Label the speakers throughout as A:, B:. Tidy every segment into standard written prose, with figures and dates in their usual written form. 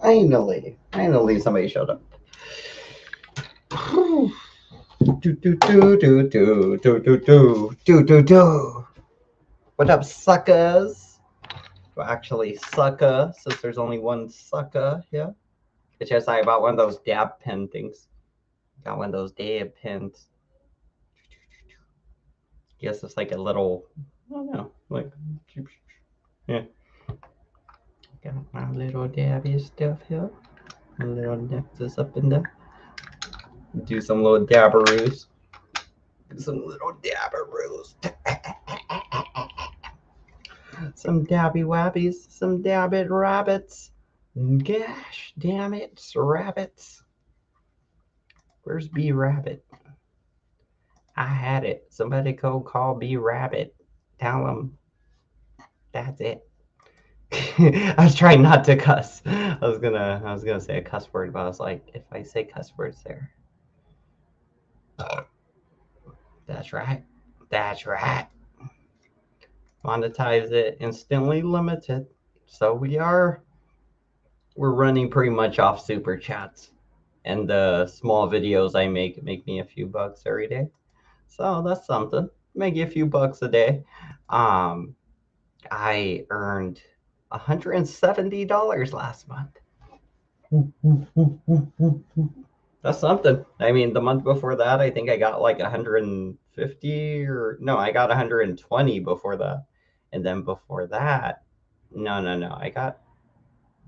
A: Finally somebody showed up. Do do do do do do do do do do do. What up, suckers? Well, actually, sucker, since there's only one sucker here. It's just I bought one of those dab pen things. Got one of those dab pens. Guess it's like a little, I don't know, like, yeah. Got my little dabby stuff here. My little nexus up in there. Do some little dabberoos. Some little dabberoos. Some dabby wabbies. Some dabbit rabbits. Gosh, damn it, rabbits. Where's B Rabbit? I had it. Somebody go call B Rabbit. Tell him that's it. I was trying not to cuss. I was gonna say a cuss word, but I was like, if I say cuss words there. That's right. That's right. Monetize it, instantly limited. So we're running pretty much off super chats. And the small videos I make me a few bucks every day. So that's something. Make you a few bucks a day. I earned $170 last month. That's something. I mean, the month before that, I think I got like 150 or no, I got 120 before that. And then before that, no. I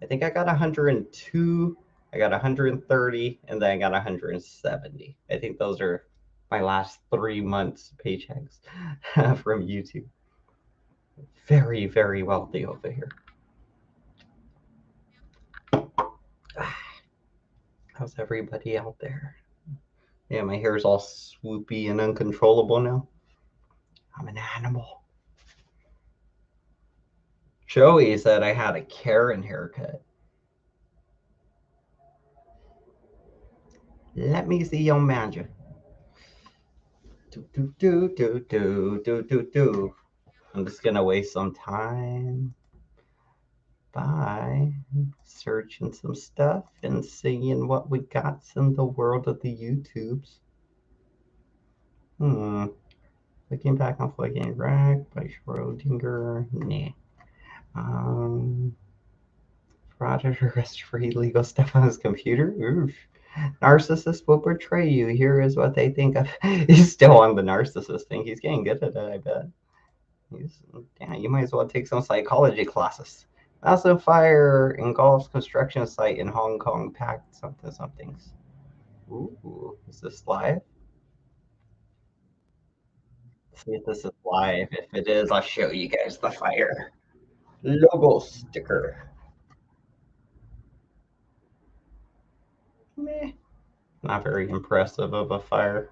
A: think I got 102, I got 130, and then I got 170. I think those are my last 3 months paychecks from YouTube. Very, very wealthy over here. How's everybody out there? Yeah, my hair's all swoopy and uncontrollable now. I'm an animal. Joey said I had a Karen haircut. Let me see your magic. Do do do do do do do do. I'm just gonna waste some time by searching some stuff and seeing what we got in the world of the YouTubes. Looking back on Flagging Rack by Schrodinger. Nah. Fraud arrest for illegal stuff on his computer. Oof. Narcissist will betray you. Here is what they think of. He's still on the narcissist thing. He's getting good at it, I bet. Yeah, you might as well take some psychology classes. Massive fire engulfs construction site in Hong Kong. Packed somethings. Ooh, is this live? Let's see if this is live. If it is, I'll show you guys the fire. Logo sticker. Meh. Not very impressive of a fire.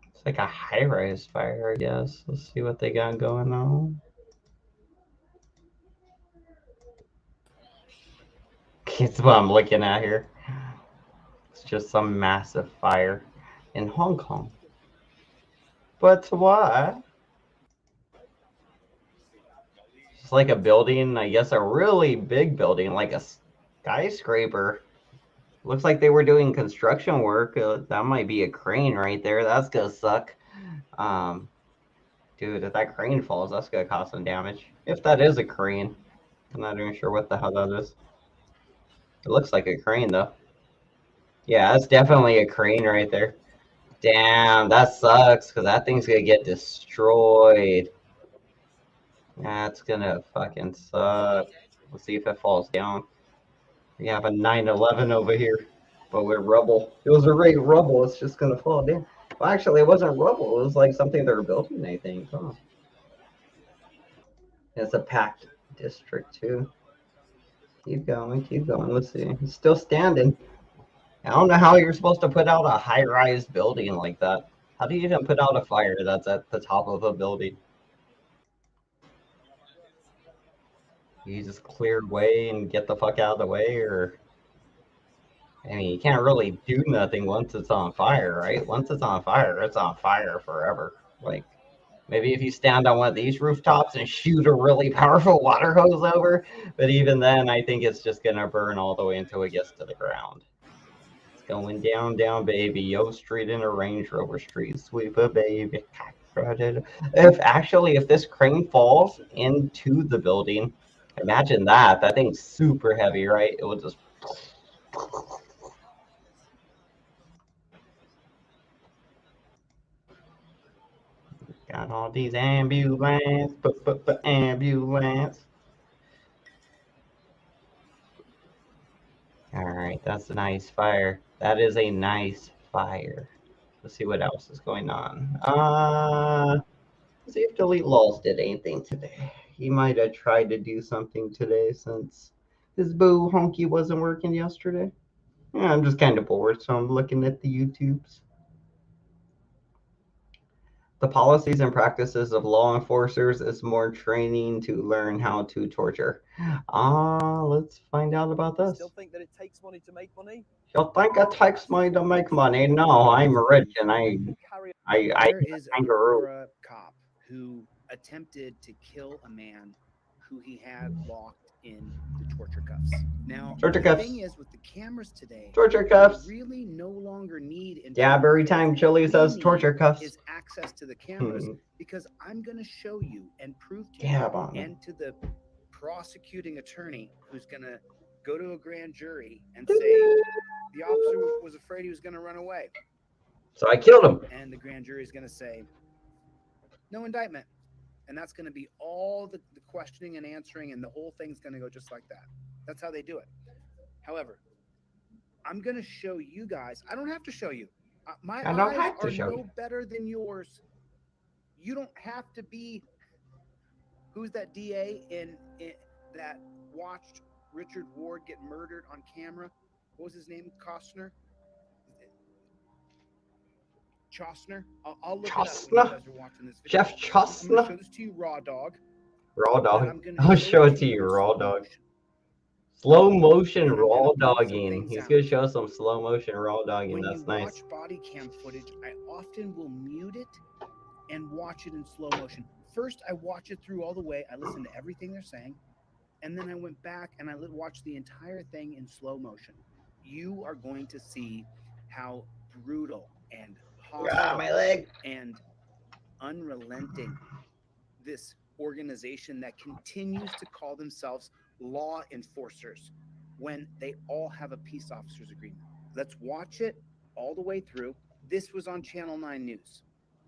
A: It's like a high-rise fire, I guess. Let's see what they got going on. It's what I'm looking at here. It's just some massive fire in Hong Kong. But why? It's like a building, I guess a really big building, like a skyscraper. Looks like they were doing construction work. That might be a crane right there. That's gonna suck. Dude, if that crane falls, that's gonna cause some damage. If that is a crane. I'm not even sure what the hell that is. It looks like a crane, though. Yeah, that's definitely a crane right there. Damn, that sucks, because that thing's gonna get destroyed. That's gonna fucking suck. Let's see if it falls down. We have a 911 over here, but we're rubble. It was already rubble, it's just gonna fall down. Well, actually, it wasn't rubble. It was like something they were building, I think. Huh. It's a packed district, too. Keep going, keep going. Let's see. It's still standing. I don't know how you're supposed to put out a high-rise building like that. How do you even put out a fire that's at the top of a building? You just clear way and get the fuck out of the way, or I mean, you can't really do nothing once it's on fire, right? Once it's on fire forever. Like, maybe if you stand on one of these rooftops and shoot a really powerful water hose over, but even then, I think it's just gonna burn all the way until it gets to the ground. It's going down, down, baby. Yo Street in a Range Rover Street sweeper, baby. If this crane falls into the building, imagine that. That thing's super heavy, right? It will just. Got all these ambulance, ambulance. All right, that's a nice fire. That is a nice fire. Let's see what else is going on. Let's see if Delete Laws did anything today. He might have tried to do something today since his boo honky wasn't working yesterday. Yeah, I'm just kind of bored, so I'm looking at the YouTubes. The policies and practices of law enforcers is more training to learn how to torture. Let's find out about this.
B: Still think that it takes money to make money?
A: You think it takes money to make money? No, I'm rich and I
C: There is a Aurora cop who attempted to kill a man who he had locked in the torture cuffs. Now,
A: torture
C: the
A: cuffs.
C: thing is, with the cameras today,
A: torture cuffs.
C: you really no longer need.
A: Yeah, every time Chili says torture cuffs,
C: is access to the cameras because I'm going to show you and prove to
A: you
C: and to the prosecuting attorney who's going to go to a grand jury and say the officer was afraid he was going to run away.
A: So I killed him.
C: And the grand jury is going to say, no indictment. And that's going to be all the questioning and answering, and the whole thing's going to go just like that. That's how they do it. However, I'm going to show you guys. I don't have to show you. My eyes are no better than yours. You don't have to be. Who's that DA in that watched Richard Ward get murdered on camera? What was his name? Costner? Chostner. I'll look
A: Chostner?
C: it up when you guys are watching this video.
A: Jeff Chostner?
C: I'm going to show this to you, Raw Dog.
A: Raw Dog. I'll show it to you, Raw Dog. Slow motion raw dogging. He's going to show some slow motion raw dogging. That's nice. When you
C: watch body cam footage, I often will mute it and watch it in slow motion. First, I watch it through all the way. I listen to everything they're saying. And then I went back and I watched the entire thing in slow motion. You are going to see how brutal and hostile and unrelenting this organization that continues to call themselves law enforcers when they all have a peace officers agreement. Let's watch it all the way through. This was on Channel 9 News.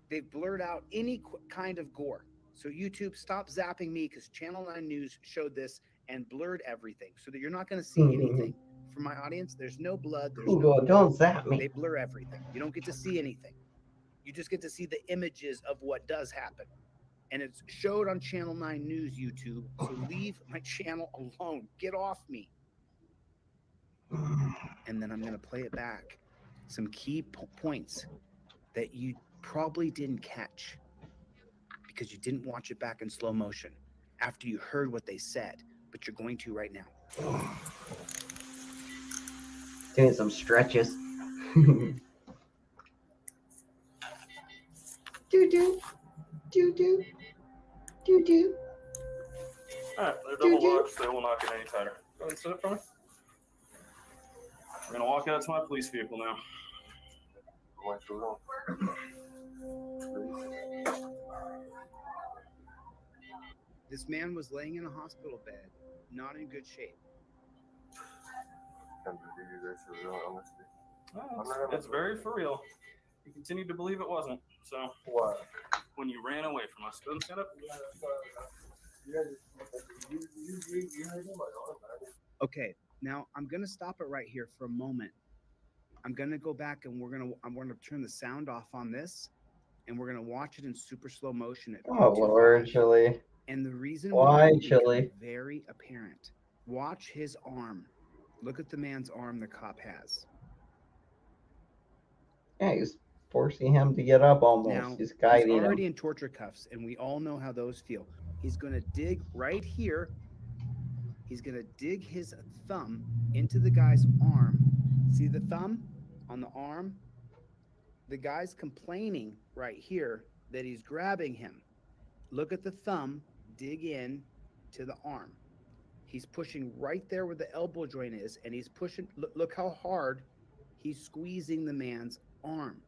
C: They've blurred out any kind of gore. So YouTube, stop zapping me because Channel 9 News showed this and blurred everything so that you're not going to see anything. For my audience, there's no blood. There's no
A: don't zap me.
C: They blur everything. You don't get to see anything. You just get to see the images of what does happen. And it's showed on Channel 9 News, YouTube. So leave my channel alone. Get off me. And then I'm going to play it back. Some key points that you probably didn't catch because you didn't watch it back in slow motion after you heard what they said, but you're going to right now.
A: Doing some stretches. Do-do. Do-do. Do-do.
D: Alright, they're double locked, so they will not get any tighter. Go ahead and sit it for me. We're going to walk out to my police vehicle now.
C: This man was laying in a hospital bed, not in good shape.
D: Oh, it's very for real. You continued to believe it wasn't. So, what? When you ran away from us. Go and stand up.
C: Okay, now I'm going to stop it right here for a moment. I'm going to go back and I'm going to turn the sound off on this, and we're going to watch it in super slow motion.
A: Oh, Lord, Chili.
C: And the reason
A: why Chili?
C: Very apparent. Watch his arm. Look at the man's arm the cop has.
A: Yeah, he's forcing him to get up almost.
C: Now,
A: he's guiding
C: he's already
A: him.
C: In torture cuffs, and we all know how those feel. He's going to dig right here. He's going to dig his thumb into the guy's arm See the thumb on the arm? The guy's complaining right here that he's grabbing him. Look at the thumb, dig in to the arm. He's pushing right there where the elbow joint is, and he's pushing. Look how hard he's squeezing the man's arm.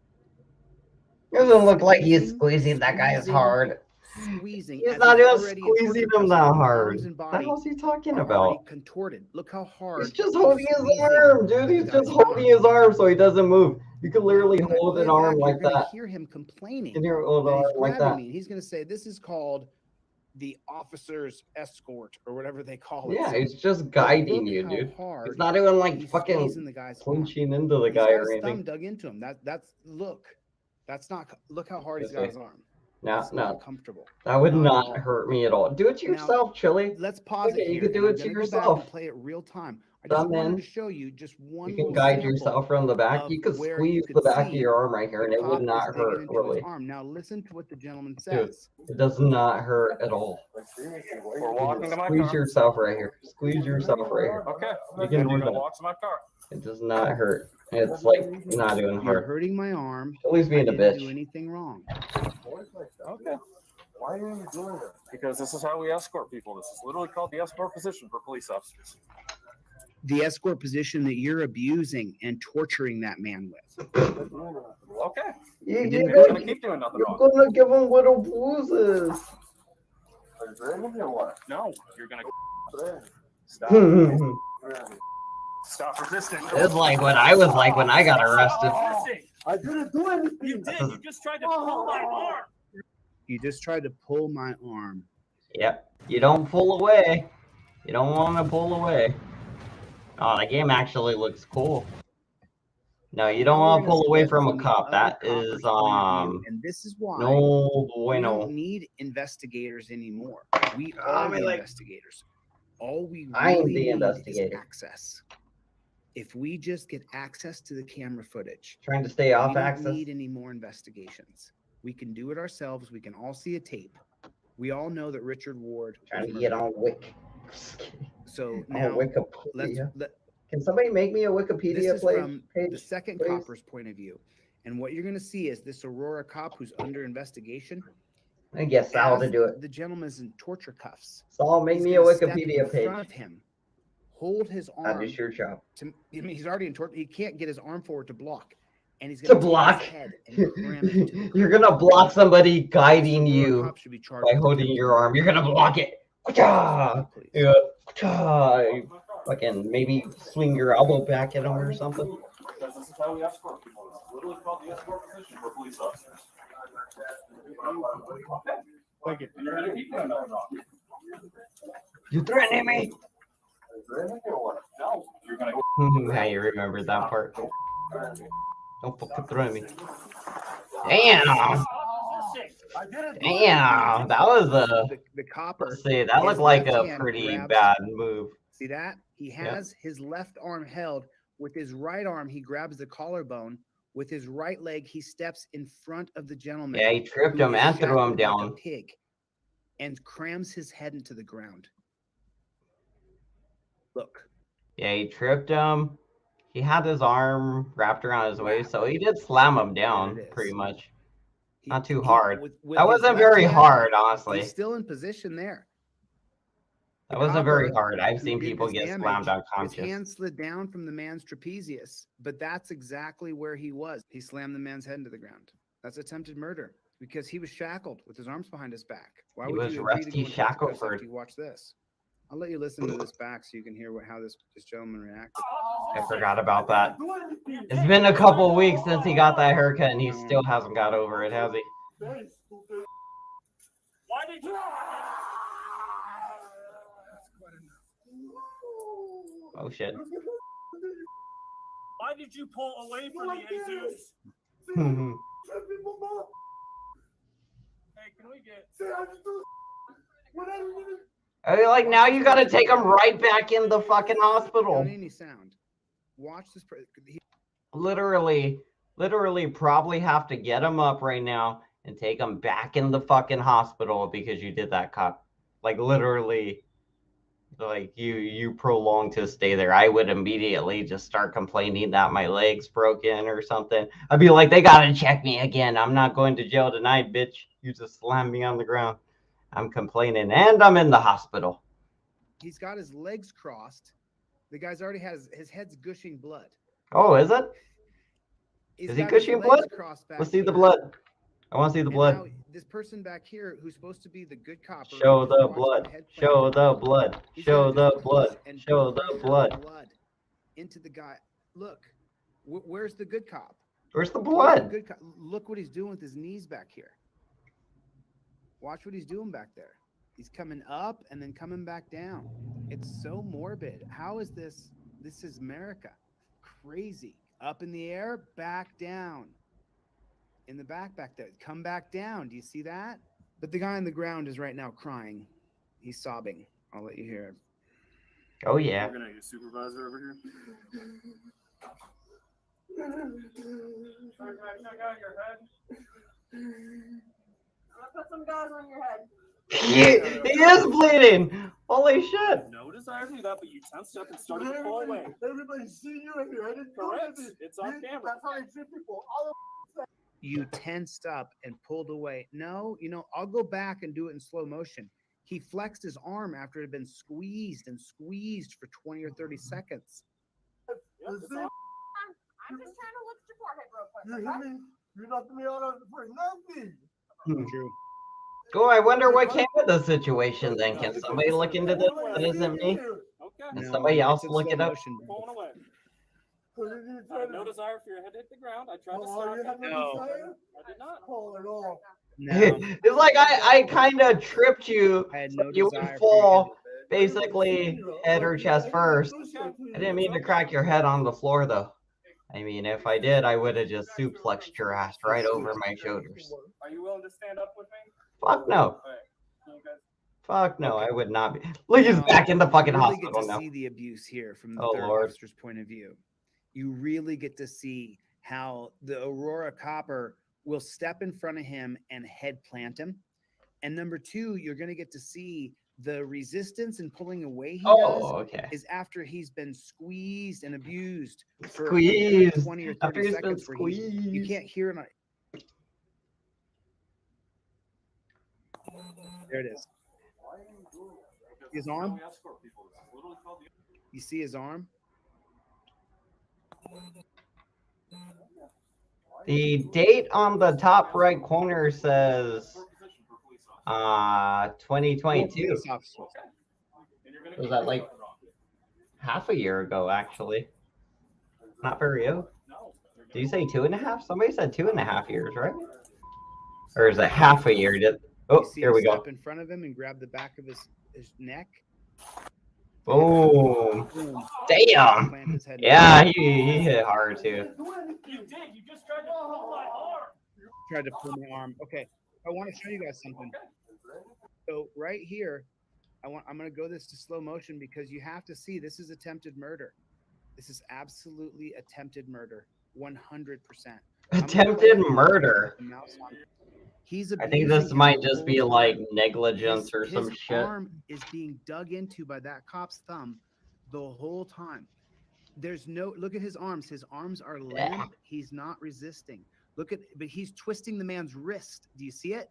A: It doesn't look like he's squeezing that guy's hard.
C: Squeezing.
A: He's not even squeezing him that hard. What the hell's he talking about?
C: Contorted. Look how hard.
A: He's just holding his arm, dude. He's just holding his arm so he doesn't move. You could literally hold an arm like that.
C: Hear him complaining.
A: You can hold an arm like that.
C: He's going to say, "This is called the officer's escort," or whatever they call it.
A: Yeah, he's just guiding you, dude. It's not even like fucking punching into the guy or anything.
C: Thumb dug into him. That's look. That's not. Look how hard he's got his arm.
A: No,
C: comfortable.
A: That would not hurt me at all. Do it to yourself, Chili.
C: Let's pause it.
A: You could do it to yourself.
C: Play it real time. I just wanted to show you just one.
A: You can guide yourself from the back. You could squeeze the back of your arm right here, and it would not hurt really.
C: Now listen to what the gentleman says.
A: Dude, it does not hurt at all.
D: We're walking to my car.
A: Squeeze yourself right here. Squeeze yourself right here.
D: Okay.
A: You can do that.
D: Walk to my car.
A: It does not hurt. It's like not even hard.
C: You're hurting my arm.
A: At least being a bitch.
C: Do anything wrong?
D: Okay. Why are you doing it? Because this is how we escort people. This is literally called the escort position for police officers.
C: The escort position that you're abusing and torturing that man with.
D: Okay.
A: You're
D: gonna keep doing nothing wrong.
A: You're gonna give him little bruises.
D: No, you're gonna stop. Stop resisting.
A: It's like what I was like when I got arrested.
B: I didn't do anything.
D: You did. You just tried to pull my arm.
C: You just tried to pull my arm.
A: Yep. You don't pull away. You don't want to pull away. Oh, the game actually looks cool. No, you don't want to pull away from a cop. That is
C: and this is why
A: no bueno.
C: We don't need investigators anymore. We are the investigators. All we really need is access. If we just get access to the camera footage,
A: trying to stay off access.
C: We don't need any more investigations. We can do it ourselves. We can all see a tape. We all know that Richard Ward
A: trying to get on Wik.
C: So now
A: can somebody make me a Wikipedia
C: this is
A: page?
C: From the second copper's point of view. And what you're going to see is this Aurora cop who's under investigation.
A: I guess Sal to do it.
C: The gentleman's in torture cuffs.
A: Sal, make me a Wikipedia page.
C: In front of him, hold his arm.
A: That is your job.
C: I mean, he's already in torture. He can't get his arm forward to block. And he's
A: going to block. His head and cram it You're going to block somebody guiding you by holding your arm. You're going to block it. Yeah. Fucking maybe swing your elbow back at him or something.
D: Because this is how we escort people. It's literally called the escort position for police officers.
B: Thank you.
D: You're going to keep doing nothing wrong.
A: You threatening me?
D: No, you're going to.
A: Yeah, you remember that part. Don't fucking threaten me. Damn. Damn, that was
C: the copper.
A: Let's see, that looked like a pretty bad move.
C: See that? He has his left arm held. With his right arm, he grabs the collarbone. With his right leg, he steps in front of the gentleman.
A: Yeah, he tripped him and threw him down.
C: Like a pig, and crams his head into the ground. Look.
A: Yeah, he tripped him. He had his arm wrapped around his waist, so he did slam him down pretty much. Not too hard. That wasn't very hard, honestly.
C: He's still in position there.
A: That wasn't very hard. I've seen people get slammed unconscious.
C: His hand slid down from the man's trapezius, but that's exactly where he was. He slammed the man's head into the ground. That's attempted murder because he was shackled with his arms behind his back. Why would you Rusty Shackleford? If you watch this, I'll let you listen to this back so you can hear how this gentleman reacted.
A: I forgot about that. It's been a couple weeks since he got that haircut, and he still hasn't got over it, has he?
D: Why did you?
A: Oh shit!
D: Why did you pull away from me, Jesus? Hey, can we get?
A: I mean, like now you got to take him right back in the fucking hospital.
C: Any sound? Watch this.
A: Literally, probably have to get him up right now and take him back in the fucking hospital because you did that, cop. Like literally, Like you prolong to stay there. I would immediately just start complaining that my leg's broken or something. I'd be like, they gotta check me again. I'm not going to jail tonight, bitch. You just slammed me on the ground. I'm complaining and I'm in the hospital.
C: He's got his legs crossed. The guy's already has his head's gushing blood.
A: Oh, is it?
C: He's
A: Is he
C: got his
A: gushing
C: legs
A: blood?
C: crossed back
A: Let's see the
C: here.
A: blood. I want to see the
C: And
A: blood.
C: now this person back here, who's supposed to be the good copper,
A: Show
C: who's
A: the
C: watching
A: blood.
C: head
A: Show
C: planted,
A: the blood.
C: he's
A: Show
C: gonna
A: the
C: just
A: blood.
C: push and
A: Show the
C: pressure
A: blood.
C: into the guy. Look, where's the good cop?
A: Where's the
C: Where's the
A: blood?
C: good cop? Look what he's doing with his knees back here. Watch what he's doing back there. He's coming up and then coming back down. It's so morbid. How is this? This is America. Crazy. Up in the air, back down. In the back there. Come back down. Do you see that? But the guy on the ground is right now crying. He's sobbing. I'll let you hear it.
A: Oh yeah.
D: We're gonna get a supervisor over here.
E: Put some gauze on your head.
A: He is bleeding. Holy shit.
D: No desire to do that, but you tensed up and started to pull away.
B: Everybody's seeing you right here. I didn't do
D: Correct.
B: anything.
D: It's on camera.
B: That's how I treat people. All
C: You tensed up and pulled away. No, I'll go back and do it in slow motion. He flexed his arm after it had been squeezed and squeezed for 20 or 30 seconds.
D: Yep,
B: the
D: it's
B: same.
D: on.
E: I'm just trying to look at your forehead real quick.
B: You
E: okay?
B: hear me? You knocked me out for nothing.
C: True.
A: Oh, I wonder what came of the situation then. Can somebody look into this? That isn't me.
D: Okay.
A: Can somebody else
C: it's in
A: look
C: slow
A: it up?
C: motion.
D: Pulling away. No desire for your head to hit the ground. I tried to
B: Oh,
D: stop
B: you
D: it.
B: have
C: No.
B: no desire?
D: I did not.
B: Pull it off.
C: No,
A: It's like I kind of tripped you.
C: I had no
A: You would
C: desire
A: fall
C: for
A: basically head or chest first. I didn't mean to crack your head on the floor though. I mean, if I did, I would have just suplexed your ass right over my shoulders.
D: Are you willing to stand up with me?
A: Fuck no.
D: All right. Can you guys-
A: Fuck no,
C: Okay.
A: I would not be. Look, he's
C: Now,
A: back in the fucking
C: you really
A: hospital
C: get to
A: now.
C: see the abuse here from the
A: Oh,
C: third
A: Lord.
C: officer's point of view. You really get to see how the Aurora copper will step in front of him and head plant him. And number two, you're going to get to see the resistance and pulling away he
A: Oh,
C: does
A: okay.
C: is after he's been squeezed and abused for
A: Squeezed.
C: 20 or 30
A: After he's been
C: seconds where you
A: squeezed.
C: can't hear him. There it is. His arm?
D: We escort people. This is literally called the
C: You see his arm?
A: The date on the top right corner says
D: escort position for police officers.
A: 2022.
C: Police officers.
D: And you're gonna
A: Was
D: keep
A: that like
D: it wrong.
A: half a year ago, actually? Not very old.
D: No.
A: Did you say 2.5? Somebody said 2.5 years, right? Or is it half a year? Oh,
C: You see
A: here
C: him
A: we go.
C: step in front of him and grab the back of his neck.
A: Boom.
C: Boom.
A: Damn.
C: Plant his head.
A: Yeah, he hit hard too.
D: You did. You just tried to pull my arm.
C: Tried to pull my arm. Okay, I want to show you guys something. So right here, I'm going to go this to slow motion because you have to see this is attempted murder. This is absolutely attempted murder, 100%.
A: Attempted murder.
C: He's
A: I think
C: abusing
A: this
C: him
A: might
C: the
A: just
C: whole
A: be
C: time.
A: like negligence or some
C: his
A: shit.
C: arm is being dug into by that cop's thumb the whole time. There's no look at his arms. His arms are limp. He's not resisting. But he's twisting the man's wrist. Do you see it?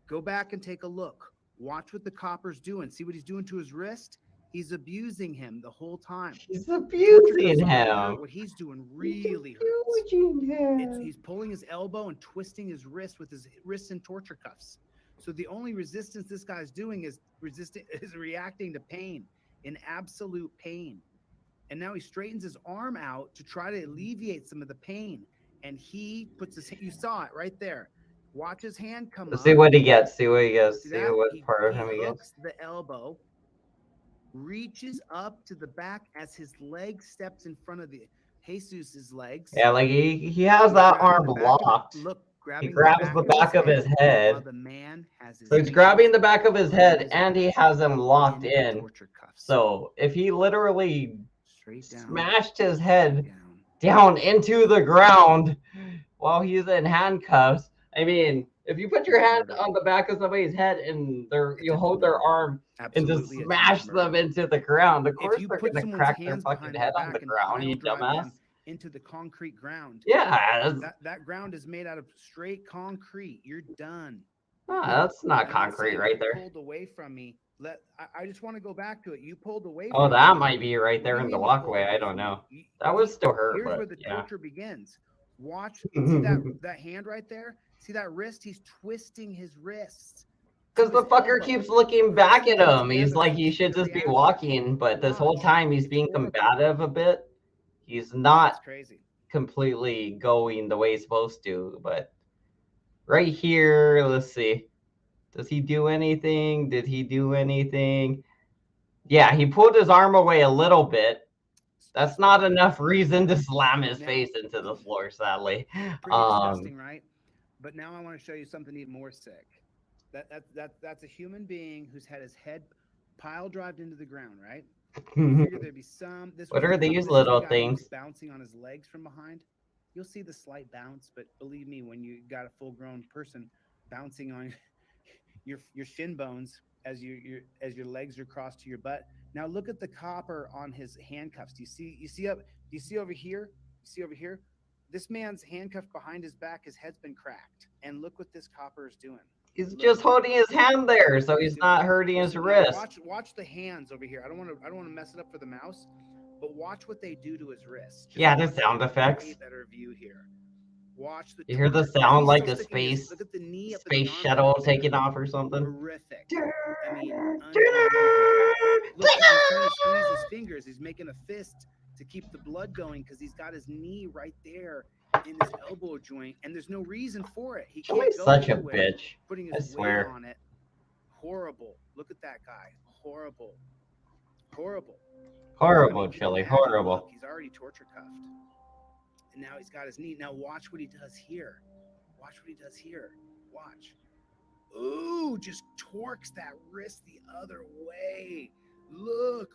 C: Go back and take a look. Watch what the copper's doing. See what he's doing to his wrist? He's abusing him the whole time.
A: He's abusing him.
C: What he's doing really hurts.
A: Abusing him.
C: He's pulling his elbow and twisting his wrist with his wrists in torture cuffs. So the only resistance this guy's doing is reacting to pain, in absolute pain. And now he straightens his arm out to try to alleviate some of the pain. And he puts you saw it right there. Watch his hand come
A: Let's
C: up.
A: see what he gets. See what he gets.
C: See
A: See
C: that?
A: what part of him he
C: hooks
A: gets.
C: the elbow, reaches up to the back as his leg steps in front of the Jesus's legs.
A: Yeah, like he has that arm locked. He grabs the back of his head.
C: while the man has his
A: So he's
C: hand
A: grabbing the back of his
C: on
A: head
C: his
A: and he
C: back
A: has him locked in.
C: torture cuffs.
A: So if he literally
C: Straight down,
A: smashed his head
C: down.
A: down into the ground while he's in handcuffs, I mean, If you put your hand on the back of somebody's head and you hold their arm and just
C: Absolutely
A: smash
C: attempted
A: them
C: murder.
A: into the ground, of
C: If
A: course
C: you
A: they're
C: put
A: gonna
C: someone's
A: crack their
C: hands
A: fucking
C: behind
A: head
C: their
A: on the
C: back and
A: ground, you
C: pile drive
A: dumbass.
C: them into the concrete ground,
A: Yeah,
C: that ground is made out of straight concrete. You're done.
A: that's not
C: And then
A: concrete
C: see,
A: right
C: you
A: there.
C: pulled away from me. I just want to go back to it. You pulled away
A: Oh,
C: from
A: that
C: me.
A: might be right
C: What
A: there
C: do you
A: in the
C: mean you pulled
A: walkway. I
C: away
A: don't
C: from
A: know.
C: me?
A: That would still hurt,
C: Here's where
A: but
C: the
A: yeah.
C: torture begins. Watch, see that hand right there? See that wrist? He's twisting his wrists.
A: Because the fucker keeps looking back at
C: pressing them
A: him. He's
C: together
A: like,
C: so
A: he
C: he
A: should
C: can
A: just be
C: react.
A: walking, but this whole
C: Watch.
A: time he's
C: It's
A: being
C: horrible.
A: combative a bit. He's
C: It's
A: not
C: crazy.
A: completely going the way he's supposed to, but right here, let's see. Does he do anything? Did he do anything? Yeah, he pulled his arm away a little bit. That's not enough reason to slam his face into the floor, sadly.
C: Pretty disgusting, right? But now I want to show you something even more sick. That's a human being who's had his head pile drived into the ground, right? I figured there'd be some.
A: What are these little things?
C: Bouncing on his legs from behind. You'll see the slight bounce, but believe me, when you got a full-grown person bouncing on your shin bones as your legs are crossed to your butt. Now look at the copper on his handcuffs. Do you see over here? This man's handcuffed behind his back. His head's been cracked. And look what this copper is doing.
A: He's just holding his hand there, so he's not hurting his wrist.
C: Watch the hands over here. I don't want to mess it up for the mouse, but watch what they do to his wrist.
A: Yeah, the sound effects.
C: Better view here. Watch the.
A: You hear the sound like a
C: space. Look at the knee up
A: space shuttle taking off or something.
C: Horrific. I mean, look, he's trying to squeeze his fingers. He's making a fist to keep the blood going because he's got his knee right there in his elbow joint, and there's no reason for it. He can't go
A: such a
C: anywhere,
A: bitch.
C: Putting
A: I
C: his weight
A: swear.
C: on it. Horrible. Look at that guy. Horrible.
A: Horrible,
C: I mean,
A: Chili.
C: imagine,
A: Horrible.
C: look, he's already torture cuffed, and now he's got his knee. Now watch what he does here. Watch. Ooh, just torques that wrist the other way. Look.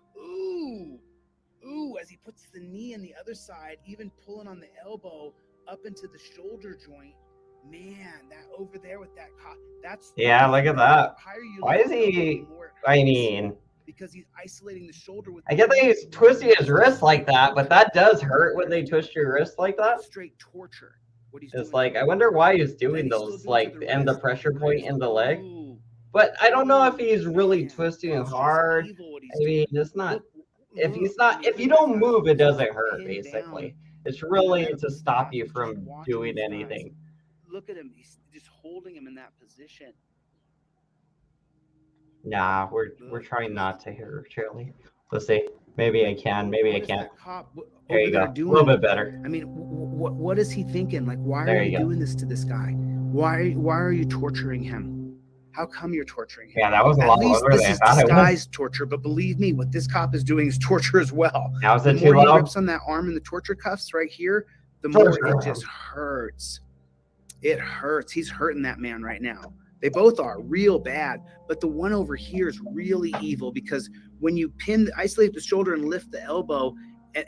C: Ooh, as he puts the knee on the other side, even pulling on the elbow up into the shoulder joint. Man, that over there with that that's
A: Yeah, look at that. Why is he? I
C: mean,
A: mean,
C: because he's isolating the shoulder with.
A: I get that he's twisting his wrist like that, but that does hurt when they twist your wrist like that.
C: Straight torture. What he's
A: It's
C: doing
A: like,
C: to
A: I
C: the
A: wonder
C: wrist.
A: why he's
C: Then
A: doing
C: he's still
A: those,
C: doing
A: like,
C: to the
A: and the
C: wrist,
A: pressure
C: the
A: point
C: wrist.
A: in the leg.
C: Ooh.
A: But I don't know if he's really
C: Man,
A: twisting
C: it's just
A: hard.
C: evil what he's
A: I mean,
C: doing.
A: it's not.
C: Look,
A: If he's
C: look,
A: not,
C: I mean,
A: if you
C: look at
A: don't
C: that.
A: move, it
C: He's
A: doesn't
C: just
A: hurt.
C: pinned
A: Basically,
C: down.
A: it's
C: In the
A: really
C: medical
A: to
C: team
A: stop
C: has
A: you
C: to just
A: from
C: watch
A: doing
C: these guys.
A: anything.
C: Look at him. He's just holding him in that position.
A: Nah, we're trying not to hear Shirley. Let's see. Maybe I can. Maybe I
C: What is
A: can't.
C: that cop
A: There
C: over
A: you
C: there
A: go. A
C: doing?
A: little bit better.
C: I mean, what is he thinking? Like, why
A: There
C: are
A: you
C: you
A: go.
C: doing this to this guy? Why are you torturing him? How come you're torturing him?
A: Yeah, that was a
C: At
A: lot
C: least
A: longer
C: this
A: than I
C: is
A: thought it was.
C: disguised torture, but believe me, what this cop is doing is torture as well.
A: Now is
C: The
A: it too
C: more he
A: loud?
C: rips on that arm in the torture cuffs right here, the more
A: Torture.
C: it just hurts. It hurts. He's hurting that man right now. They both are real bad, but the one over here is really evil because when you isolate the shoulder and lift the elbow,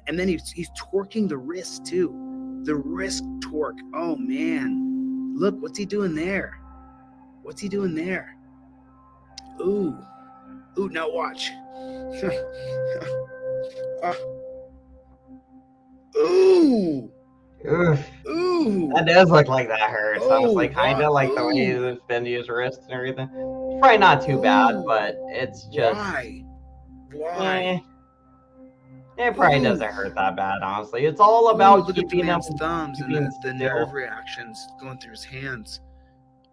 C: and then he's torquing the wrist too. The wrist torque. Oh man, look, what's he doing there? Ooh, now watch. Ooh.
A: Oof.
C: Ooh.
A: That does look like that hurts. Honestly,
C: Oh,
A: kind of like the way
C: ooh.
A: he's been to his wrist and everything. It's probably not too bad,
C: Ooh.
A: but it's just.
C: Why?
A: It probably
C: Ooh.
A: doesn't hurt that bad, honestly. It's all about
C: look at the
A: keeping him.
C: man's thumbs and
A: keeping
C: the
A: still.
C: nerve reactions going through his hands.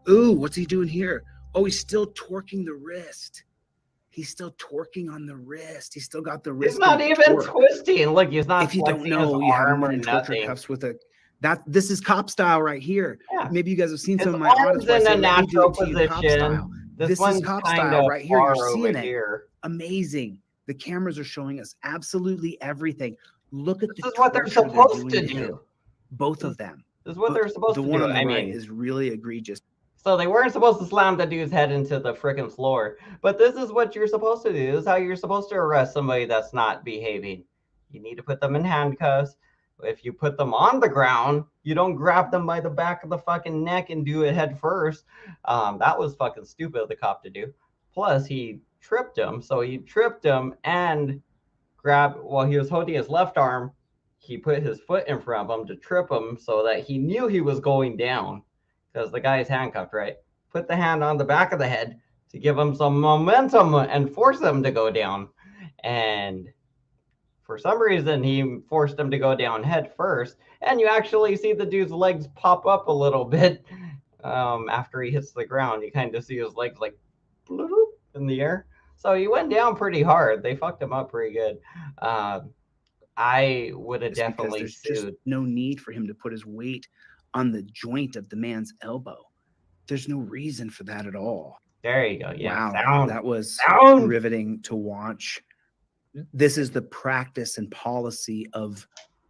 C: Ooh, what's he doing here? Oh, he's still torquing the wrist. He's still torquing on the wrist. He's still got the wrist.
A: He's not even
C: torqued.
A: twisting. Look, he's not.
C: If you don't
A: flexing
C: know,
A: his
C: you haven't
A: arm
C: been
A: or
C: in torture
A: nothing.
C: cuffs with this is cop style right here.
A: Yeah.
C: Maybe you guys have seen
A: His
C: some of my
A: arm's
C: audits where I
A: in
C: say,
A: a
C: "Let me do
A: natural
C: it to you, cop
A: position.
C: style."
A: This
C: This
A: one's
C: is cop
A: kind
C: style
A: of
C: right here. You're
A: far over
C: seeing it.
A: here.
C: Amazing. The cameras are showing us absolutely everything. Look at
A: This
C: the
A: is what they're
C: torture
A: supposed
C: doing
A: to
C: him.
A: do.
C: Both of them.
A: This is what they're supposed
C: The
A: to
C: one
A: do.
C: on the
A: I
C: right
A: mean,
C: is really egregious.
A: so they weren't supposed to slam the dude's head into the freaking floor. But this is what you're supposed to do. This is how you're supposed to arrest somebody that's not behaving. You need to put them in handcuffs if you put them on the ground, you don't grab them by the back of the fucking neck and do it head first. That was fucking stupid of the cop to do. Plus, he tripped him. So he tripped him and grabbed, while he was holding his left arm, he put his foot in front of him to trip him so that he knew he was going down because the guy is handcuffed, right? Put the hand on the back of the head to give him some momentum and force him to go down. And for some reason, he forced him to go down head first. And you actually see the dude's legs pop up a little bit after he hits the ground. You kind of see his legs like in the air. So he went down pretty hard. They fucked him up pretty good. I would have
C: It's because
A: definitely
C: there's just
A: sued.
C: no need for him to put his weight on the joint of the man's elbow. There's no reason for that at all.
A: There you go. Yeah.
C: Wow,
A: Sound.
C: that was
A: Sound.
C: riveting to watch. This is the practice and policy of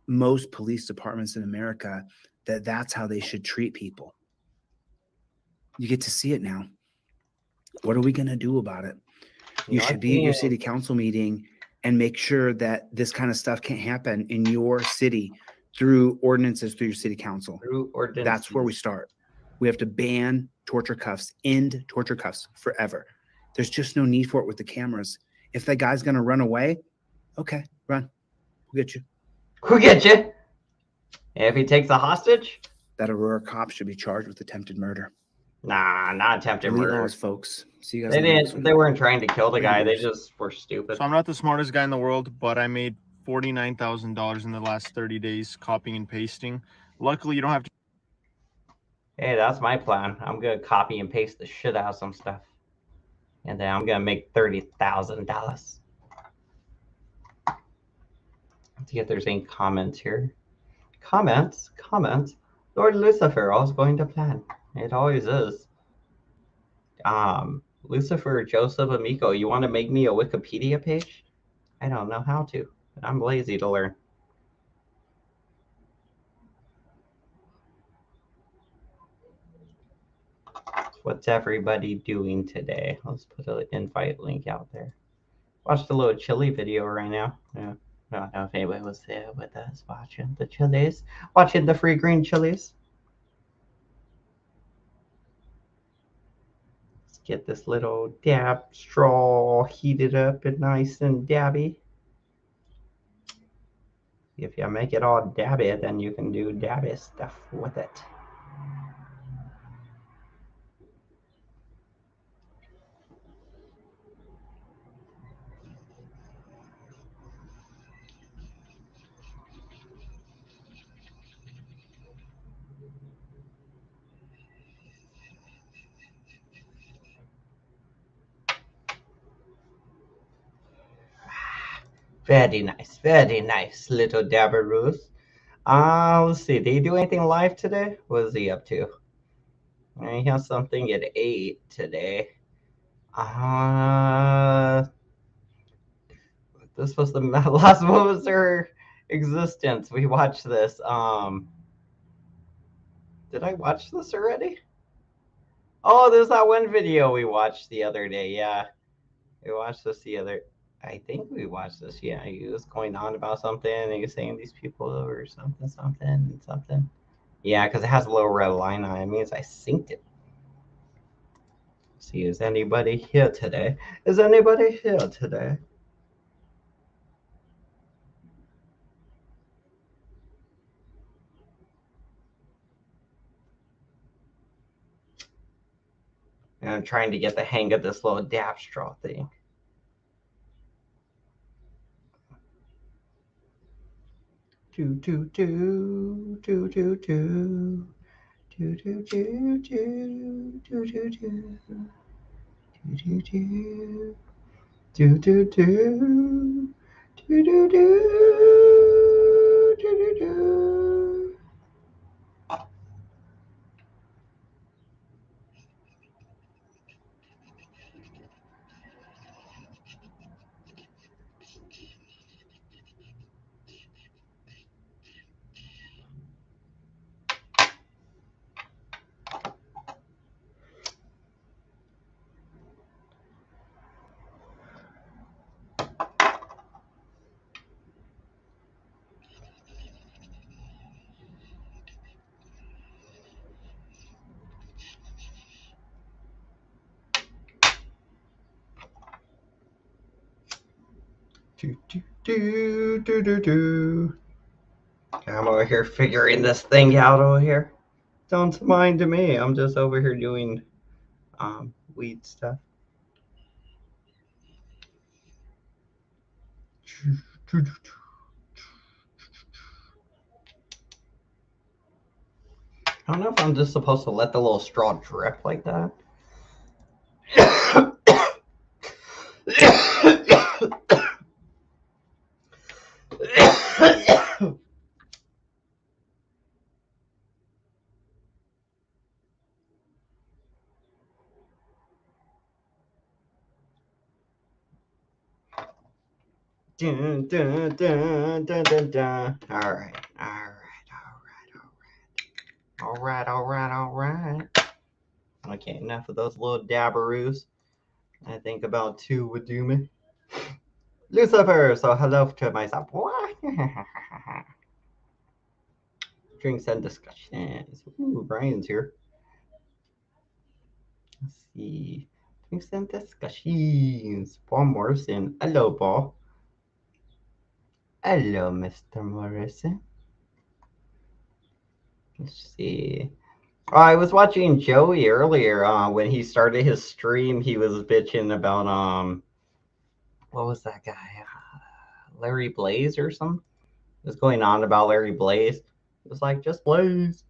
C: most police departments in America, that's how they should treat people. You get to see it now. What are we going to do about it? You should be at your city council meeting and make sure that this kind of stuff can't happen in your city through ordinances through your city council. That's where we start. We have to ban torture cuffs, end torture cuffs forever. There's just no need for it with the cameras. If that guy's going to run away, okay, run. We'll get you.
A: We'll get you. If he takes a hostage?
C: That Aurora cop should be charged with attempted murder.
A: Nah, not attempted murder.
C: Laws, folks. See you guys.
A: They didn't. They weren't trying to kill the guy. They just were stupid.
F: So I'm not the smartest guy in the world, but I made $49,000 in the last 30 days copying and pasting. Luckily, you don't have to.
A: Hey, that's my plan. I'm gonna copy and paste the shit out of some stuff, and then I'm gonna make $30,000. Let's see if there's any comments here. Comments. Lord Lucifer, all's going to plan. It always is. Lucifer Joseph Amico, you want to make me a Wikipedia page? I don't know how to. I'm lazy to learn. What's everybody doing today? Let's put an invite link out there. Watch the little chili video right now. Yeah. I don't know if anybody was there with us watching the chilies. Watching the free green chilies. Let's get this little dab straw heated up and nice and dabby. If you make it all dabby, then you can do dabby stuff with it. Very nice, little dabberoos. Let's see. Did he do anything live today? What is he up to? He has something at 8 today. This was the last moment of their existence. We watched this. Did I watch this already? Oh, there's that one video we watched the other day. Yeah, we watched this the other. I think we watched this. Yeah, he was going on about something, and he was saying these people or something. Yeah, because it has a little red line on it. It means I synced it. See, is anybody here today? Is anybody here today? And I'm trying to get the hang of this little dab straw thing. Do do do do do do do do do do do do do do do do do do do do. I'm over here figuring this thing out over here. Don't mind me. I'm just over here doing weed stuff. I don't know if I'm just supposed to let the little straw drip like that. Dun, dun, dun, dun, dun, dun. All right. Okay, enough of those little dabberoos. I think about 2 would do me. Lucifer, so hello to myself. Drinks and discussions. Ooh, Brian's here. Let's see. Drinks and discussions. Paul Morrison. Hello, Paul. Hello, Mr. Morrison. Let's see. Oh, I was watching Joey earlier. When he started his stream, he was bitching about what was that guy? Larry Blaze or something? It was going on about Larry Blaze. It was like, just Blaze.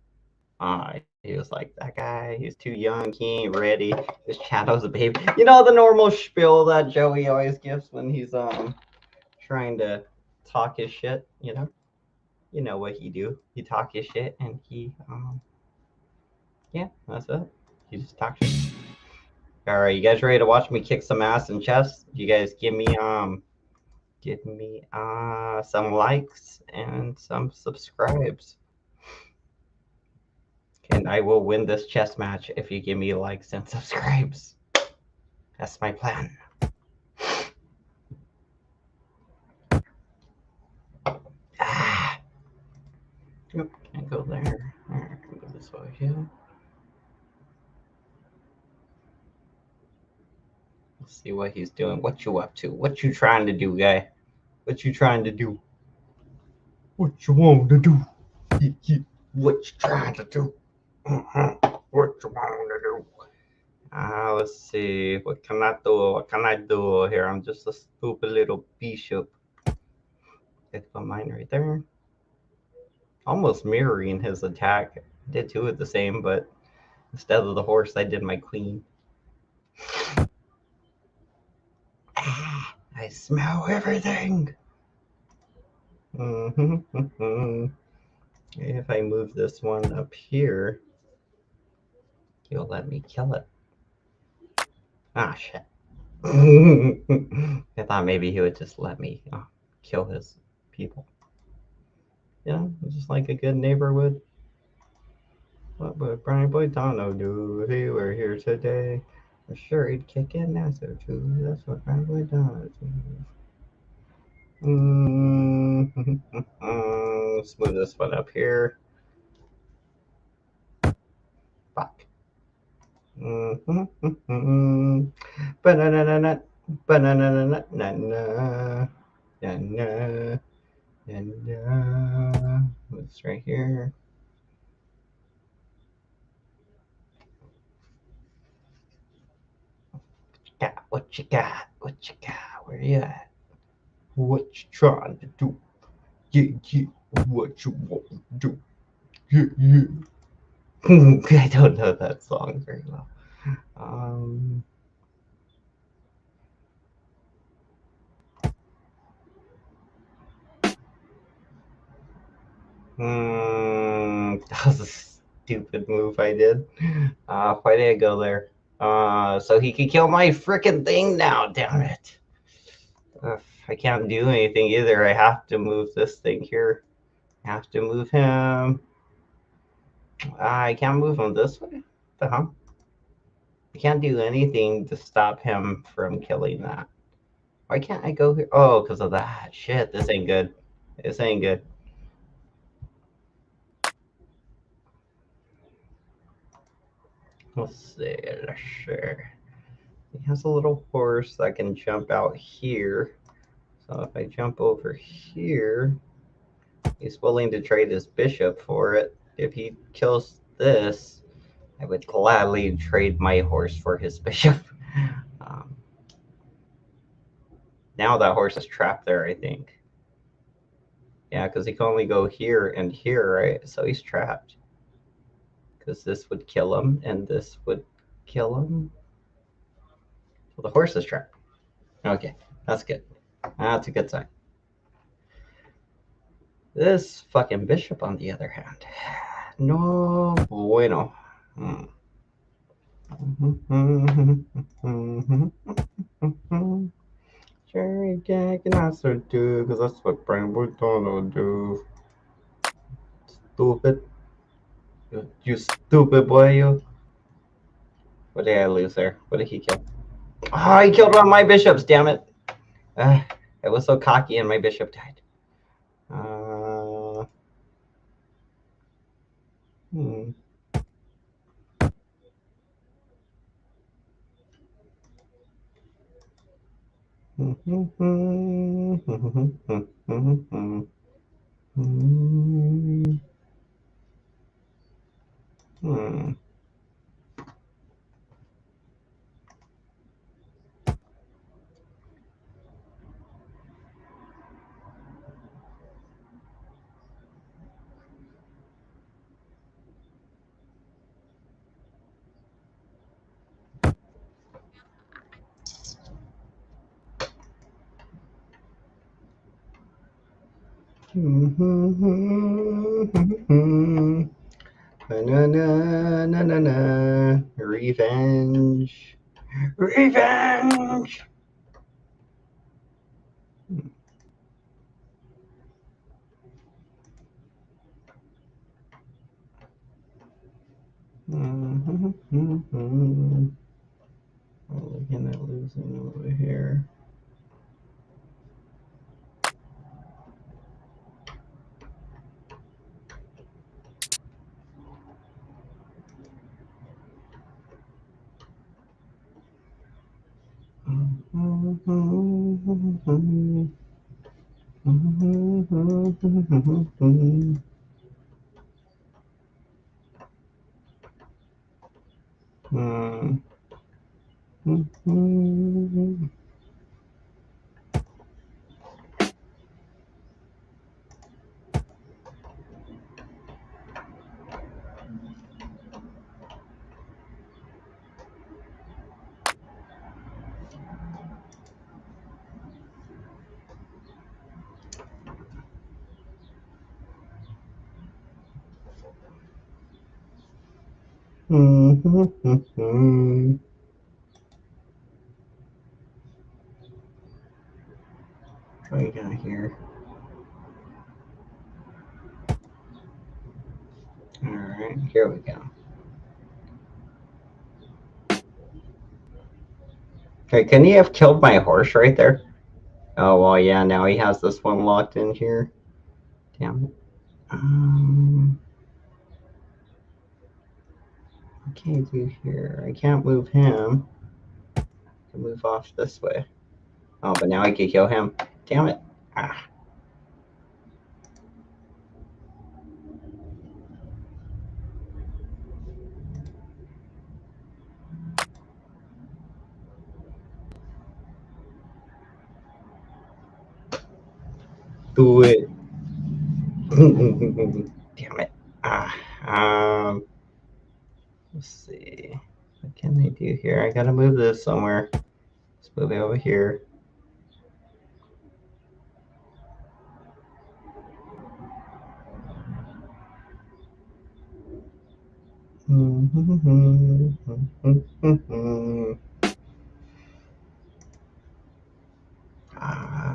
A: He was like, that guy, he's too young, he ain't ready. His channel's a baby. You know the normal spiel that Joey always gives when he's trying to talk his shit, you know? You know what he do. He talk his shit and he yeah, that's it. He just talks shit. Alright, you guys ready to watch me kick some ass in chess? You guys give me some likes and some subscribes. And I will win this chess match if you give me likes and subscribes. That's my plan. Yep, can't go there. Alright, go this way here. Let's see what he's doing. What you up to? What you trying to do, guy? What you trying to do? What you want to do? What you trying to do? What you want to do? Let's see. What can I do? What can I do here? I'm just a stupid little bishop. Let's put mine right there. Almost mirroring his attack. I did 2 of the same, but instead of the horse, I did my queen. I smell everything. If I move this one up here, he'll let me kill it. Ah, shit. I thought maybe he would just let me kill his people. You know, just like a good neighbor would. What would Brian Boitano do if he were here today? I'm sure he'd kick in Nasser too. That's what Brian Boitano do. Let's move this one up here. Fuck. Banana, banana, banana, banana, banana. This right here. What you got? What you got? Where you at? What you trying to do? Yeah. What you want to do? Yeah. I don't know that song very well. That was a stupid move I did. Why did I go there? So he could kill my freaking thing now, damn it. I can't do anything either. I have to move this thing here. I have to move him. I can't move him this way? What the hell? I can't do anything to stop him from killing that. Why can't I go here? Oh, because of that. Shit, this ain't good. This ain't good. Let's see. Sure. He has a little horse that can jump out here. So So if I jump over here, he's willing to trade his bishop for it. If he kills this, I would gladly trade my horse for his bishop. Um, now that horse is trapped there, I think. Yeah, because he can only go here and here, right? So he's trapped. Because this would kill him, and this would kill him. So the horse is trapped. Okay, that's good. That's a good sign. This fucking bishop, on the other hand, no bueno. Cherry Jack and I so do, because that's what Brain Brutality do. Stupid. You stupid boy, you. What did I lose there? What did he kill? Oh, he killed one of my bishops, damn it. I was so cocky and my bishop died. Hmm. Na na na na na. Revenge. Revenge. Looking at losing over here. What do you got here? Alright, here we go. Okay, can he have killed my horse right there? Oh, well, yeah, now he has this one locked in here. Damn it. What can I do here? I can't move him. I can move off this way. Oh, but now I can kill him. Damn it. Ah. Do it. Damn it. Ah. Let's see. What can I do here? I gotta move this somewhere. Let's move it over here.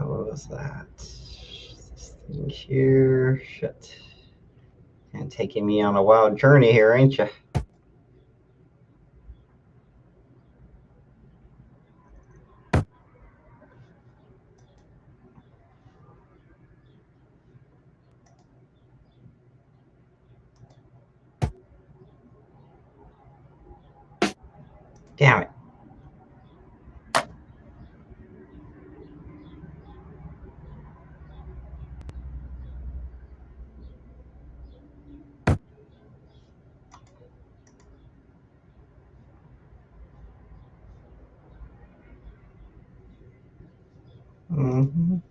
A: What was that? This thing here. Shit. And taking me on a wild journey here, ain't you? Damn it. Okay,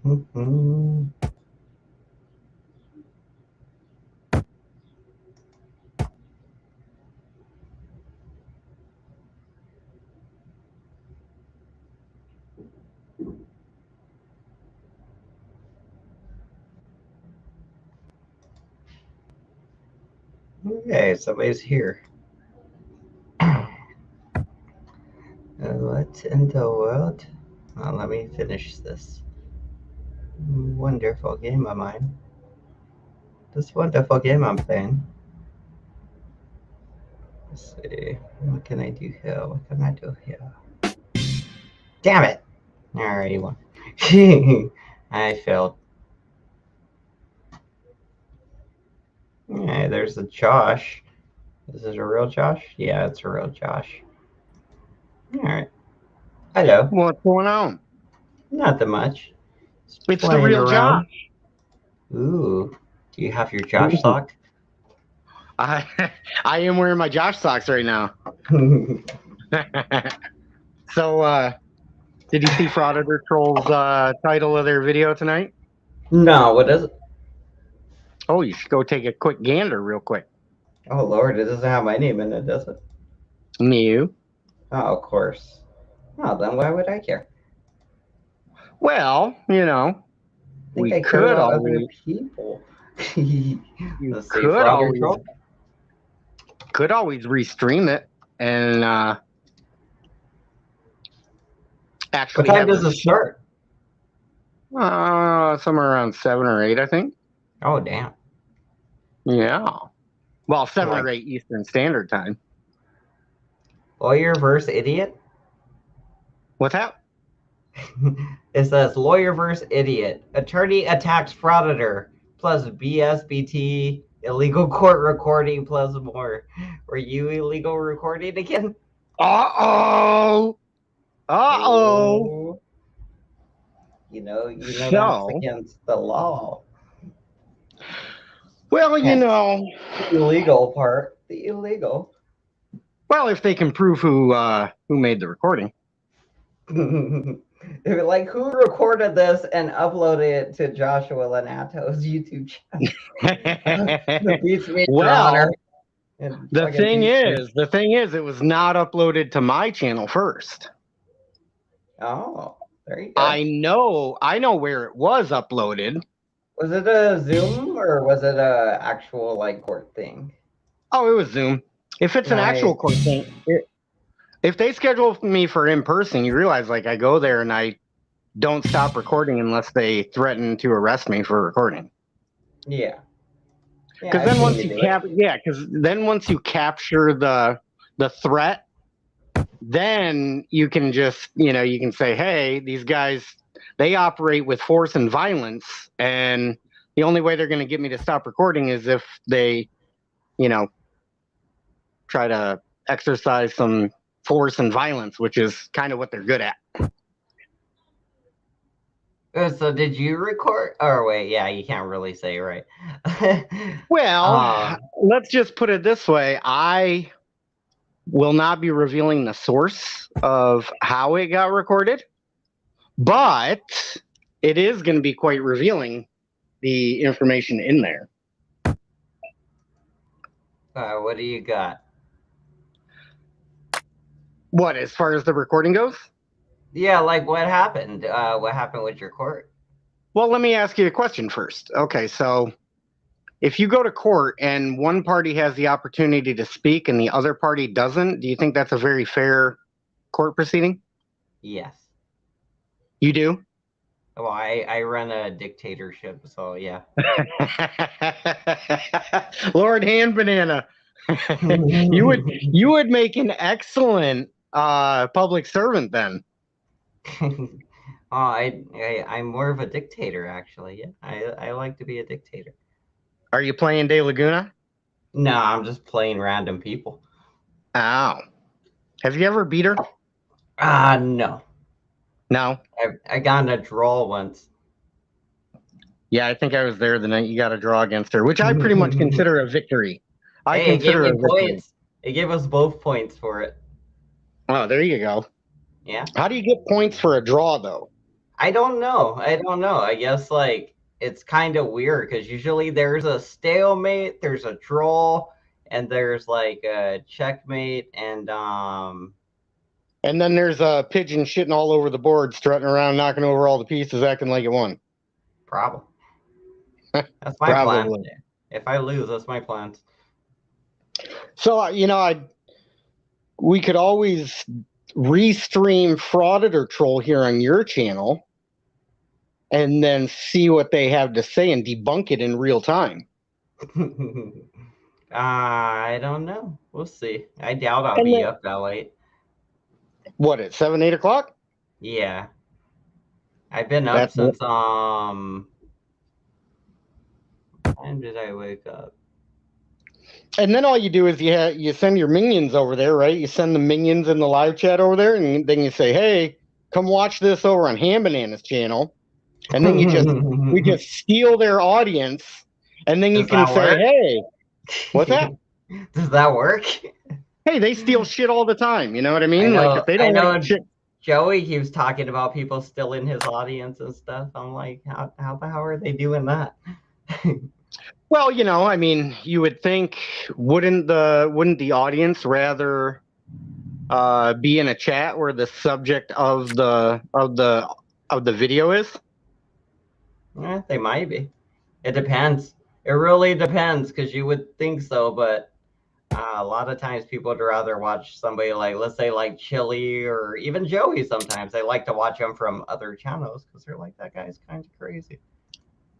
A: somebody's here. What in the world? Let me finish this wonderful game of mine. This wonderful game I'm playing. Let's see. What can I do here? What can I do here? Damn it! I already won. I failed. Hey, there's a Josh. Is it a real Josh? Yeah, it's a real Josh. Alright. Hello.
G: What's going on?
A: Nothing much. Just
G: It's the
A: playing
G: real
A: around.
G: Josh.
A: Ooh. Do you have your Josh sock?
G: I am wearing my Josh socks right now. So, did you see Frauditor Troll's title of their video tonight?
A: No, what is it?
G: Oh, you should go take a quick gander real quick.
A: Oh Lord, it doesn't have my name in it, does it?
G: No.
A: Oh, of course. Oh, then why would I care?
G: Well,
A: I think I care about other people.
G: You
A: Let's see,
G: could always,
A: Troll.
G: restream it and actually
A: What time
G: have
A: does it start?
G: somewhere around 7 or 8, I think.
A: Oh, damn.
G: Yeah. Well, 7
A: Like-
G: or 8 Eastern Standard Time.
A: Lawyer versus idiot?
G: What's that?
A: It says lawyer versus idiot. Attorney attacks frauditor plus BSBT illegal court recording plus more. Were you illegal recording again?
G: Uh-oh. Uh-oh.
A: You know
G: So-
A: that's against the law.
G: Well,
A: The illegal part. The illegal.
G: Well, if they can prove who made the recording.
A: Like, who recorded this and uploaded it to Joshua Lanato's YouTube channel? The Beats Me, Your
G: Well,
A: Honor. And
G: the
A: fucking
G: thing
A: Beats Me.
G: is, it was not uploaded to my channel first.
A: Oh, there you go.
G: I know where it was uploaded.
A: Was it a Zoom or was it a actual like court thing?
G: Oh, it was Zoom. If it's an actual
A: Nice.
G: court thing, if they schedule me for in person, you realize like I go there and I don't stop recording unless they threaten to arrest me for recording.
A: Yeah.
G: Because then once you capture the threat, then you can just you can say, hey, these guys, they operate with force and violence, and the only way they're going to get me to stop recording is if they try to exercise some force and violence, which is kind of what they're good at.
A: So did you record? Or wait, yeah, you can't really say, right?
G: Well, let's just put it this way. I will not be revealing the source of how it got recorded, but it is going to be quite revealing, the information in there.
A: What do you got?
G: What, as far as the recording goes?
A: Yeah, like what happened? What happened with your court?
G: Well, let me ask you a question first. Okay, so if you go to court and one party has the opportunity to speak and the other party doesn't, do you think that's a very fair court proceeding?
A: Yes.
G: You do?
A: Well, I run a dictatorship, so yeah.
G: Lord Hand Banana. you would make an excellent public servant then.
A: I'm more of a dictator, actually. Yeah, I like to be a dictator.
G: Are you playing De Laguna?
A: No, I'm just playing random people.
G: Oh. Have you ever beat her?
A: No.
G: No.
A: I got in a draw once.
G: Yeah, I think I was there the night you got a draw against her, which I pretty much consider a victory.
A: It gave me points. It gave us both points for it.
G: Oh, there you go.
A: Yeah.
G: How do you get points for a draw, though?
A: I don't know. I don't know. I guess like it's kind of weird because usually there's a stalemate, there's a draw, and there's like a checkmate, and
G: And then there's a pigeon shitting all over the board, strutting around, knocking over all the pieces, acting like it won.
A: problem. That's my plan.
G: Probably.
A: If I lose, that's my plan.
G: So we could always restream Frauded or Troll here on your channel, and then see what they have to say and debunk it in real time.
A: I don't know. We'll see. I doubt I'll
G: And
A: be
G: then-
A: up that late.
G: What, at 7, 8 o'clock?
A: Yeah. I've been up
G: That's
A: since when did I wake up?
G: And then all you do is you send your minions over there, right? You send the minions in the live chat over there, and then you say, "Hey, come watch this over on Ham Banana's channel," and then we just steal their audience, and then you
A: Does
G: can
A: that
G: say,
A: work?
G: "Hey, what's that?
A: Does that work?
G: Hey, they steal shit all the time." You know what I mean?
A: I know-
G: like if they don't
A: I know.
G: like shit.
A: Joey keeps talking about people still in his audience and stuff. I'm like, how the hell are they doing that?
G: Well, I mean, you would think wouldn't the audience rather be in a chat where the subject of the video is?
A: They might be. It depends. It really depends because you would think so, but a lot of times people would rather watch somebody like, let's say, like Chili or even Joey. Sometimes they like to watch them from other channels because they're like, that guy's kind of crazy.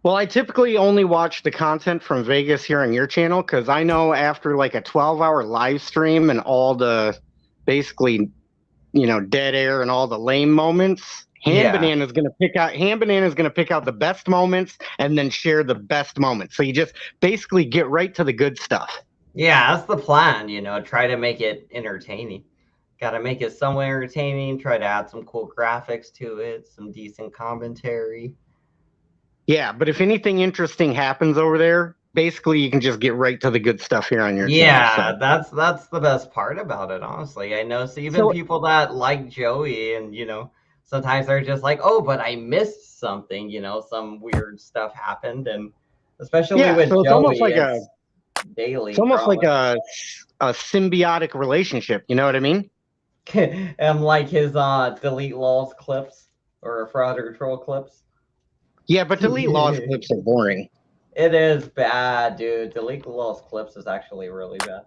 G: Well, I typically only watch the content from Vegas here on your channel because I know after like a 12-hour live stream and all the basically, dead air and all the lame moments, Ham Banana's going to pick out the best moments and then share the best moments. So you just basically get right to the good stuff.
A: Yeah, that's the plan, try to make it entertaining. Got to make it somewhat entertaining, try to add some cool graphics to it, some decent commentary.
G: Yeah, but if anything interesting happens over there, basically you can just get right to the good stuff here on your channel.
A: Yeah, that's the best part about it, honestly. I know, so even people that like Joey and, sometimes they're just like, oh, but I missed something, some weird stuff happened. And especially with
G: so it's
A: Joey,
G: almost like
A: daily.
G: It's almost like a symbiotic relationship. You know what I mean?
A: And like his delete laws clips or fraud or troll clips.
G: Yeah, but delete laws clips are boring.
A: It is bad, dude. Delete laws clips is actually really bad.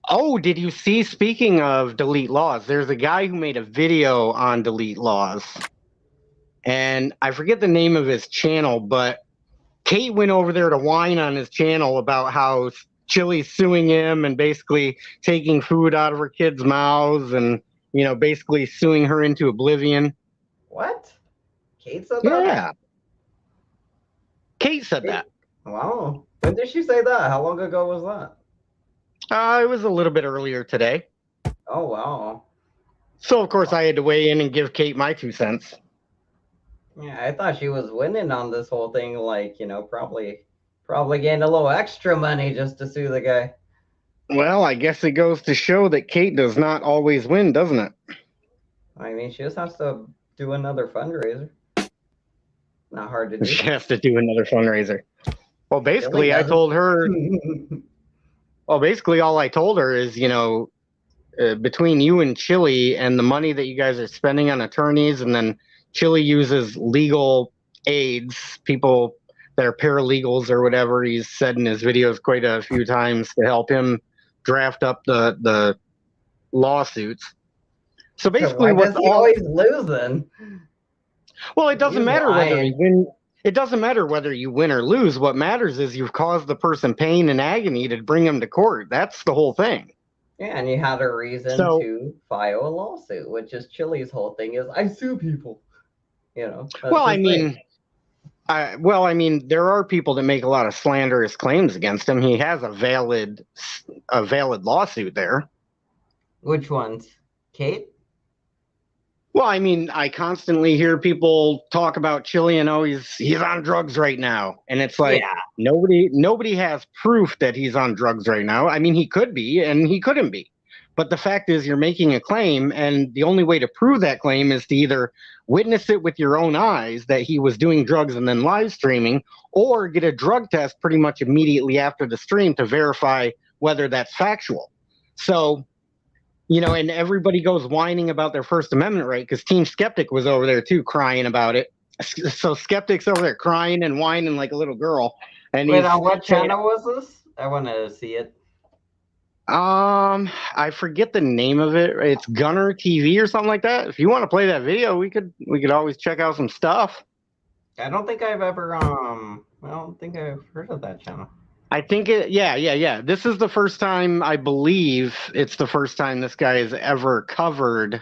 G: Oh, did you see? Speaking of delete laws, there's a guy who made a video on delete laws, and I forget the name of his channel, but Kate went over there to whine on his channel about how Chili's suing him and basically taking food out of her kids' mouths and, basically suing her into oblivion.
A: What? Kate said that?
G: Yeah. Kate said that.
A: Wow. When did she say that? How long ago was that?
G: It was a little bit earlier today.
A: Oh, wow.
G: So, of course, I had to weigh in and give Kate my 2 cents.
A: Yeah, I thought she was winning on this whole thing, like, probably getting a little extra money just to sue the guy.
G: Well, I guess it goes to show that Kate does not always win, doesn't it?
A: I mean, she just has to do another fundraiser. Not hard to do.
G: She has to do another fundraiser. Well, basically, I told her. Well, basically, all I told her is, between you and Chili and the money that you guys are spending on attorneys, and then Chili uses legal aids, people that are paralegals or whatever. He's said in his videos quite a few times to help him draft up the lawsuits. So basically,
A: why does he always lose then?
G: Well, it doesn't matter whether you win. It doesn't matter whether you win or lose. What matters is you've caused the person pain and agony to bring them to court. That's the whole thing.
A: Yeah, and you had a reason to file a lawsuit, which is Chili's whole thing is I sue people.
G: Well, I mean, there are people that make a lot of slanderous claims against him. He has a valid lawsuit there.
A: Which ones? Kate?
G: Well, I mean, I constantly hear people talk about Chili and he's on drugs right now, and it's like nobody has proof that he's on drugs right now. I mean, he could be, and he couldn't be. But the fact is, you're making a claim, and the only way to prove that claim is to either witness it with your own eyes that he was doing drugs and then live streaming, or get a drug test pretty much immediately after the stream to verify whether that's factual. So, and everybody goes whining about their First Amendment right, because Team Skeptic was over there too, crying about it. So Skeptic's over there crying and whining like a little girl. And
A: wait, on what channel was this? I want to see it.
G: I forget the name of it. It's Gunner TV or something like that. If you want to play that video, we could always check out some stuff.
A: I don't think I've ever I don't think I've heard of that channel.
G: I think yeah. This is the first time, I believe it's the first time this guy has ever covered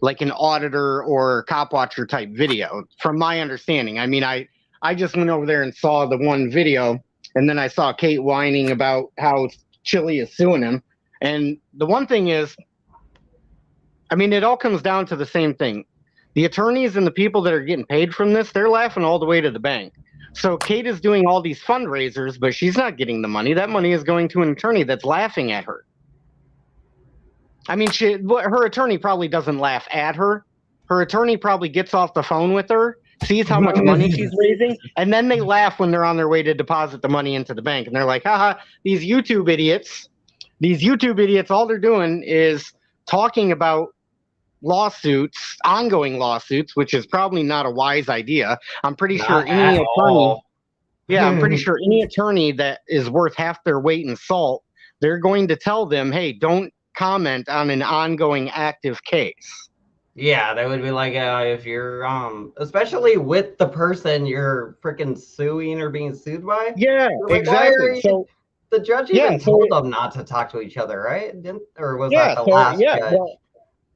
G: like an auditor or cop watcher type video, from my understanding. I mean, I just went over there and saw the one video, and then I saw Kate whining about how Chili is suing him. And the one thing is, I mean, it all comes down to the same thing. The attorneys and the people that are getting paid from this, they're laughing all the way to the bank. So Kate is doing all these fundraisers, but she's not getting the money. That money is going to an attorney that's laughing at her. I mean, her attorney probably doesn't laugh at her. Her attorney probably gets off the phone with her, sees how much money she's raising, and then they laugh when they're on their way to deposit the money into the bank. And they're like, haha, these YouTube idiots, all they're doing is talking about lawsuits, ongoing lawsuits, which is probably not a wise idea. I'm pretty sure any attorney, I'm pretty sure any attorney that is worth half their weight in salt, they're going to tell them, hey, don't comment on an ongoing active case.
A: Yeah, that would be like if you're especially with the person you're freaking suing or being sued by.
G: Yeah,
A: like,
G: exactly. So
A: the judge even told them not to talk to each other, right? Or was that the last judge?
G: Well,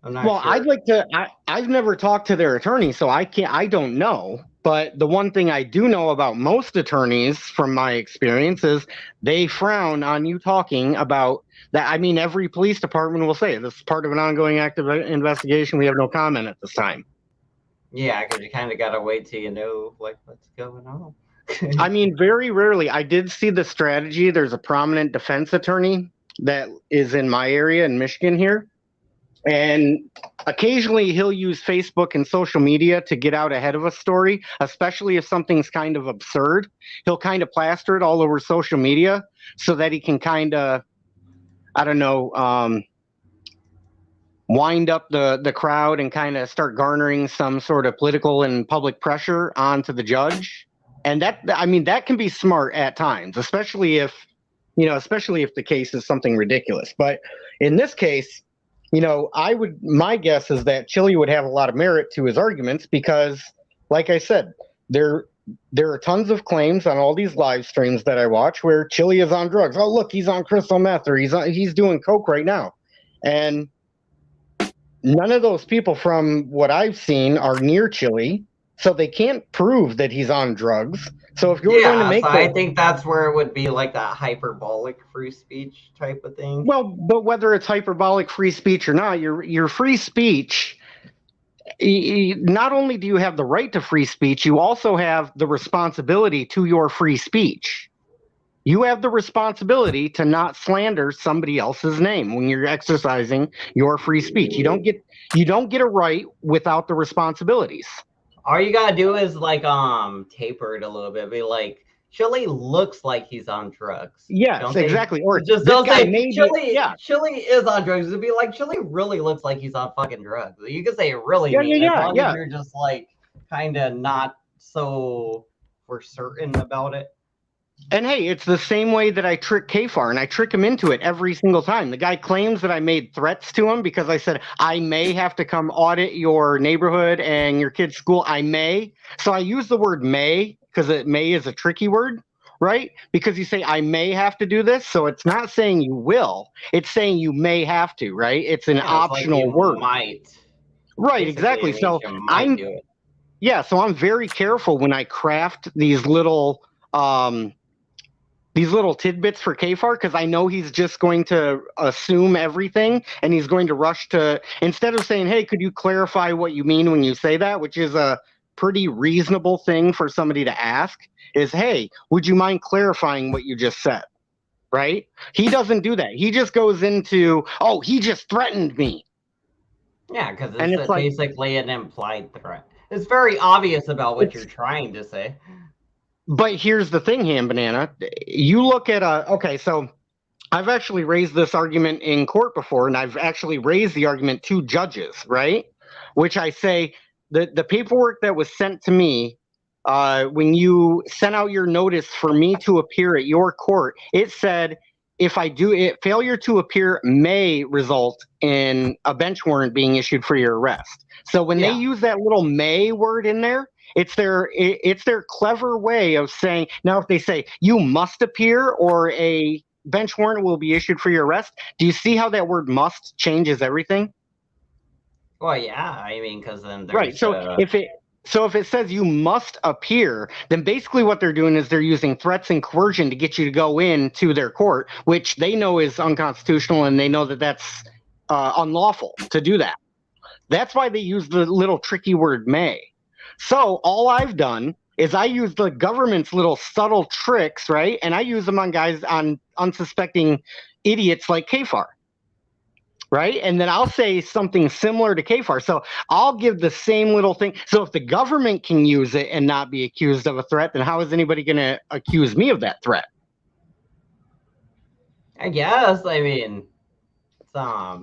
A: I'm not sure.
G: I'd like to. I've never talked to their attorney, so I can't. I don't know. But the one thing I do know about most attorneys, from my experience, is they frown on you talking about that. I mean, every police department will say this is part of an ongoing active investigation. We have no comment at this time.
A: Yeah, because you kind of gotta wait till you know like what's going on.
G: I mean, very rarely. I did see the strategy. There's a prominent defense attorney that is in my area in Michigan here. And occasionally he'll use Facebook and social media to get out ahead of a story, especially if something's kind of absurd. He'll kind of plaster it all over social media so that he can kind of, I don't know, wind up the crowd and kind of start garnering some sort of political and public pressure onto the judge. And that can be smart at times, especially if the case is something ridiculous. But in this case, my guess is that Chili would have a lot of merit to his arguments because, like I said, there are tons of claims on all these live streams that I watch where Chili is on drugs. Oh, look, he's on crystal meth, or he's doing coke right now. And none of those people, from what I've seen, are near Chili, so they can't prove that he's on drugs. So if you're going to make
A: I think that's where it would be like that hyperbolic free speech type of thing.
G: Well, but whether it's hyperbolic free speech or not, your free speech, not only do you have the right to free speech, you also have the responsibility to your free speech. You have the responsibility to not slander somebody else's name when you're exercising your free speech. You don't get a right without the responsibilities.
A: All you gotta do is like taper it a little bit. Be like, Chili looks like he's on drugs.
G: Yes, exactly. Or
A: just don't say Chili is on drugs. It'd be like Chili really looks like he's on fucking drugs. You can say it really mean as long as you're just like kind of not so for certain about it.
G: And hey, it's the same way that I trick Kfar, and I trick him into it every single time. The guy claims that I made threats to him because I said, I may have to come audit your neighborhood and your kid's school. I may. So I use the word may because may is a tricky word, right? Because you say, I may have to do this. So it's not saying you will. It's saying you may have to, right? It's an optional word.
A: Might.
G: Right, exactly. So I'm very careful when I craft these little tidbits for Kfar, because I know he's just going to assume everything, and he's going to rush to, instead of saying, hey, could you clarify what you mean when you say that, which is a pretty reasonable thing for somebody to ask, is, hey, would you mind clarifying what you just said? right? He doesn't do that. He just goes into, oh, he just threatened me.
A: Yeah, because
G: And
A: it's
G: it's like,
A: basically an implied threat. It's very obvious about what you're trying to say.
G: but here's the thing, Ham Banana. You look at okay, so I've actually raised this argument in court before, and I've actually raised the argument to judges, right? Which I say the paperwork that was sent to me when you sent out your notice for me to appear at your court, it said if I do it, failure to appear may result in a bench warrant being issued for your arrest. So when they use that little may word in there, it's their clever way of saying, now if they say you must appear or a bench warrant will be issued for your arrest, do you see how that word must changes everything?
A: Well, yeah, I mean, because then there's
G: Right. So if it says you must appear, then basically what they're doing is they're using threats and coercion to get you to go into their court, which they know is unconstitutional, and they know that that's unlawful to do that. That's why they use the little tricky word may. So all I've done is I use the government's little subtle tricks, right? And I use them on guys, on unsuspecting idiots like Kfar. Right. And then I'll say something similar to Kfar. So I'll give the same little thing. So if the government can use it and not be accused of a threat, then how is anybody going to accuse me of that threat?
A: I guess. I mean,
G: do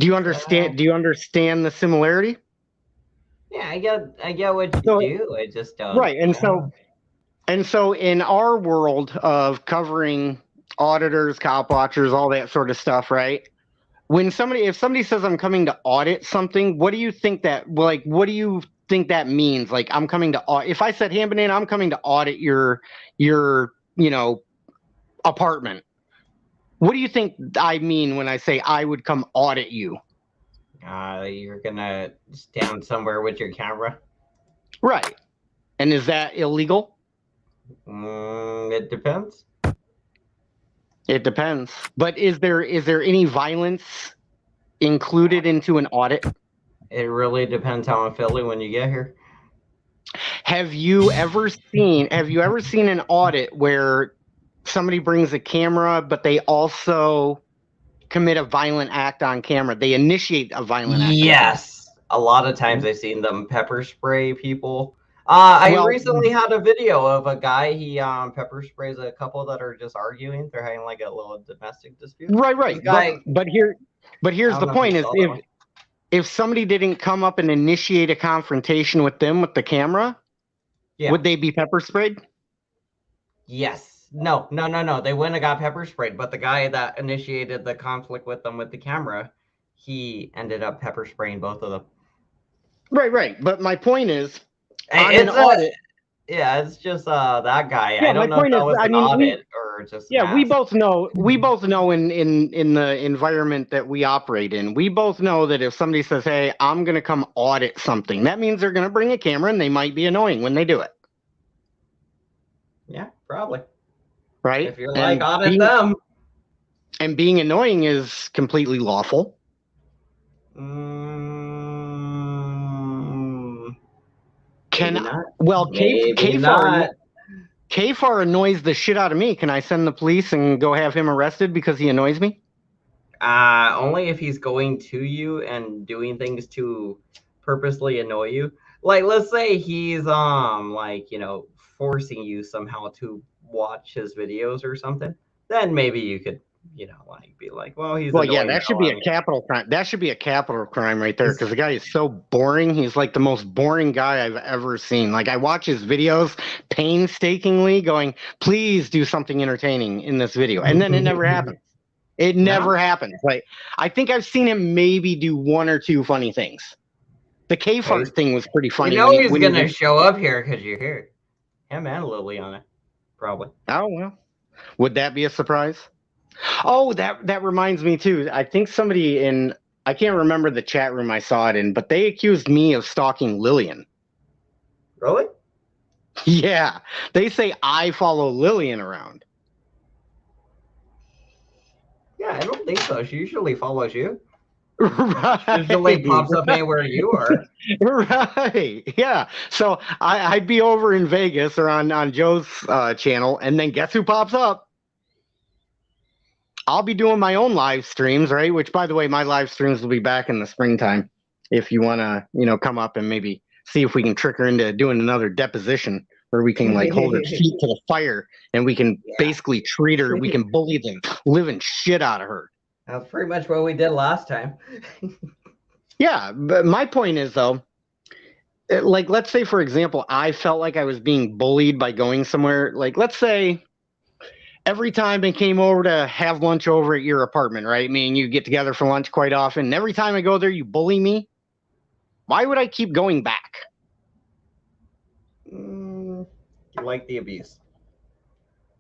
G: you understand? Do you understand the similarity?
A: Yeah, I get what you do. I just don't.
G: Right. And so in our world of covering auditors, cop watchers, all that sort of stuff, right? If somebody says I'm coming to audit something, what do you think that means? Like, I'm coming to audit. If I said, Ham Banana, I'm coming to audit your apartment, what do you think I mean when I say I would come audit you?
A: You're gonna stand somewhere with your camera.
G: Right. And is that illegal?
A: It depends.
G: It depends. But is there any violence included into an audit?
A: It really depends how I'm feeling when you get here.
G: Have you ever seen an audit where somebody brings a camera, but they also commit a violent act on camera? They initiate a violent act.
A: Yes. A lot of times I've seen them pepper spray people. I recently had a video of a guy, he pepper sprays a couple that are just arguing. They're having like a little domestic dispute.
G: Right. But here's the point is if somebody didn't come up and initiate a confrontation with them with the camera, would they be pepper sprayed?
A: Yes. No. They wouldn't have got pepper sprayed, but the guy that initiated the conflict with them with the camera, he ended up pepper spraying both of them.
G: Right. But my point is,
A: it's just that guy. I don't know if that was an audit or just.
G: Yeah, we both know in the environment that we operate in, we both know that if somebody says, hey, I'm going to come audit something, that means they're going to bring a camera and they might be annoying when they do it.
A: Yeah, probably.
G: Right?
A: If you're like, audit them.
G: And being annoying is completely lawful. Kfar annoys the shit out of me. Can I send the police and go have him arrested because he annoys me?
A: Only if he's going to you and doing things to purposely annoy you. Like, let's say he's forcing you somehow to watch his videos or something. Then maybe you could, be like, well, he's.
G: Well, yeah, that should be a capital crime. That should be a capital crime right there, because the guy is so boring. He's like the most boring guy I've ever seen. Like, I watch his videos painstakingly, going, please do something entertaining in this video, and then it never happens. It never happens. Like, I think I've seen him maybe do one or two funny things. The Kfar thing was pretty funny.
A: He's gonna show up here because you're here. Him and Lily on it, probably.
G: Oh well, would that be a surprise? Oh, that reminds me too. I think somebody I can't remember the chat room I saw it in, but they accused me of stalking Lillian.
A: Really?
G: Yeah, they say I follow Lillian around.
A: Yeah, I don't think so. She usually follows you.
G: Right.
A: Usually pops up anywhere you are.
G: Right. Yeah. So I'd be over in Vegas or on Joe's channel, and then guess who pops up? I'll be doing my own live streams, right? Which, by the way, my live streams will be back in the springtime. If you want to, come up and maybe see if we can trick her into doing another deposition where we can like hold her feet to the fire and we can basically treat her. We can bully the living shit out of her.
A: That's pretty much what we did last time.
G: Yeah, but my point is though, like let's say for example, I felt like I was being bullied by going somewhere. Like let's say every time I came over to have lunch over at your apartment, right? Me and you get together for lunch quite often. And every time I go there, you bully me. Why would I keep going back?
A: You like the abuse.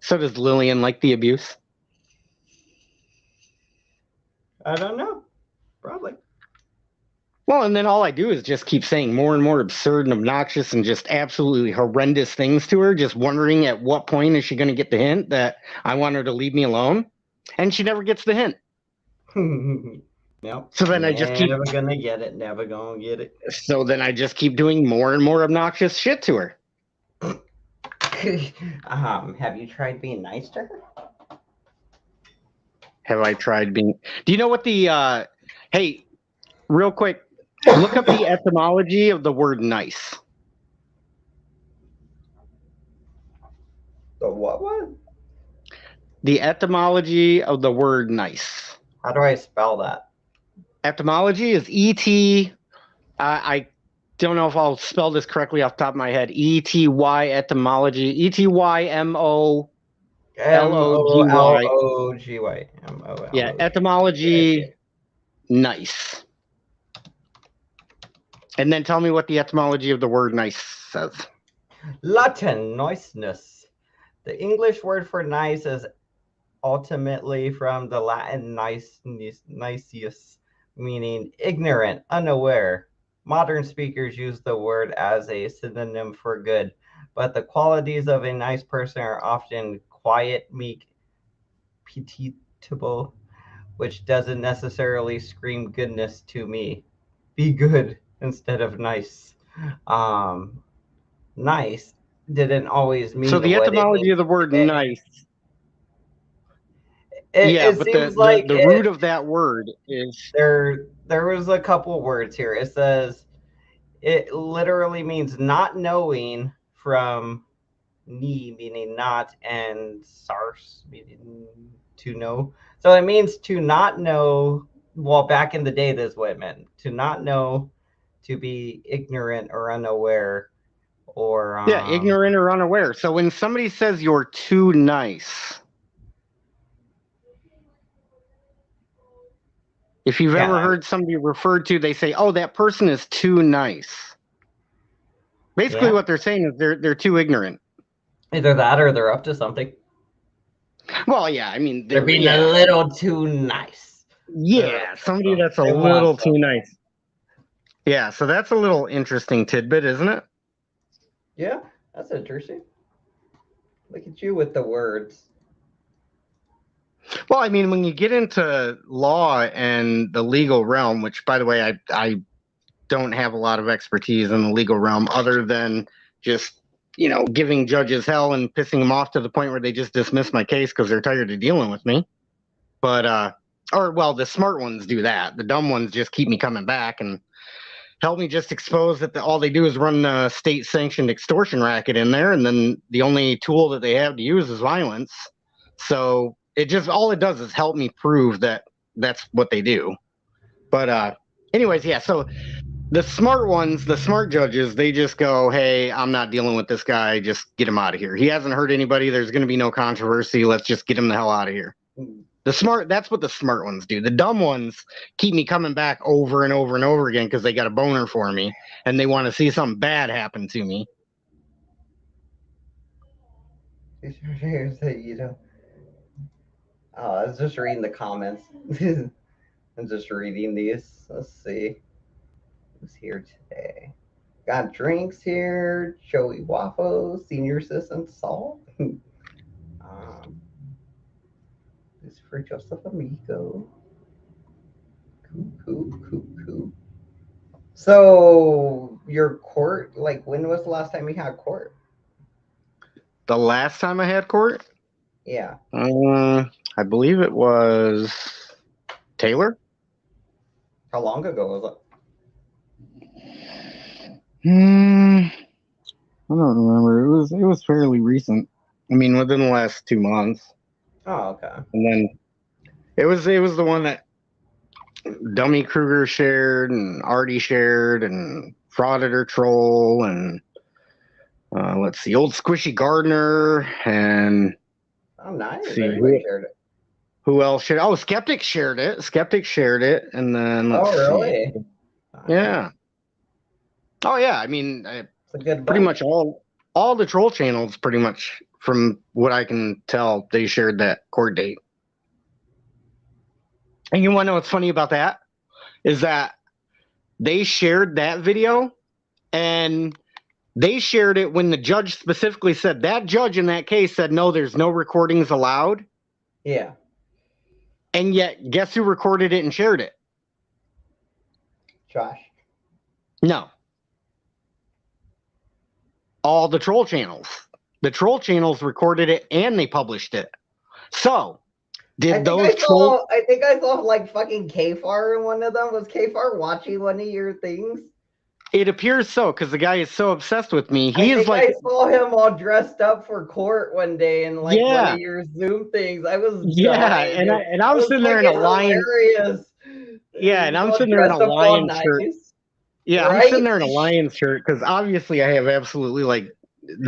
G: So does Lillian like the abuse?
A: I don't know. Probably.
G: Well, and then all I do is just keep saying more and more absurd and obnoxious and just absolutely horrendous things to her, just wondering at what point is she going to get the hint that I want her to leave me alone. And she never gets the hint.
A: Nope.
G: So then I just keep
A: never gonna get it. Never gonna get it.
G: So then I just keep doing more and more obnoxious shit to her.
A: Have you tried being nice to her?
G: Have I tried being? Do you know what the? Hey, real quick, look up the etymology of the word "nice."
A: The what?
G: The etymology of the word "nice."
A: How do I spell that?
G: Etymology is E-T. I don't know if I'll spell this correctly off the top of my head. E-T-Y etymology.
A: E-T-Y-M-O-L-O-G-Y.
G: Yeah, etymology, nice. And then tell me what the etymology of the word nice says.
A: Latin, niceness. The English word for nice is ultimately from the Latin niceus, meaning ignorant, unaware. Modern speakers use the word as a synonym for good, but the qualities of a nice person are often quiet, meek, pitiable, which doesn't necessarily scream goodness to me. Be good instead of nice. Nice didn't always mean
G: so the
A: what
G: etymology of the word nice.
A: It
G: but
A: seems
G: the root of that word is
A: there was a couple words here. It says it literally means not knowing from ni meaning not and sars meaning to know. So it means to not know. Well, back in the day, this is what it meant. To not know, to be ignorant or unaware, or
G: ignorant or unaware. So when somebody says you're too nice, if you've ever heard somebody referred to, they say, "Oh, that person is too nice." Basically, what they're saying is they're too ignorant.
A: Either that or they're up to something.
G: Well, yeah, I mean
A: they're being a little too nice.
G: Yeah, somebody that's a little too nice. Yeah, so that's a little interesting tidbit, isn't it?
A: Yeah, that's interesting. Look at you with the words.
G: Well, I mean, when you get into law and the legal realm, which, by the way, I don't have a lot of expertise in the legal realm other than just, giving judges hell and pissing them off to the point where they just dismiss my case because they're tired of dealing with me. But, the smart ones do that. The dumb ones just keep me coming back and help me just expose that all they do is run a state-sanctioned extortion racket in there, and then the only tool that they have to use is violence. So all it does is help me prove that that's what they do. But anyways, yeah, so the smart ones, the smart judges, they just go, "Hey, I'm not dealing with this guy. Just get him out of here. He hasn't hurt anybody. There's going to be no controversy. Let's just get him the hell out of here." That's what the smart ones do. The dumb ones keep me coming back over and over and over again because they got a boner for me and they want to see something bad happen to me.
A: I was just reading the comments. I'm just reading these. Let's see who's here today. Got drinks here. Joey Waffles, Senior Assistant Saul. This is for Joseph Amico. Cool. So your court, when was the last time you had court?
G: The last time I had court?
A: Yeah.
G: I believe it was Taylor.
A: How long ago was
G: I don't remember. It was fairly recent. I mean, within the last 2 months.
A: it? Oh, okay.
G: And then it was the one that Dummy Kruger shared and Artie shared and Frauditor Troll and let's see, Old Squishy Gardner and
A: Oh, nice.
G: see,
A: Everybody shared it.
G: who else shared? Oh, Skeptic shared it. Skeptic shared it, and then let's
A: Oh, really?
G: see. Yeah. Oh yeah. I mean,
A: It's a good
G: pretty
A: bunch.
G: much all the troll channels, pretty much from what I can tell, they shared that court date. And you want to know what's funny about that? Is that they shared that video and they shared it when the judge specifically said, that judge in that case said, no, there's no recordings allowed.
A: Yeah.
G: And yet, guess who recorded it and shared it?
A: Josh.
G: No. All the troll channels. The troll channels recorded it and they published it. So, did those trolls?
A: I think I saw like fucking Kfar in one of them. Was Kfar watching one of your things?
G: It appears so, because the guy is so obsessed with me.
A: I saw him all dressed up for court one day in like one of your Zoom things. I was dying.
G: and I was sitting there in a lion.
A: Hilarious.
G: Yeah, and I'm sitting there in a lion shirt. Yeah, right? I'm sitting there in a lion shirt because obviously I have absolutely like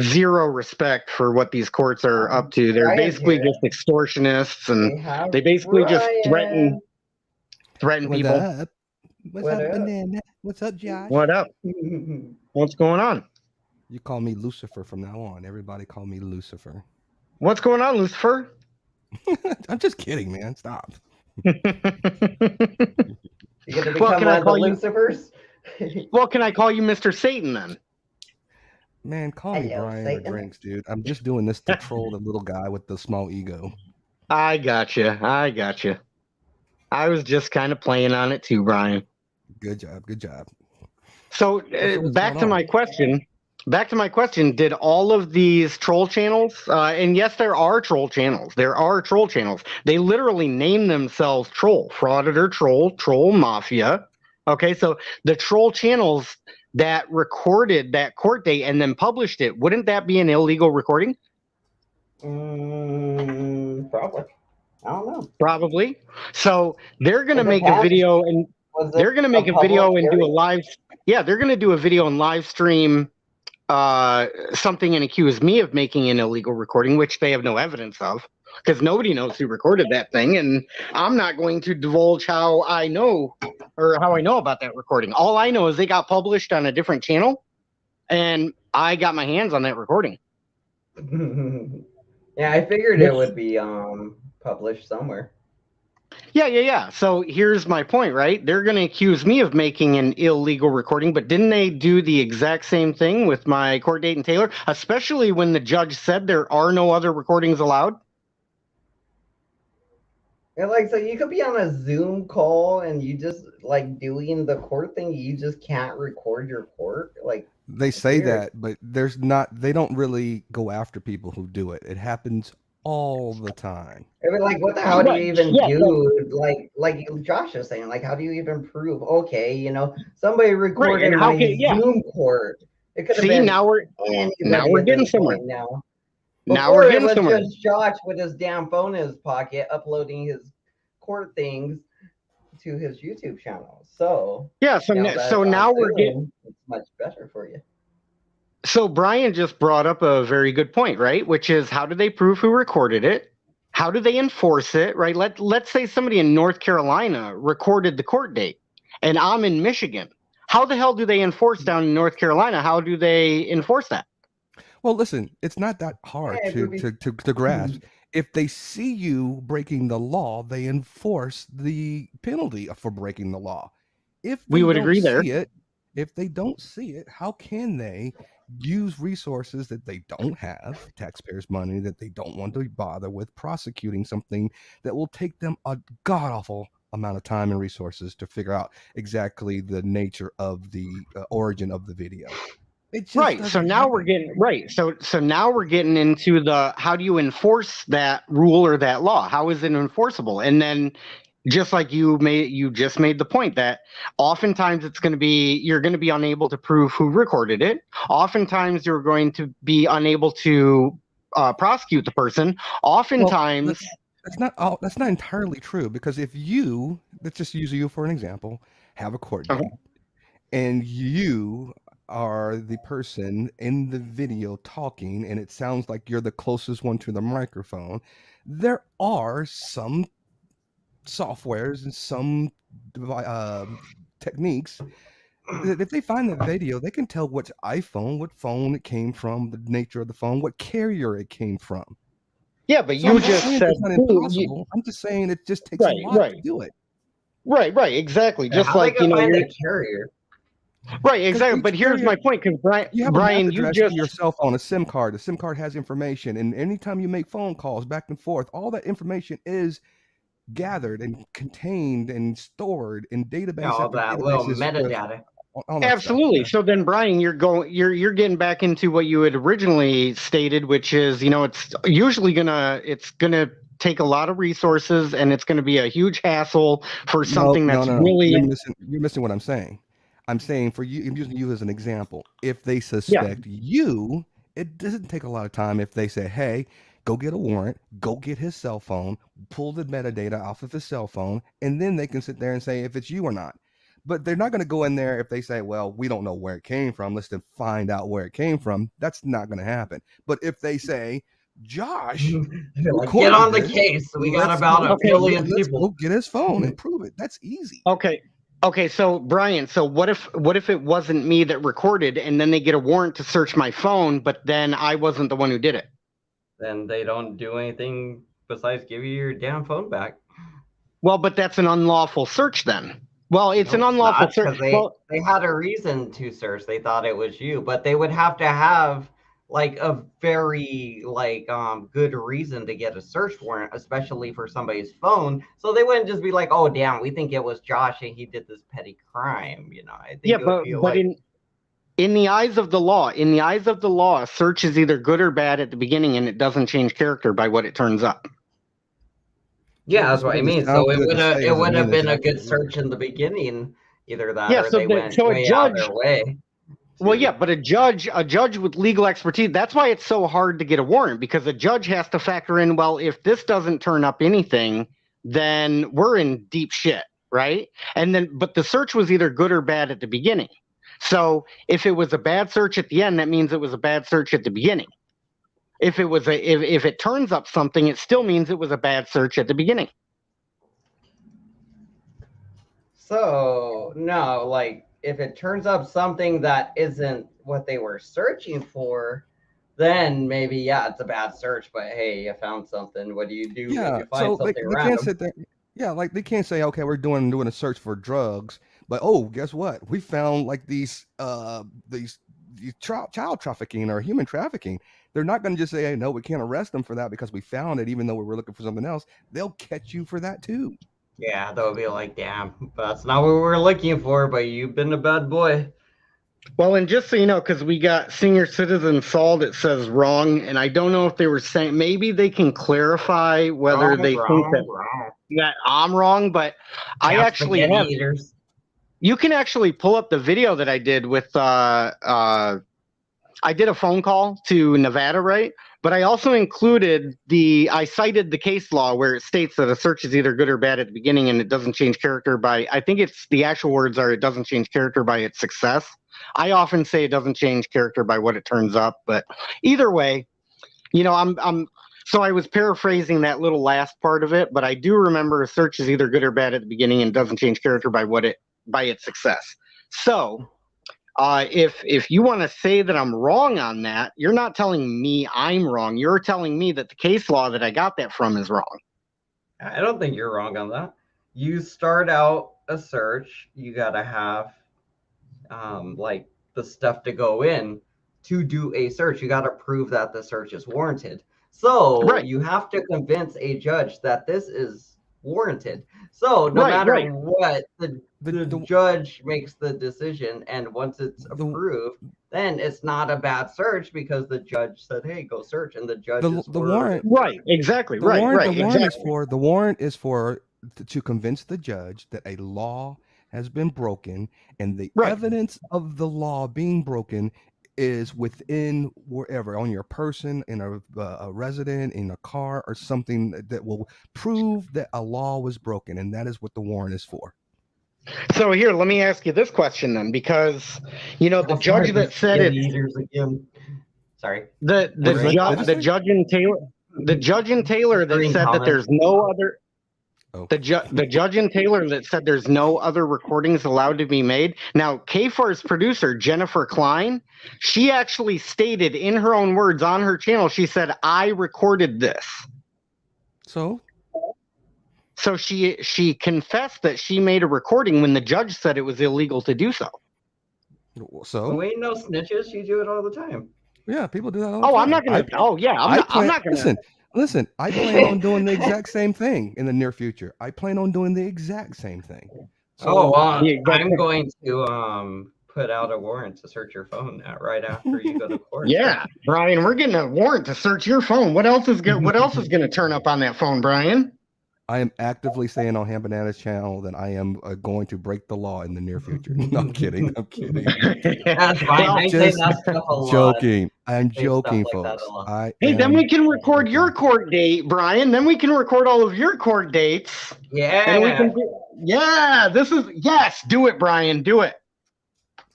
G: zero respect for what these courts are up to. They're basically just extortionists, and they basically just threaten people.
H: Up? What's up, Banana? What's up, Josh?
G: What up? What's going on?
H: You call me Lucifer from now on. Everybody call me Lucifer.
G: What's going on, Lucifer?
H: I'm just kidding, man. Stop.
A: You're gonna become one of the Lucifers?
G: Well, can I call you Mr. Satan then?
H: Man, call me Brian or Drinks, dude. I'm just doing this to troll the little guy with the small ego.
G: I gotcha. I was just kind of playing on it too, Brian.
H: Good job.
G: So back to my question. Did all of these troll channels, and yes, there are troll channels. They literally name themselves Troll, Frauditor Troll, Troll Mafia. Okay, so the troll channels that recorded that court date and then published it, wouldn't that be an illegal recording?
A: Probably. I don't know.
G: Probably. So they're going to make a video and they're going to make a video and do a live. Yeah, they're going to do a video and live stream something and accuse me of making an illegal recording, which they have no evidence of because nobody knows who recorded that thing. And I'm not going to divulge how I know about that recording. All I know is they got published on a different channel and I got my hands on that recording.
A: Yeah, I figured it would be published somewhere.
G: Yeah. So here's my point, right? They're going to accuse me of making an illegal recording, but didn't they do the exact same thing with my court date and Taylor, especially when the judge said there are no other recordings allowed?
A: And like, so you could be on a Zoom call and you just like doing the court thing. You just can't record your court. Like
H: they say that, but they don't really go after people who do it. It happens all the time.
A: I mean, like, what the hell do you even do? Like Josh is saying, like, how do you even prove? Okay, somebody recorded my Zoom court. It could have been.
G: Now we're getting somewhere.
A: Now we're getting somewhere. Just Josh with his damn phone in his pocket, uploading his court things to his YouTube channel. So
G: yeah, so now we're getting.
A: It's much better for you.
G: So Brian just brought up a very good point, right? Which is, how do they prove who recorded it? How do they enforce it, right? Let's say somebody in North Carolina recorded the court date and I'm in Michigan. How the hell do they enforce down in North Carolina? How do they enforce that?
H: Well, listen, it's not that hard to grasp. If they see you breaking the law, they enforce the penalty for breaking the law. If we would agree there. If they don't see it, how can they use resources that they don't have, taxpayers' money that they don't want to bother with prosecuting something that will take them a god-awful amount of time and resources to figure out exactly the nature of the origin of the video? It just
G: Right. So
H: doesn't
G: now we're
H: happen.
G: getting right. So now we're getting into the how do you enforce that rule or that law? How is it enforceable? And then just like you just made the point that oftentimes it's going to be you're going to be unable to prove who recorded it. Oftentimes you're going to be unable to prosecute the person.
H: Well,
G: Oftentimes,
H: that's not entirely true, because if you, let's just use you for an example, have a court date,
G: okay.
H: and you are the person in the video talking, and it sounds like you're the closest one to the microphone, there are some softwares and some techniques that if they find the video, they can tell which iPhone, what phone it came from, the nature of the phone, what carrier it came from.
G: Yeah, but
H: So I'm
G: you
H: not
G: just
H: saying
G: said
H: it's not impossible. I'm just saying it just takes a
G: right,
H: lot to
G: right,
H: do it.
G: right, exactly. Just
A: How they
G: like
A: can find
G: you're
A: the carrier?
G: right,
H: Because
G: exactly.
H: each
G: But here's
H: carrier,
G: my point, because
H: you have a MAC
G: Brian, you
H: address to
G: just
H: your cell phone, a SIM card. The SIM card has information, and anytime you make phone calls back and forth, all that information is gathered and contained and stored in database
A: All
H: after
A: that little
H: databases with
A: metadata.
H: all that stuff.
G: absolutely.
H: Yeah.
G: So then, Brian, you're getting back into what you had originally stated, which is it's gonna take a lot of resources and it's gonna be a huge hassle for
H: No,
G: something
H: no,
G: that's
H: no, no.
G: really
H: You're missing what I'm saying. I'm saying for you, I'm using you as an example. If they
G: yeah.
H: suspect you, it doesn't take a lot of time if they say, hey, go get a warrant, go get his cell phone, pull the metadata off of his cell phone, and then they can sit there and say if it's you or not. But they're not going to go in there if they say, well, we don't know where it came from. Let's then find out where it came from. That's not going to happen. But if they say, Josh
A: Like, get
H: recorded
A: on the
H: this,
A: case. We got
H: let's
A: about
H: go,
A: a
G: Okay.
A: billion
H: let's go
A: people.
H: get his phone and prove it. That's easy.
G: Okay. Okay, so Brian, so what if it wasn't me that recorded and then they get a warrant to search my phone, but then I wasn't the one who did it?
A: Then they don't do anything besides give you your damn phone back.
G: Well, but that's an unlawful search then. Well, it's
A: No,
G: an
A: it's
G: unlawful
A: not,
G: search.
A: because they
G: Well,
A: they had a reason to search. They thought it was you, but they would have to have like a very good reason to get a search warrant, especially for somebody's phone. So they wouldn't just be like, "Oh, damn, we think it was Josh and he did this petty crime." I think
G: yeah,
A: it would be
G: but
A: like,
G: in the eyes of the law, a search is either good or bad at the beginning, and it doesn't change character by what it turns up.
A: yeah, that's what I
H: It just
A: mean. So
H: sounds good to say,
A: it
H: doesn't
A: would
H: mean
A: have
H: it's
A: been a
H: actually
A: good
H: good.
A: search in the beginning, either that
G: Yeah,
A: or they went
G: so a
A: way out of
G: judge.
A: their way.
G: Well, yeah, but a judge with legal expertise, that's why it's so hard to get a warrant, because a judge has to factor in, well, if this doesn't turn up anything, then we're in deep shit, right? And then, but the search was either good or bad at the beginning. So if it was a bad search at the end, that means it was a bad search at the beginning. If it turns up something, it still means it was a bad search at the beginning.
A: So no, like if it turns up something that isn't what they were searching for, then maybe yeah, it's a bad search. But hey, you found something. What do you do if
H: Yeah,
A: you find
H: so
A: something
H: they can't
A: random?
H: sit there. Yeah, like they can't say, okay, we're doing a search for drugs, but oh, guess what? We found like these child trafficking or human trafficking. They're not going to just say, hey, no, we can't arrest them for that because we found it, even though we were looking for something else. They'll catch you for that too.
A: Yeah, they'll be like, damn, that's not what we were looking for. But you've been a bad boy.
G: Well, and just so you know, because we got senior citizen Saul that says wrong, and I don't know if they were saying maybe they can clarify whether they think that I'm wrong, but I
A: Yeah,
G: actually
A: spaghetti
G: have.
A: eaters.
G: You can actually pull up the video that I did with. I did a phone call to Nevada, right? But I also included I cited the case law where it states that a search is either good or bad at the beginning, and it doesn't change character by. I think it's the actual words are it doesn't change character by its success. I often say it doesn't change character by what it turns up, but either way, I'm so I was paraphrasing that little last part of it, but I do remember a search is either good or bad at the beginning and doesn't change character by its success. So if you want to say that I'm wrong on that, you're not telling me I'm wrong. You're telling me that the case law that I got that from is wrong.
A: I don't think you're wrong on that. You start out a search, you gotta have like the stuff to go in to do a search. You gotta prove that the search is warranted. So
G: Right.
A: you have to convince a judge that this is warranted. So no matter what, the judge makes the decision, and once it's approved, then it's not a bad search because the judge said, "Hey, go search," and the judge is
G: the warrant. Right, exactly. The
H: warrant is for to convince the judge that a law has been broken, and the evidence of the law being broken is within wherever, on your person, in a resident, in a car, or something that will prove that a law was broken, and that is what the warrant is for.
G: So here, let me ask you this question then, because the judge that said it.
A: Sorry.
G: The judge in Taylor that said that there's no other. The judge in Taylor that said there's no other recordings allowed to be made. Now, KFAR's producer, Jennifer Klein, she actually stated in her own words on her channel, she said, "I recorded this."
H: So
G: she confessed that she made a recording when the judge said it was illegal to do so.
H: So
A: we ain't no snitches. You do it all the time.
H: Yeah, people do that all the time.
G: I'm not gonna. I'm not gonna.
H: Listen, I plan on doing the exact same thing in the near future. I plan on doing the exact same thing.
A: So, I'm going to put out a warrant to search your phone right after you go to court.
G: Yeah, Brian, we're getting a warrant to search your phone. What else is gonna turn up on that phone, Brian?
H: I am actively saying on Ham-Banana's channel that I am going to break the law in the near future. No, I'm kidding. I'm kidding.
A: That's fine. I say that stuff a lot.
H: Joking. I'm joking, folks.
G: Then we can record your court date, Brian. Then we can record all of your court dates.
A: Yeah.
G: And we can do it, Brian. Do it.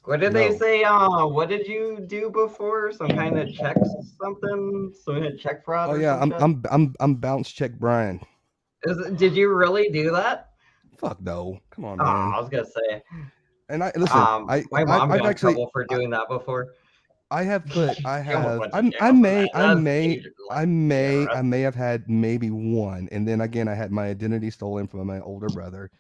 A: What did they say? What did you do before? Some kind of check something? Some kind of check fraud?
H: Oh yeah, I'm bounce check Brian.
A: Did you really do that?
H: Fuck no! Come on, man.
A: I was gonna say.
H: And I listen.
A: My mom got in trouble for doing that before.
H: I have put. I have. I may have had maybe one, and then again, I had my identity stolen from my older brother.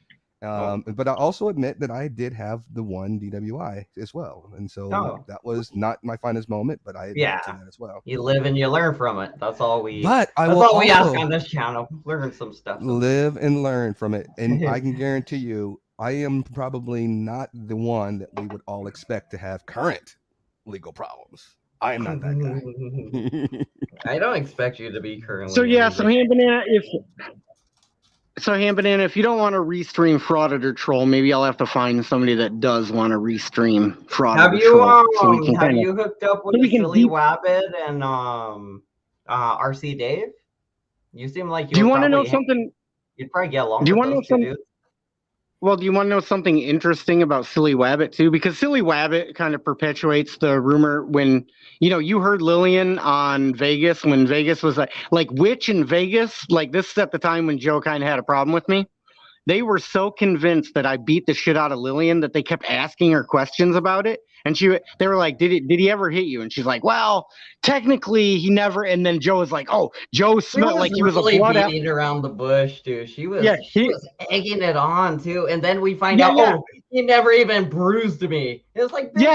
H: But I also admit that I did have the one DWI as well, and so that was not my finest moment, but I admit to that as well.
A: You live and you learn from it. That's all we.
H: But
A: that's all we ask on this channel. Learn some stuff.
H: Live and learn from it, and I can guarantee you, I am probably not the one that we would all expect to have current legal problems. I am not that
A: guy. I don't expect you to be currently.
G: So yeah, so Ham-Banana, if you don't want to restream Frauded or Troll, maybe I'll have to find somebody that does want to restream Frauded or Troll.
A: Have you hooked up with Silly Wabbit and RC Dave? You seem like you.
G: Do you want to know something?
A: You'd probably get along. Do you want to know something?
G: Well, do you want to know something interesting about Silly Wabbit too? Because Silly Wabbit kind of perpetuates the rumor when, you heard Lillian on Vegas when Vegas was like Witch in Vegas. Like this is at the time when Joe kind of had a problem with me. They were so convinced that I beat the shit out of Lillian that they kept asking her questions about it. And they were like, did he ever hit you? And she's like, well, technically he never. And then Joe was like, oh, Joe smelled like he was
A: really beating around the bush, dude. She was egging it on too. And then we find out, oh, he never even bruised me. It's like, we're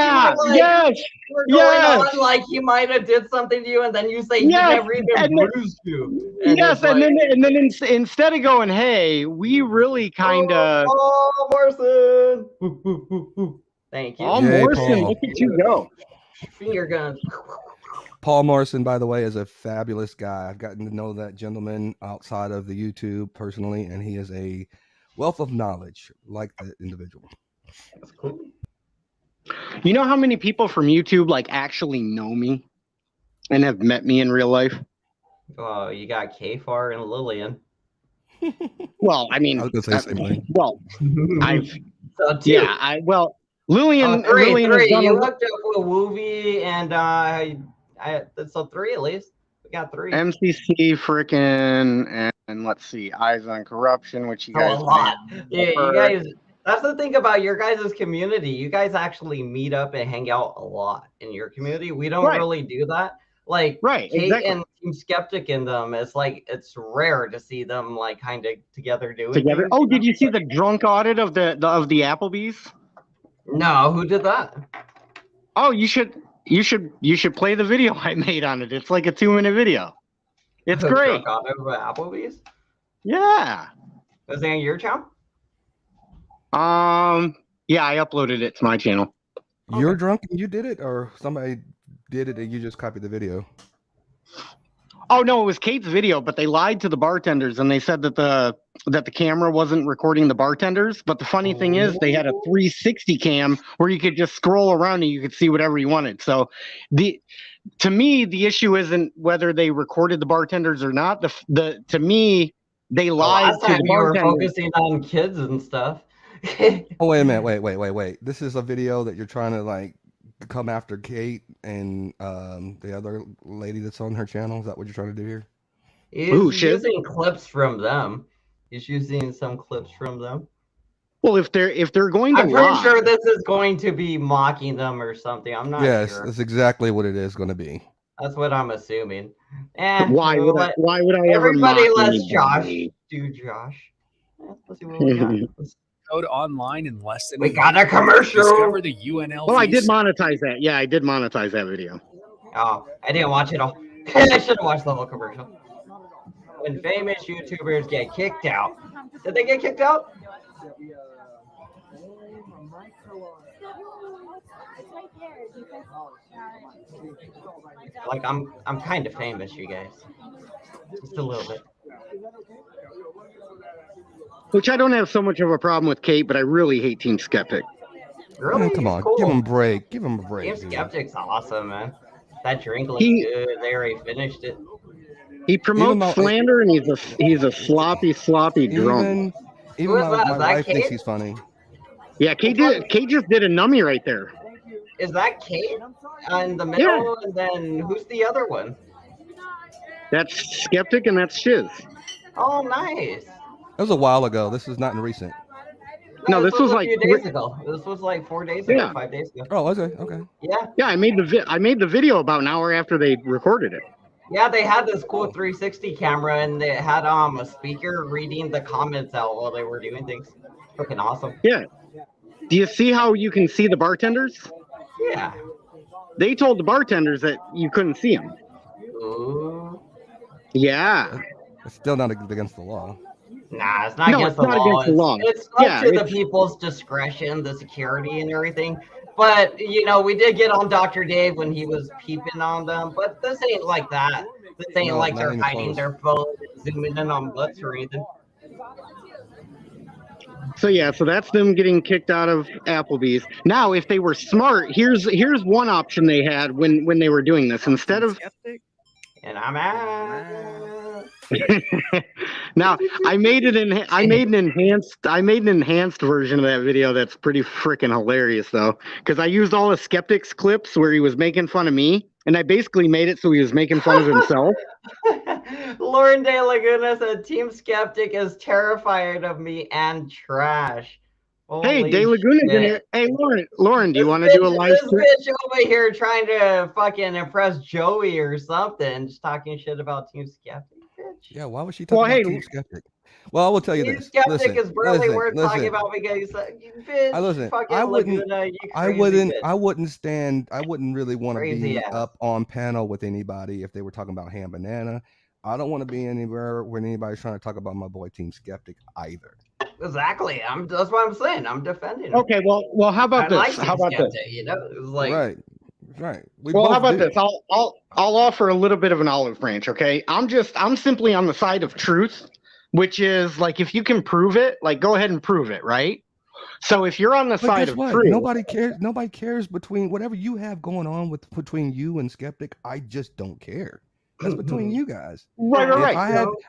A: going on like he might have did something to you, and then you say he never even bruised you. And
G: and then instead of going, hey, we really kind of.
A: Oh, Morrison. Thank you.
G: Morrison, look at you go.
A: Finger guns.
H: Paul Morrison, by the way, is a fabulous guy. I've gotten to know that gentleman outside of the YouTube personally, and he is a wealth of knowledge, like that individual.
A: That's cool.
G: You know how many people from YouTube actually know me and have met me in real life?
A: Oh, you got KFAR and Lillian.
G: Well, I mean,
H: I was gonna say the same thing.
G: Well, Lillian.
A: Three. You hooked up with Woovie and so 3 at least. We got 3.
G: MCC frickin' and let's see, Eyes on Corruption, which you guys.
A: A lot. Yeah, you guys. That's the thing about your guys' community. You guys actually meet up and hang out a lot in your community. We don't really do that. Like Kate and Team Skeptic in them, it's rare to see them kind of together doing
G: together. Oh, did you see the drunk audit of the Applebee's?
A: No, who did that?
G: Oh, you should play the video I made on it. It's like a 2-minute video. It's great.
A: Drunk audit of Applebee's?
G: Yeah.
A: Was it on your channel?
G: Yeah, I uploaded it to my channel.
H: You're drunk and you did it, or somebody did it and you just copied the video?
G: Oh no, it was Kate's video, but they lied to the bartenders and they said that the camera wasn't recording the bartenders. But the funny thing is, they had a 360 cam where you could just scroll around and you could see whatever you wanted. So, to me, the issue isn't whether they recorded the bartenders or not. To me, they lied to the
A: you were
G: bartenders.
A: focusing on kids and stuff.
H: Oh, wait a minute. Wait. This is a video that you're trying to like come after Kate and the other lady that's on her channel. Is that what you're trying to do here?
A: He's using clips from them. He's using some clips from them.
G: Well, if they're going to
A: I'm pretty sure this is going to be mocking them or something. I'm not sure.
H: Yes, that's exactly what it is going to be.
A: That's what I'm assuming.
G: Why would I ever
A: everybody
G: mock
A: lets Josh
G: anybody?
A: do Josh. Let's see what we got.
I: Code online in less than
A: We got a commercial.
I: Discover the UNL.
G: Well, I did monetize that. Yeah, I did monetize that video.
A: Oh, I didn't watch it all. I should have watched the whole commercial. When famous YouTubers get kicked out. Did they get kicked out? Like I'm kind of famous, you guys. Just a little bit.
G: Which I don't have so much of a problem with Kate, but I really hate Team Skeptic.
A: Really?
H: Come on,
A: cool.
H: give him a break. Give him a break.
A: Team Skeptic's awesome, man. That drink looks good. They already finished it.
G: He promotes slander, and he's a sloppy drunk.
H: Even my wife thinks he's funny.
G: Yeah, Kate just did a nummy right there.
A: Is that Kate in the middle? Yeah. And then who's the other one?
G: That's Skeptic and that's Shiz.
A: Oh, nice.
H: That was a while ago. This is not recent.
G: No, this was like
A: a few days ago. This was like 4 days ago, 5 days ago.
H: Oh, okay.
A: Yeah.
G: Yeah, I made the video about an hour after they recorded it.
A: Yeah, they had this cool 360 camera and they had a speaker reading the comments out while they were doing things. Freaking awesome.
G: Yeah. Do you see how you can see the bartenders?
A: Yeah.
G: They told the bartenders that you couldn't see them.
A: Ooh.
G: Yeah.
H: It's still not against the law.
A: Nah, it's not against the law.
G: Against the law.
A: It's up to the people's discretion, the security and everything. But, you know, we did get on Dr. Dave when he was peeping on them. But this ain't like that. This ain't like they're hiding their phone and zooming in on butts or anything.
G: So yeah, so that's them getting kicked out of Applebee's. Now, if they were smart, here's one option they had when they were doing this. Instead of
A: and I'm out.
G: Now, I made an enhanced version of that video that's pretty freaking hilarious though, because I used all the Skeptic's clips where he was making fun of me, and I basically made it so he was making fun of himself.
A: Lauren De Laguna said Team Skeptic is terrified of me and trash.
G: Hey, De Laguna's in here. Hey, Lauren, do you want to do a live
A: stream? This bitch over here trying to fucking impress Joey or something, just talking shit about Team Skeptic, bitch.
H: Yeah, why was she talking about Team Skeptic? Well, I will tell you this.
A: Team Skeptic is barely worth talking about because, bitch,
H: I wouldn't really want to be up on panel with anybody if they were talking about Ham Banana. I don't want to be anywhere when anybody's trying to talk about my boy Team Skeptic either.
A: Exactly. That's what I'm saying. I'm defending him.
G: Okay, well, how about this? How about this?
A: You know, it was like
H: right.
G: Well, how about this? I'll offer a little bit of an olive branch. Okay, I'm simply on the side of truth, which is like if you can prove it, like go ahead and prove it, right? So if you're on the side of truth,
H: nobody cares between whatever you have going on between you and Skeptic. I just don't care. That's between you guys.
G: Right.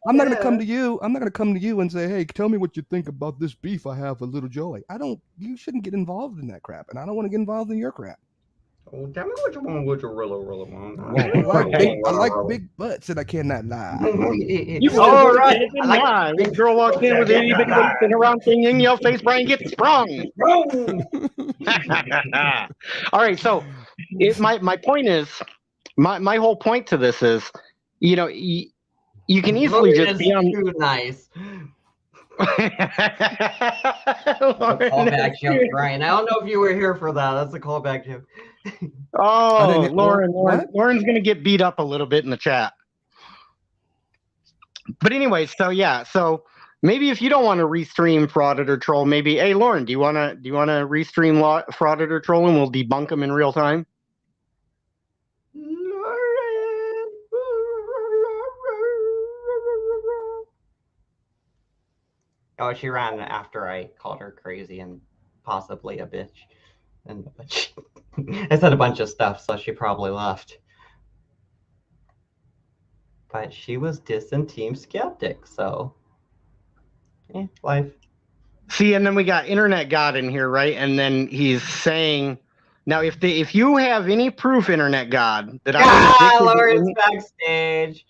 H: I'm not gonna come to you. I'm not gonna come to you and say, "Hey, tell me what you think about this beef I have with Little Joey." You shouldn't get involved in that crap, and I don't want to get involved in your crap.
A: Oh, tell me what you want, what you really want.
H: I like big butts, and I cannot lie.
G: All right. When girl walks in with any big butts and around thing in your face, Brian gets sprung. All right. So, my point is. My whole point to this is, you know, you can easily just be on.
A: Too nice. Callback joke, Brian. I don't know if you were here for that. That's a callback joke.
G: Oh, Lauren's gonna get beat up a little bit in the chat. But anyway, so Maybe if you don't want to restream Frauded or Troll, maybe, hey Lauren, do you wanna restream Frauded or Troll and we'll debunk them in real time?
A: Oh, she ran after I called her crazy and possibly a bitch. And I said a bunch of stuff, so she probably left. But she was dissing Team Skeptic, so life.
G: See, and then we got Internet God in here, right? And then he's saying, now if you have any proof, Internet God, that I was
A: Lauren's backstage.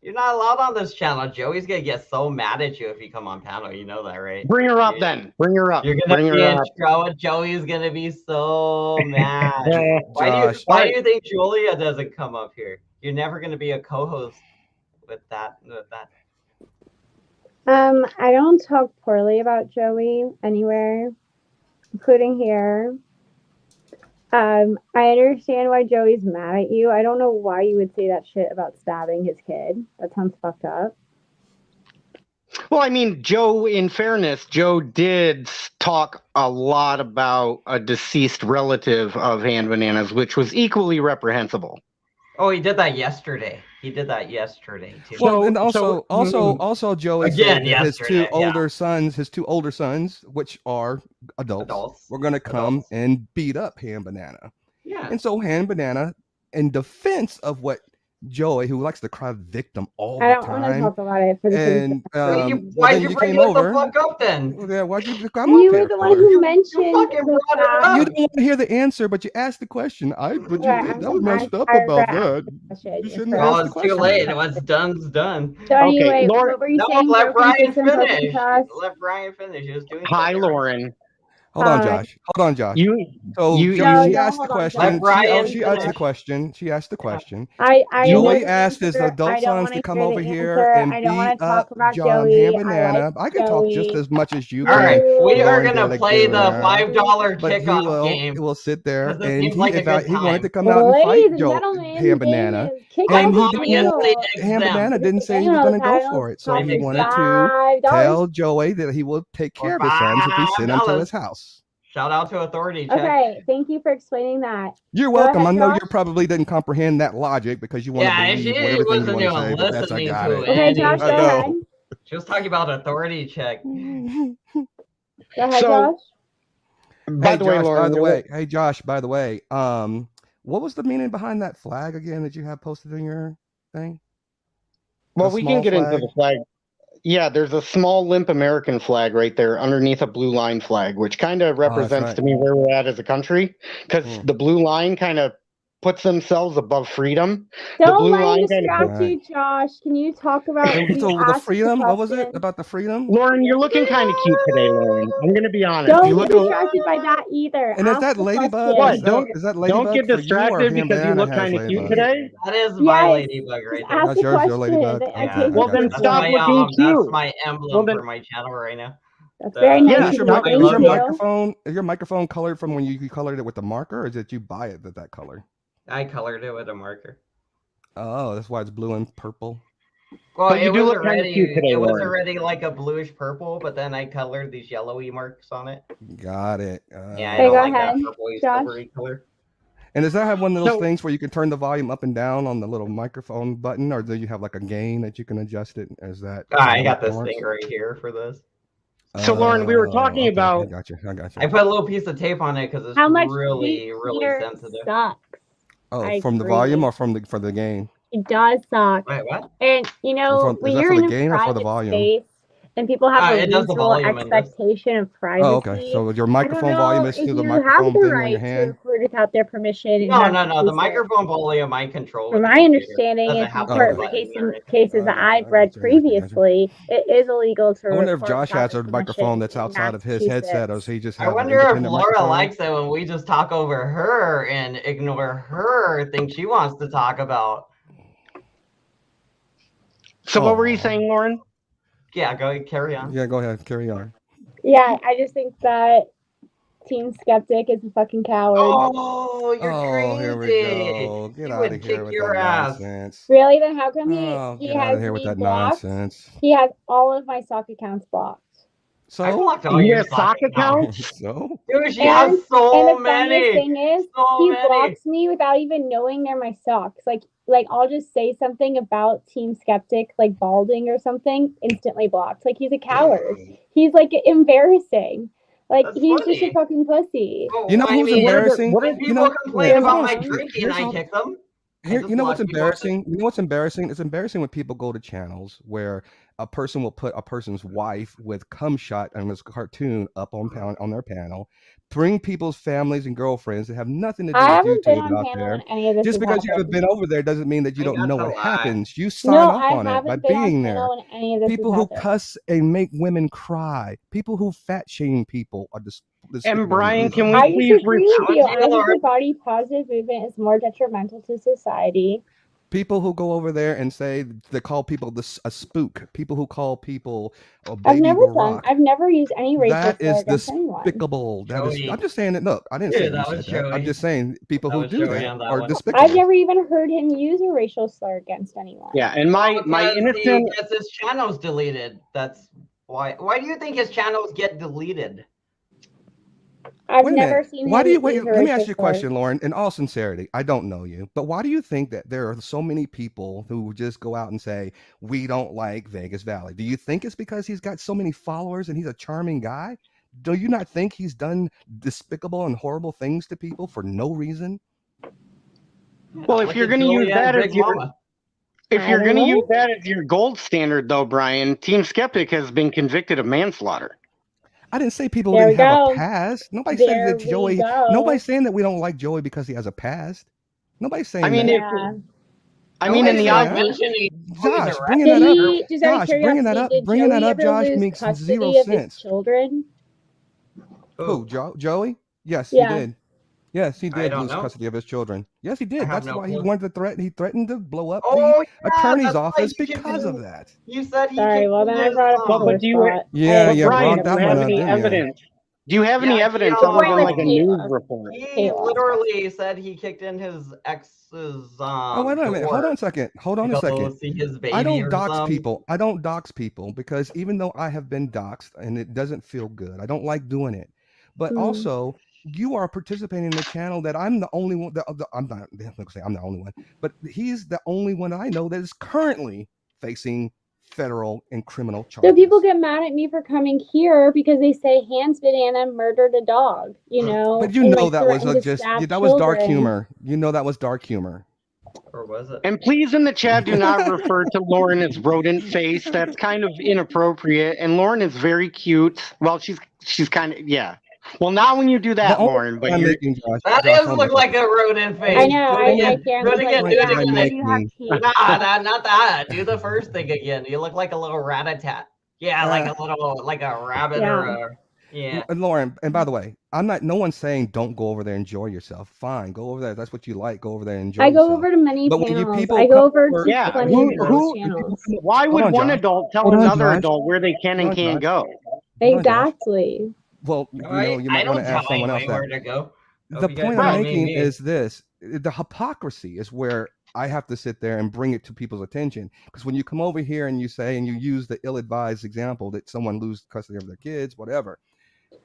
A: You're not allowed on this channel. Joey's gonna get so mad at you if you come on panel. You know that, right?
G: Bring her up then. Bring her up.
A: You're gonna be in trouble. Joey's gonna be so mad. Why do you think Julia doesn't come up here? You're never gonna be a co-host with that.
J: I don't talk poorly about Joey anywhere, including here. I understand why Joey's mad at you. I don't know why you would say that shit about stabbing his kid. That sounds fucked up.
G: Well, I mean, Joe, in fairness, Joe did talk a lot about a deceased relative of Hand Bananas, which was equally reprehensible.
A: Oh, he did that yesterday. Too.
H: Well, and also, Joey
A: again,
H: said that his two older sons, which are adults. Were going to come and beat up Hand Banana.
A: Yeah.
H: And so Hand Banana, in defense of what Joey, who likes to cry victim all the time.
J: I don't want to talk about it for the
H: and
A: why'd you bring it the fuck up then?
H: Well, yeah, why'd you come
J: You
H: up
J: were
H: here
J: the one who mentioned
A: you fucking brought it up.
H: You didn't want to hear the answer, but you asked the question. That was messed up about that. You shouldn't have asked the question.
A: It's too late. What's done's done.
J: So anyway, what were you saying?
A: Let Brian finish. Let Brian finish. He was doing
G: Hi, Lauren.
H: Hold on, Josh. She asked the question. She asked the question. She asked the question. Joey asked his adult sons to come over here and beat up John Hand Banana. I can talk just as much as you can.
A: All right, we are gonna play the $5 kickoff game.
H: He will sit there and he
A: he
H: wanted to come out and fight Hand Banana. And Hand Banana didn't say he was going to go for it. So he wanted to tell Joey that he will take care of his sons if he sent them to his house.
A: Shout out to Authority Check.
J: Okay, thank you for explaining that.
H: You're welcome. I know you probably didn't comprehend that logic because you want to believe whatever you want to say.
J: Okay, Josh, go ahead.
A: She was talking about Authority Check.
J: Go ahead, Josh.
H: By the way, hey Josh, by the way, what was the meaning behind that flag again that you have posted in your thing?
G: Well, we can get into the flag. Yeah, there's a small limp American flag right there underneath a blue line flag, which kind of represents to me where we're at as a country, because the blue line kind of puts themselves above freedom.
J: Don't let me distract you, Josh. Can you talk about
H: the freedom? What was it about the freedom?
G: Lauren, you're looking kind of cute today, Lauren. I'm going to be honest.
J: Don't get distracted by that either.
H: And is that Ladybug?
G: What? Don't get distracted because you look kind of cute today.
A: That is my Ladybug right there.
J: That's your Ladybug.
G: Well, then stop looking cute.
A: That's my emblem for my channel right now.
J: That's very nice.
H: Is your microphone colored from when you colored it with the marker, or did you buy it that color?
A: I colored it with a marker.
H: Oh, that's why it's blue and purple.
A: Well, it was already like a bluish purple, but then I colored these yellowy marks on it.
H: Got it.
A: Yeah, I don't like that purpley silvery color.
H: And does that have one of those things where you can turn the volume up and down on the little microphone button, or do you have like a gain that you can adjust it as that?
A: I got this thing right here for this.
G: So Lauren, we were talking about.
H: I got you.
A: I put a little piece of tape on it because it's really sensitive.
J: Sucks.
H: Oh, from the volume or for the gain?
J: It does suck.
A: Wait, what?
J: And you know, when you're in a private space and people have a reasonable expectation of privacy.
H: Oh, okay. So your microphone volume is to the microphone thing on your hand.
J: To record without their permission.
A: No. The microphone volume I control.
J: From my understanding, in cases that I've read previously, it is illegal to.
H: I wonder if Josh has a microphone that's outside of his headset, or does he just have?
A: I wonder if Laura likes it when we just talk over her and ignore her things she wants to talk about.
G: So what were you saying, Lauren?
A: Yeah, carry on.
H: Yeah, go ahead, carry on.
J: Yeah, I just think that Team Skeptic is a fucking coward.
A: Oh, you're
H: Oh, here we
A: crazy.
H: go. Get
A: He
H: out
A: would
H: of here
A: kick
H: with
A: your
H: that
A: ass.
H: nonsense.
J: Really? Then how come
H: Oh,
J: he
H: get out
J: has
H: of here with
J: me
H: that
J: blocked?
H: nonsense.
J: He has all of my sock accounts blocked.
A: I
H: So,
A: blocked all
G: You
A: your
G: have sock accounts?
H: so
A: Dude, she
J: And
A: has
J: and
A: so
J: the funniest
A: many.
J: thing is
A: So
J: he
A: many.
J: blocks me without even knowing they're my socks. Like I'll just say something about Team Skeptic, like balding or something, instantly blocked. Like he's a coward. He's like embarrassing. Like
A: That's
J: he's just a
A: funny.
J: fucking pussy.
A: Oh,
H: you know
A: I
H: who's
A: mean,
H: embarrassing?
A: when
H: You
A: people
H: know,
A: complain
H: wait,
A: about
H: hold
A: my
H: on.
A: drinking,
H: Here's
A: I
H: how.
A: kick them.
H: Here, you know what's embarrassing? You know what's embarrassing? It's embarrassing when people go to channels where a person will put a person's wife with cum shot and this cartoon up on their panel, bring people's families and girlfriends that have nothing to do
J: I
H: with
J: haven't been
H: YouTube
J: on
H: out
J: panel
H: there.
J: when any of this
H: Just
J: has
H: because you haven't
J: happened.
H: been over there doesn't mean that you don't know what happens. You sign
J: No,
H: off
J: I
H: on it by
J: haven't been on
H: being there.
J: panel when any of this
H: People
J: has
H: who
J: happened.
H: cuss and make women cry, people who fat shame people are
G: And Brian, can
J: I
G: we please
J: disagree with you. I think the body positive movement is more detrimental to society.
H: people who go over there and say they call people a spook, people who call people a
J: I've
H: baby Barack.
J: I've never used any racial
H: That
J: slur
H: is
J: against anyone.
H: despicable. That is.
A: Joey.
H: I'm just saying it. Look, I didn't
A: Dude,
H: say you
A: that
H: said
A: was
H: that. I'm
A: Joey.
H: just saying people
A: That
H: who
A: was
H: do
A: Joey
H: that
A: on that
H: are
A: one.
H: despicable.
J: I've never even heard him use a racial slur against anyone.
G: Yeah, and my
A: Because
G: innocent.
A: he gets his channels deleted. That's why. Why do you think his channels get deleted?
J: I've
H: Wait a
J: never
H: minute.
J: seen
H: Why
J: him
H: do you
J: use
H: wait?
J: a
H: Let me
J: racial
H: ask you a
J: slur.
H: question, Lauren. In all sincerity, I don't know you, but why do you think that there are so many people who just go out and say we don't like Vegas Valley? Do you think it's because he's got so many followers and he's a charming guy? Do you not think he's done despicable and horrible things to people for no reason?
G: Well, if you're going to use that as your, if you're going to use that as your gold standard, though, Brian, Team Skeptic has been convicted of manslaughter.
H: I didn't say people
J: There
H: didn't
J: we
H: have
J: go.
H: a past. Nobody's
J: There
H: saying that
J: we
H: Joey.
J: go.
H: Nobody's saying that we don't like Joey because he has a past. Nobody's saying
G: I mean,
H: that.
J: Yeah.
G: I mean, in the
H: Josh, bringing that up.
J: Just out of
H: Josh, bringing that up.
J: curiosity, did
H: Bringing
J: Joey
H: that up,
J: ever
H: Josh,
J: lose
H: makes zero
J: custody of his
H: sense.
J: children?
H: Who? Joey? Yes,
J: Yeah.
H: he did. Yes, he
A: I
H: did
A: don't
H: lose
A: know.
H: custody of his children. Yes, he
A: I
H: did.
A: have
H: That's
A: no
H: why he
A: clue.
H: wanted to threaten. He threatened to blow up
A: Oh,
H: the
A: yeah,
H: attorney's
A: that's right.
H: office
A: He kicked
H: because
A: in-
H: of that.
A: You said he
J: Sorry,
A: kicked
J: well
A: in
J: then I
A: his,
J: brought up the
G: But
J: sore
G: do you,
J: spot.
H: Yeah,
G: but
H: yeah,
G: Brian,
H: brought
G: do
H: that
G: you
H: one
G: have
H: up,
G: any
H: didn't you?
G: evidence? Do you have any
A: Yeah,
G: evidence
A: he,
G: other than like a news
J: Kayla.
G: report?
A: He
J: Kayla.
A: literally said he kicked in his ex's
H: Oh, wait a minute. Hold on a second. Hold on
A: to
H: a
A: go
H: second.
A: see his baby
H: I don't
A: or
H: dox
A: something.
H: people. I don't dox people because even though I have been doxed and it doesn't feel good, I don't like doing it. But also, you are participating in a channel that I'm the only one. I'm not going to say I'm the only one, but he's the only one I know that is currently facing federal and criminal charges.
J: So people get mad at me for coming here because they say Hans Banana murdered a dog, you know.
H: But you
J: and,
H: know
J: like,
H: that was
J: threatened to
H: just
J: stab
H: that was dark
J: children.
H: humor. You know that was dark humor.
A: Or was it?
G: And please, in the chat, do not refer to Lauren as rodent face. That's kind of inappropriate. And Lauren is very cute. Well, she's kind of, yeah. Well, not when you do that, Lauren. But
H: I'm
G: you're,
H: making Josh.
A: That
H: Josh,
A: does
H: hold
A: look
H: on.
A: like a rodent face.
J: I know.
A: Do it
J: I
A: again.
J: can't.
A: Do it again. Do it
H: Point
A: again.
H: by making.
A: Nah, not that. Do the first thing again. You look like a little rat-a-tat. Yeah, like a little, like a rabbit or a. Yeah.
H: Lauren, and by the way, I'm not. No one's saying don't go over there, enjoy yourself. Fine, go over there. If that's what you like. Go over there, and enjoy.
J: I go
H: yourself.
J: over to many
H: But when you
J: panels.
H: people
J: I go
H: come
J: over
H: over-
J: to
G: yeah.
J: plenty of those channels.
G: Why would
H: Hold on,
G: one
H: Josh.
G: adult tell
H: Hold on,
G: another
H: Josh.
G: adult where they can and
H: Hold on,
G: can't
H: Josh.
G: go?
J: Exactly.
H: Well, you know, you might
A: I
H: want
A: don't
H: to ask
A: tell
H: someone else
A: anybody where
H: that.
A: to go.
H: The
A: Hope you guys
H: point
A: don't
H: I'm
A: mean
H: making
A: me.
H: is this: the hypocrisy is where I have to sit there and bring it to people's attention. Because when you come over here and you say and you use the ill-advised example that someone lose custody of their kids, whatever.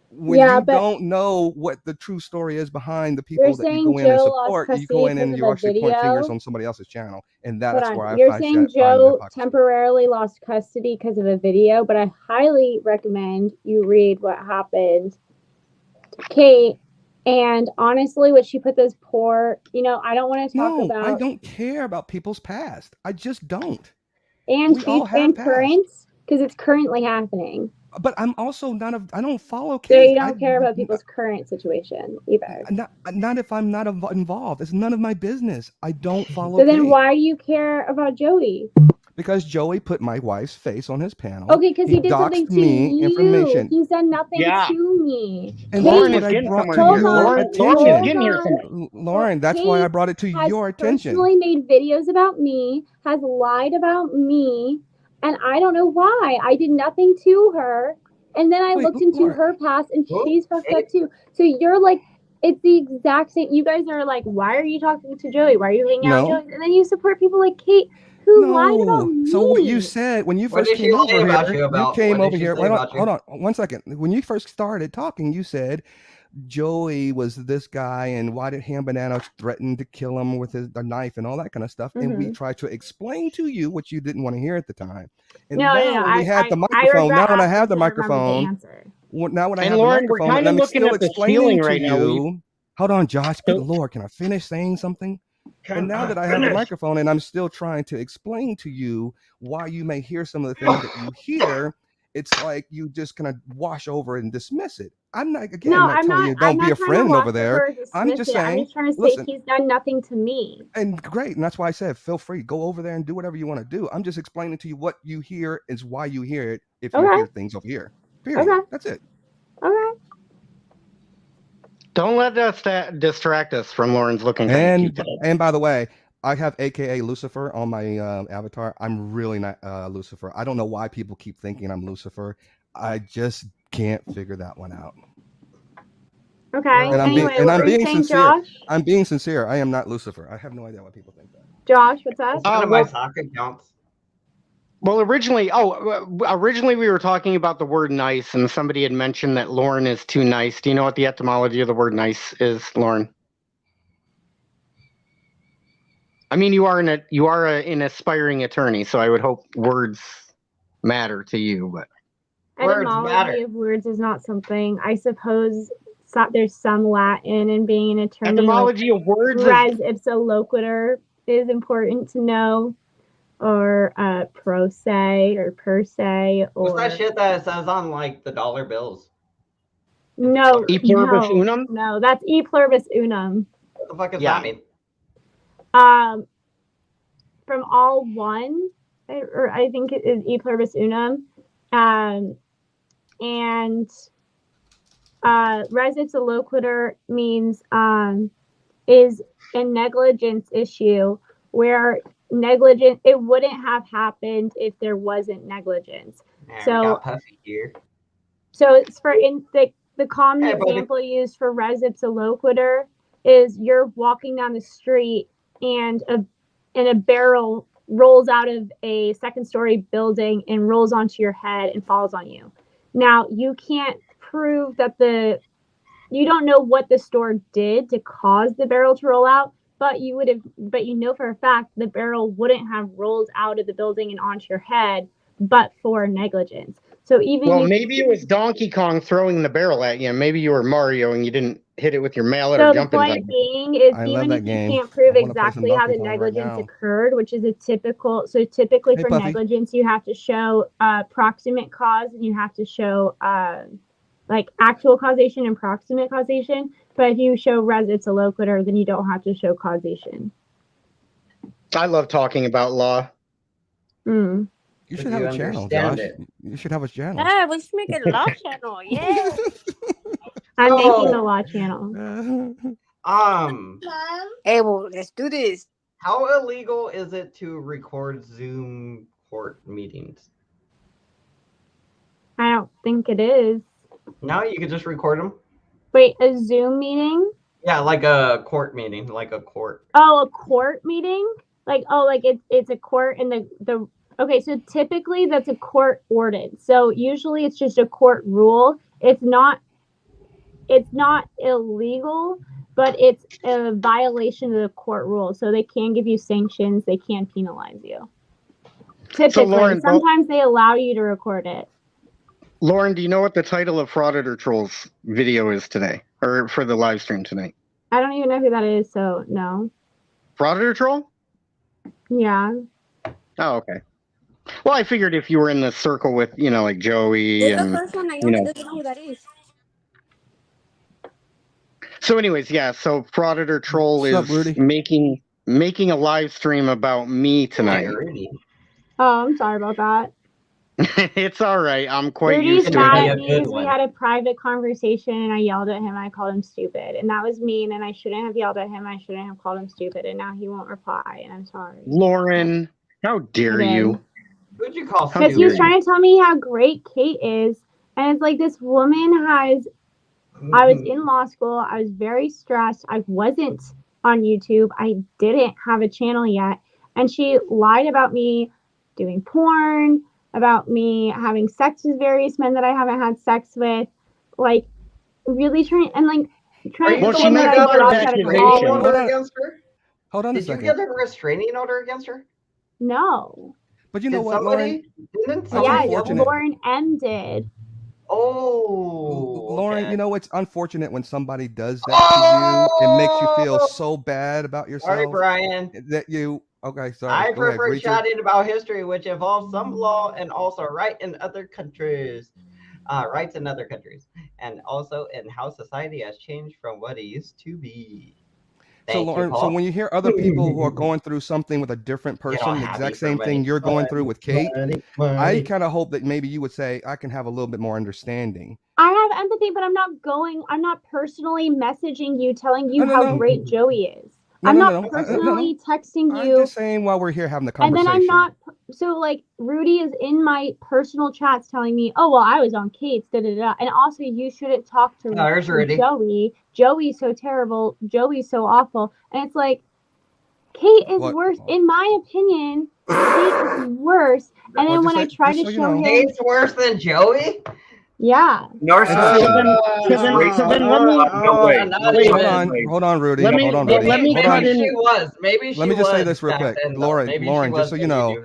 H: When
J: Yeah,
H: you
J: but
H: don't know what the true story is behind the people
J: you're
H: that you
J: saying
H: go in and
J: Joe lost
H: support, you
J: custody
H: go in and
J: because
H: you
J: of a
H: actually point fingers
J: video?
H: on somebody else's channel, and
J: Hold
H: that's
J: on.
H: where
J: You're
H: I
J: saying
H: find the
J: Joe
H: hypocrisy.
J: temporarily lost custody because of a video, but I highly recommend you read what happened to Kate. And honestly, what she put those poor, you know, I don't want to talk
H: No,
J: about.
H: I don't care about people's past. I just don't.
J: And
H: We all
J: future
H: have
J: and
H: past.
J: current, because it's currently happening.
H: But I'm also not I don't follow
J: So
H: kids.
J: you don't care about people's current situation either.
H: Not if I'm not involved. It's none of my business. I don't follow.
J: So then
H: Kate.
J: why do you care about Joey?
H: Because Joey put my wife's face on his panel.
J: Okay, because he did something
H: doxed
J: to
H: me
J: you.
H: information.
J: He said nothing
G: Yeah.
J: to me.
H: And
G: Lauren
H: that's
G: is
H: what I
G: getting
H: brought
G: somewhere
H: to
G: here.
H: your
G: Lauren is
H: attention.
G: getting here somewhere.
H: Lauren, that's why I brought it to
J: has
H: your attention.
J: personally made videos about me, has lied about me, and I don't know why. I did nothing to her, and then I
H: Wait,
J: looked into
H: Lauren.
J: her past, and
A: Oh,
J: she's fucked
A: hey.
J: up too. So you're like, it's the exact same. You guys are like, why are you talking to Joey? Why are you hanging out with
H: No.
J: Joey? And then you support people like Kate who lied about
H: No.
J: me.
H: So what you said when you
A: What
H: first
A: did she
H: came
A: lie
H: over
A: about
H: here,
A: you about?
H: came
A: What
H: over
A: did she
H: here.
A: say
H: Hold on,
A: about you?
H: hold on, 1 second. When you first started talking, you said Joey was this guy, and why did Ham Banana threaten to kill him with a knife and all that kind of stuff? And we tried to explain to you what you didn't want to hear at the time. And
J: No,
H: now when we had the microphone, now when I have the microphone, now when I have
G: Lauren,
H: the
G: we're
H: microphone,
G: kind
H: and
G: of
H: I'm
G: looking
H: still
G: at the
H: explaining
G: ceiling
H: to
G: right now.
H: you. Hold on, Josh. Good Lord, can I finish saying something? And now that I have the microphone and I'm still trying to explain to you why you may hear some of the things that you hear, it's like you just kind of wash over and dismiss it. I'm not telling you don't be a friend over there. I'm just saying,
J: I'm just trying to say
H: listen,
J: he's done nothing to me.
H: and great, and that's why I said feel free, go over there and do whatever you want to do. I'm just explaining to you what you hear is why you hear it if you hear things over here. Period.
J: Okay.
H: That's it.
J: Okay.
G: Don't let us distract us from Lauren's looking kind of cute.
H: And by the way, I have AKA Lucifer on my avatar. I'm really not Lucifer. I don't know why people keep thinking I'm Lucifer. I just can't figure that one out.
J: Okay.
H: And I'm being sincere.
J: Josh?
H: I'm being sincere. I am not Lucifer. I have no idea why people think that.
J: Josh, what's up?
A: One of my sock accounts.
G: Well, originally we were talking about the word nice, and somebody had mentioned that Lauren is too nice. Do you know what the etymology of the word nice is, Lauren? I mean, you are an aspiring attorney, so I would hope words matter to you. But
J: Etymology of words is not something. I suppose there's some Latin in being an attorney.
G: Etymology of words
J: res ipsa loquitur is important to know. Or pro se or per se, or
A: what's that shit that it says on like the dollar bills?
J: No,
G: E pluribus unum?
J: No, that's e pluribus unum.
A: What the fuck does that mean?
J: From all one, or I think it is e pluribus unum, and res ipsa loquitur means is a negligence issue where negligence, it wouldn't have happened if there wasn't negligence.
A: Man,
J: so
A: we got Puffy here.
J: So it's for the common example used for res ipsa loquitur is you're walking down the street and a barrel rolls out of a second-story building and rolls onto your head and falls on you. Now you can't prove that you don't know what the store did to cause the barrel to roll out, but you know for a fact the barrel wouldn't have rolled out of the building and onto your head but for negligence. So
G: maybe it was Donkey Kong throwing the barrel at you. Maybe you were Mario and you didn't hit it with your mallet or jumping.
J: So the point being is, even if you can't prove exactly how the negligence occurred, which is typically for negligence, you have to show proximate cause and you have to show like actual causation and proximate causation. But if you show res ipsa loquitur, then you don't have to show causation.
G: I love talking about law.
H: You should have a channel, Josh. You should have a channel.
E: Yeah, we should make a law channel. Yeah.
J: I'm making a law channel.
E: Hey, well, let's do this.
A: How illegal is it to record Zoom court meetings?
J: I don't think it is.
A: No, you could just record them.
J: Wait, a Zoom meeting?
A: Yeah, like a court meeting, like a court.
J: Oh, a court meeting? Like it's a court and the okay, so typically that's a court ordinance. So usually it's just a court rule. It's not illegal, but it's a violation of the court rule. So they can give you sanctions, they can penalize you. Typically, so Lauren, sometimes they allow you to record it.
G: Lauren, do you know what the title of Frauditor Trolls video is today? Or for the live stream tonight?
J: I don't even know who that is, so no.
G: Frauditor Troll?
J: Yeah.
G: Oh, okay. Well, I figured if you were in the circle with, like Joey and
E: the first one I know doesn't know who that is.
G: So anyways, yeah, so Frauditor Troll is making a live stream about me tonight.
J: Oh, I'm sorry about that.
G: It's all right. I'm quite
J: Rudy's
G: used to
J: mad
G: it.
J: at me because we had a private conversation and I yelled at him. I called him stupid, and that was mean. And I shouldn't have yelled at him. I shouldn't have called him stupid. And now he won't reply. And I'm sorry.
G: Lauren, how dare you?
A: Who'd you call
J: stupid? Because he was trying to tell me how great Kate is And it's like this woman has. I was in law school. I was very stressed. I wasn't on YouTube. I didn't have a channel yet. And she lied about me doing porn, about me having sex with various men that I haven't had sex with. Like, really trying, and like, trying
A: Well,
J: to
A: she
J: that I
G: up her
J: dropped out of
G: accusation.
J: college.
A: against her?
H: Hold on a
A: Did you
H: second.
A: get a restraining order against her?
J: No.
H: But you know
A: Did
H: what, Lauren?
A: Didn't
H: That's
J: Yeah,
H: unfortunate.
J: Lauren M did.
A: Oh,
H: Lauren,
A: okay.
H: you know it's unfortunate when somebody does that to you. It makes you feel so bad about yourself.
A: Sorry, Brian.
H: That you okay? Sorry.
A: I
H: Go ahead,
A: prefer
H: Richard.
A: chatting about history, which involves some law and also right in other countries. Rights in other countries, and also in how society has changed from what it used to be.
H: So Lauren, so when you hear other people who are going through something with a different person, the exact same thing you're going through with Kate, I kind of hope that maybe you would say, I can have a little bit more understanding.
J: I have empathy, but I'm not personally messaging you, telling you how great Joey is. I'm not personally texting you.
H: I'm just saying while we're here having the conversation.
J: And then I'm not, so like Rudy is in my personal chats telling me, oh, well, I was on Kate's, da da da. And also, you shouldn't talk to Joey. Joey's so terrible. Joey's so awful. And it's like, Kate is worse. In my opinion, Kate is worse. And then when I try to show him.
A: Kate's worse than Joey?
J: Yeah.
G: Narcissism.
H: Hold on, Rudy. Hold on, Rudy.
A: Maybe she was.
H: Let me just say this real quick, Lauren. Just so you know,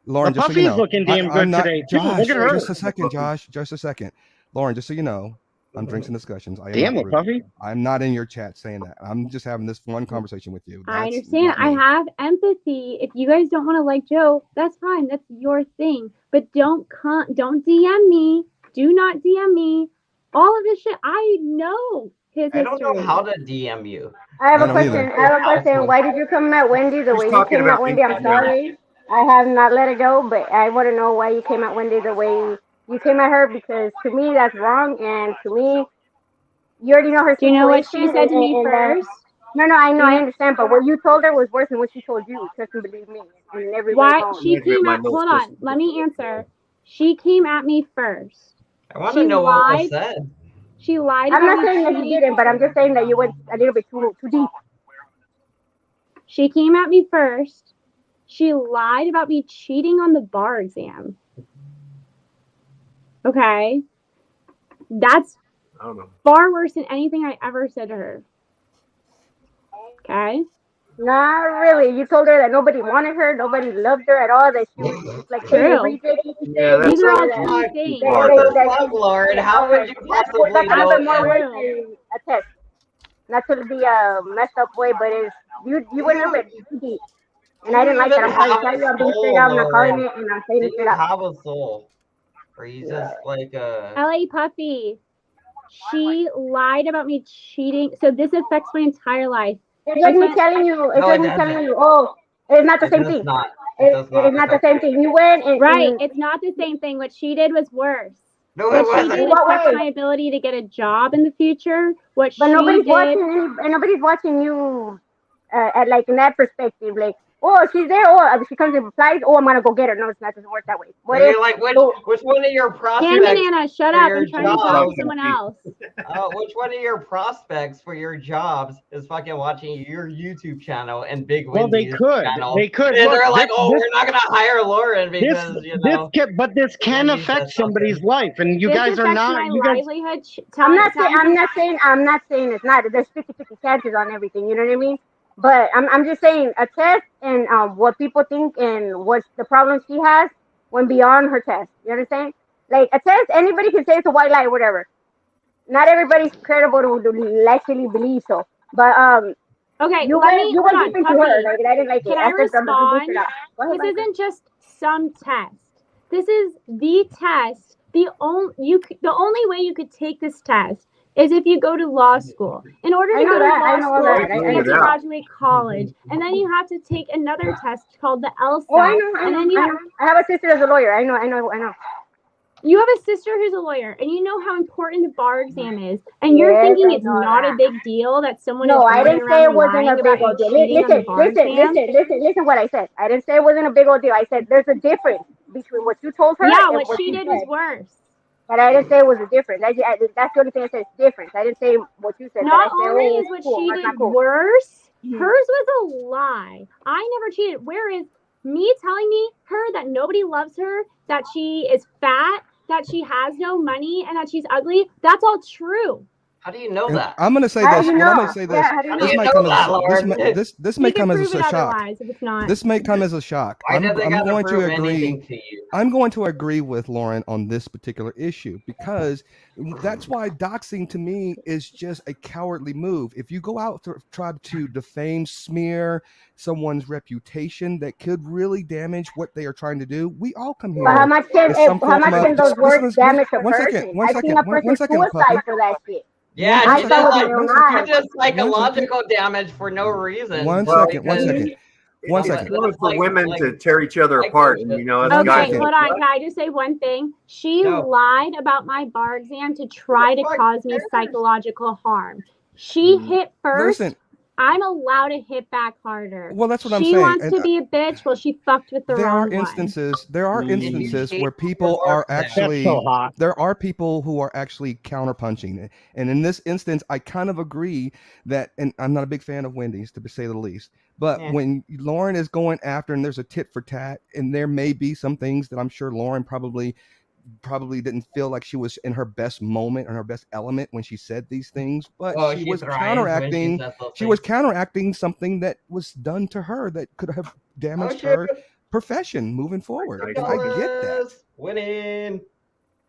H: Lauren. Just so you know,
G: looking damn good today.
H: Josh,
G: Look at her.
H: just a second, Josh. Just a second, Lauren. Just so you know, I'm Drinks and Discussions. I'm not in your chat saying that. I'm just having this one conversation with you.
J: I understand. I have empathy. If you guys don't want to like Joe, that's fine. That's your thing. But don't DM me. Do not DM me. All of this shit, I know his history.
A: I don't know how to DM you.
E: I have a question. Why did you come at Wendy the way you came at Wendy? I'm sorry. I have not let it go, but I want to know why you came at Wendy the way you came at her, because to me that's wrong, and to me, you already know her situation.
J: Do you know what she said to me first?
E: No, I know, I understand, but what you told her was worse than what she told you. Trust me, believe me.
J: Why she came at? Hold on, let me answer. She came at me first.
A: I want to know what was said.
J: She lied.
E: I'm not saying that you didn't, but I'm just saying that you went a little bit too deep.
J: She came at me first. She lied about me cheating on the bar exam. Okay. That's far worse than anything I ever said to her. Okay.
E: Not really. You told her that nobody wanted her, nobody loved her at all, that she was like
J: true.
E: These are all true things.
A: Lord, how could you possibly know?
E: A test. Not to be a messed up way, but it's you went a bit too deep. And I didn't like that. I'm trying to tell you, I'm being straight out, I'm not calling it, and I'm saying it straight out.
A: Have a soul. Or you just like
J: LA Puffy. She lied about me cheating. So this affects my entire life.
E: It's like me telling you, oh, it's not the same thing. It's not the same thing. You went and
J: it's not the same thing. What she did was worse.
A: No,
J: what she did affects my ability to get a job in the future. But
E: nobody's watching you at like in that perspective. Like, oh, she's there. Oh, she comes and replies. Oh, I'm gonna go get her. No, it's not. It doesn't work that way.
A: You're like, which one of your prospects?
J: Banana, shut up! I'm trying to talk to someone else.
A: Which one of your prospects for your jobs is fucking watching your YouTube channel and Big Wendy's channel?
G: They could.
A: And they're like, we're not gonna hire Lauren because
G: this can affect somebody's life, and you guys are not.
J: Livelihood.
E: I'm not saying it's not. There's 50-50 chances on everything. You know what I mean? But I'm just saying a test and what people think and what's the problem she has went beyond her test. You understand? Like a test, anybody can say it's a white lie or whatever. Not everybody's credible to actually believe so. But
J: okay,
E: you went deep into her. Like, I didn't like
J: Can I respond? This isn't just some test. This is the test. The only way you could take this test is if you go to law school. In order to go to law school, you have to graduate college, and then you have to take another test called the LSAT.
E: Oh, I know. I have a sister as a lawyer. I know.
J: You have a sister who's a lawyer, and you know how important the bar exam is, and you're thinking it's not a big deal that someone is
E: I didn't say it wasn't a big old deal. Listen what I said. I didn't say it wasn't a big old deal. I said there's a difference between what you told her and
J: what she did was worse.
E: But I didn't say it was a difference. That's the only thing I said. It's difference. I didn't say what you said.
K: Not
E: but I said,
K: only
E: oh,
K: is what
E: cool.
K: she
E: That's
K: did
E: not cool.
K: worse, hers was a lie. I never cheated. Whereas me telling me her that nobody loves her, that she is fat, that she has no money, and that she's ugly, that's all true.
A: How do you know
H: And
A: that?
H: I'm gonna say
E: How
H: this.
E: do you
H: Well, I'm
E: know?
H: gonna say this.
E: Yeah, how do you
A: How
E: know?
A: do you
H: This might
A: know
H: come
A: that,
H: as
A: Lauren?
H: this
K: He
H: may
K: can
H: come as
K: prove
H: a
K: it
H: shock.
K: otherwise if it's not.
H: This may come as a shock.
A: Why do they
H: I'm
A: gotta
H: going to
A: prove
H: agree.
A: anything to you?
H: I'm going to agree with Lauren on this particular issue because that's why doxing to me is just a cowardly move. If you go out to try to defame, smear someone's reputation that could really damage what they are trying to do, we all come
E: But how
H: here.
E: much can
H: It's some
E: how
H: form
E: much
H: of
E: can those words damage a
H: one second,
E: person?
H: one
E: I've seen a
H: second,
E: person
H: Puffy.
E: suicide for that shit.
A: Yeah,
H: One
E: I
A: she
H: second,
E: saw
A: did
E: with my own
H: one
A: she
E: eyes.
H: second,
A: did
H: one second,
A: psychological damage for no reason.
H: one
A: Well,
H: second, one
A: because
H: second, one
B: It's
H: second.
B: common for
A: like
B: women
A: like
B: to tear each other
A: like
B: apart,
A: their
B: and
A: shit.
B: you know, as
H: One
B: guys,
K: Okay,
H: second.
K: hold on. Can I just say one thing? She
A: No.
K: lied about my bar exam to try to
A: Fuck
K: cause me
A: cares?
K: psychological harm. She hit first.
H: Listen,
K: I'm allowed to hit back harder.
H: well, that's what I'm
K: She
H: saying.
K: wants
H: And
K: to be a bitch. Well, she fucked with the
H: there are
K: wrong one.
H: instances. There are
A: Did you
H: instances
A: cheat
H: where
A: on
H: people
A: your
H: are
A: bar exam?
G: That's
H: actually.
G: so hot.
H: There are people who are actually counterpunching, and in this instance, I kind of agree that. And I'm not a big fan of Wendy's, to say the least. But
A: Yeah.
H: when Lauren is going after, and there's a tit for tat, and there may be some things that I'm sure Lauren probably didn't feel like she was in her best moment or her best element when she said these things, but
A: Oh,
H: she
A: she
H: was
A: thrived when she
H: counteracting.
A: said those
H: She was
A: things.
H: counteracting something that was done to her that could have
A: Oh
H: damaged
A: shit!
H: her profession moving forward.
B: I
H: And I get that.
A: $2 winning.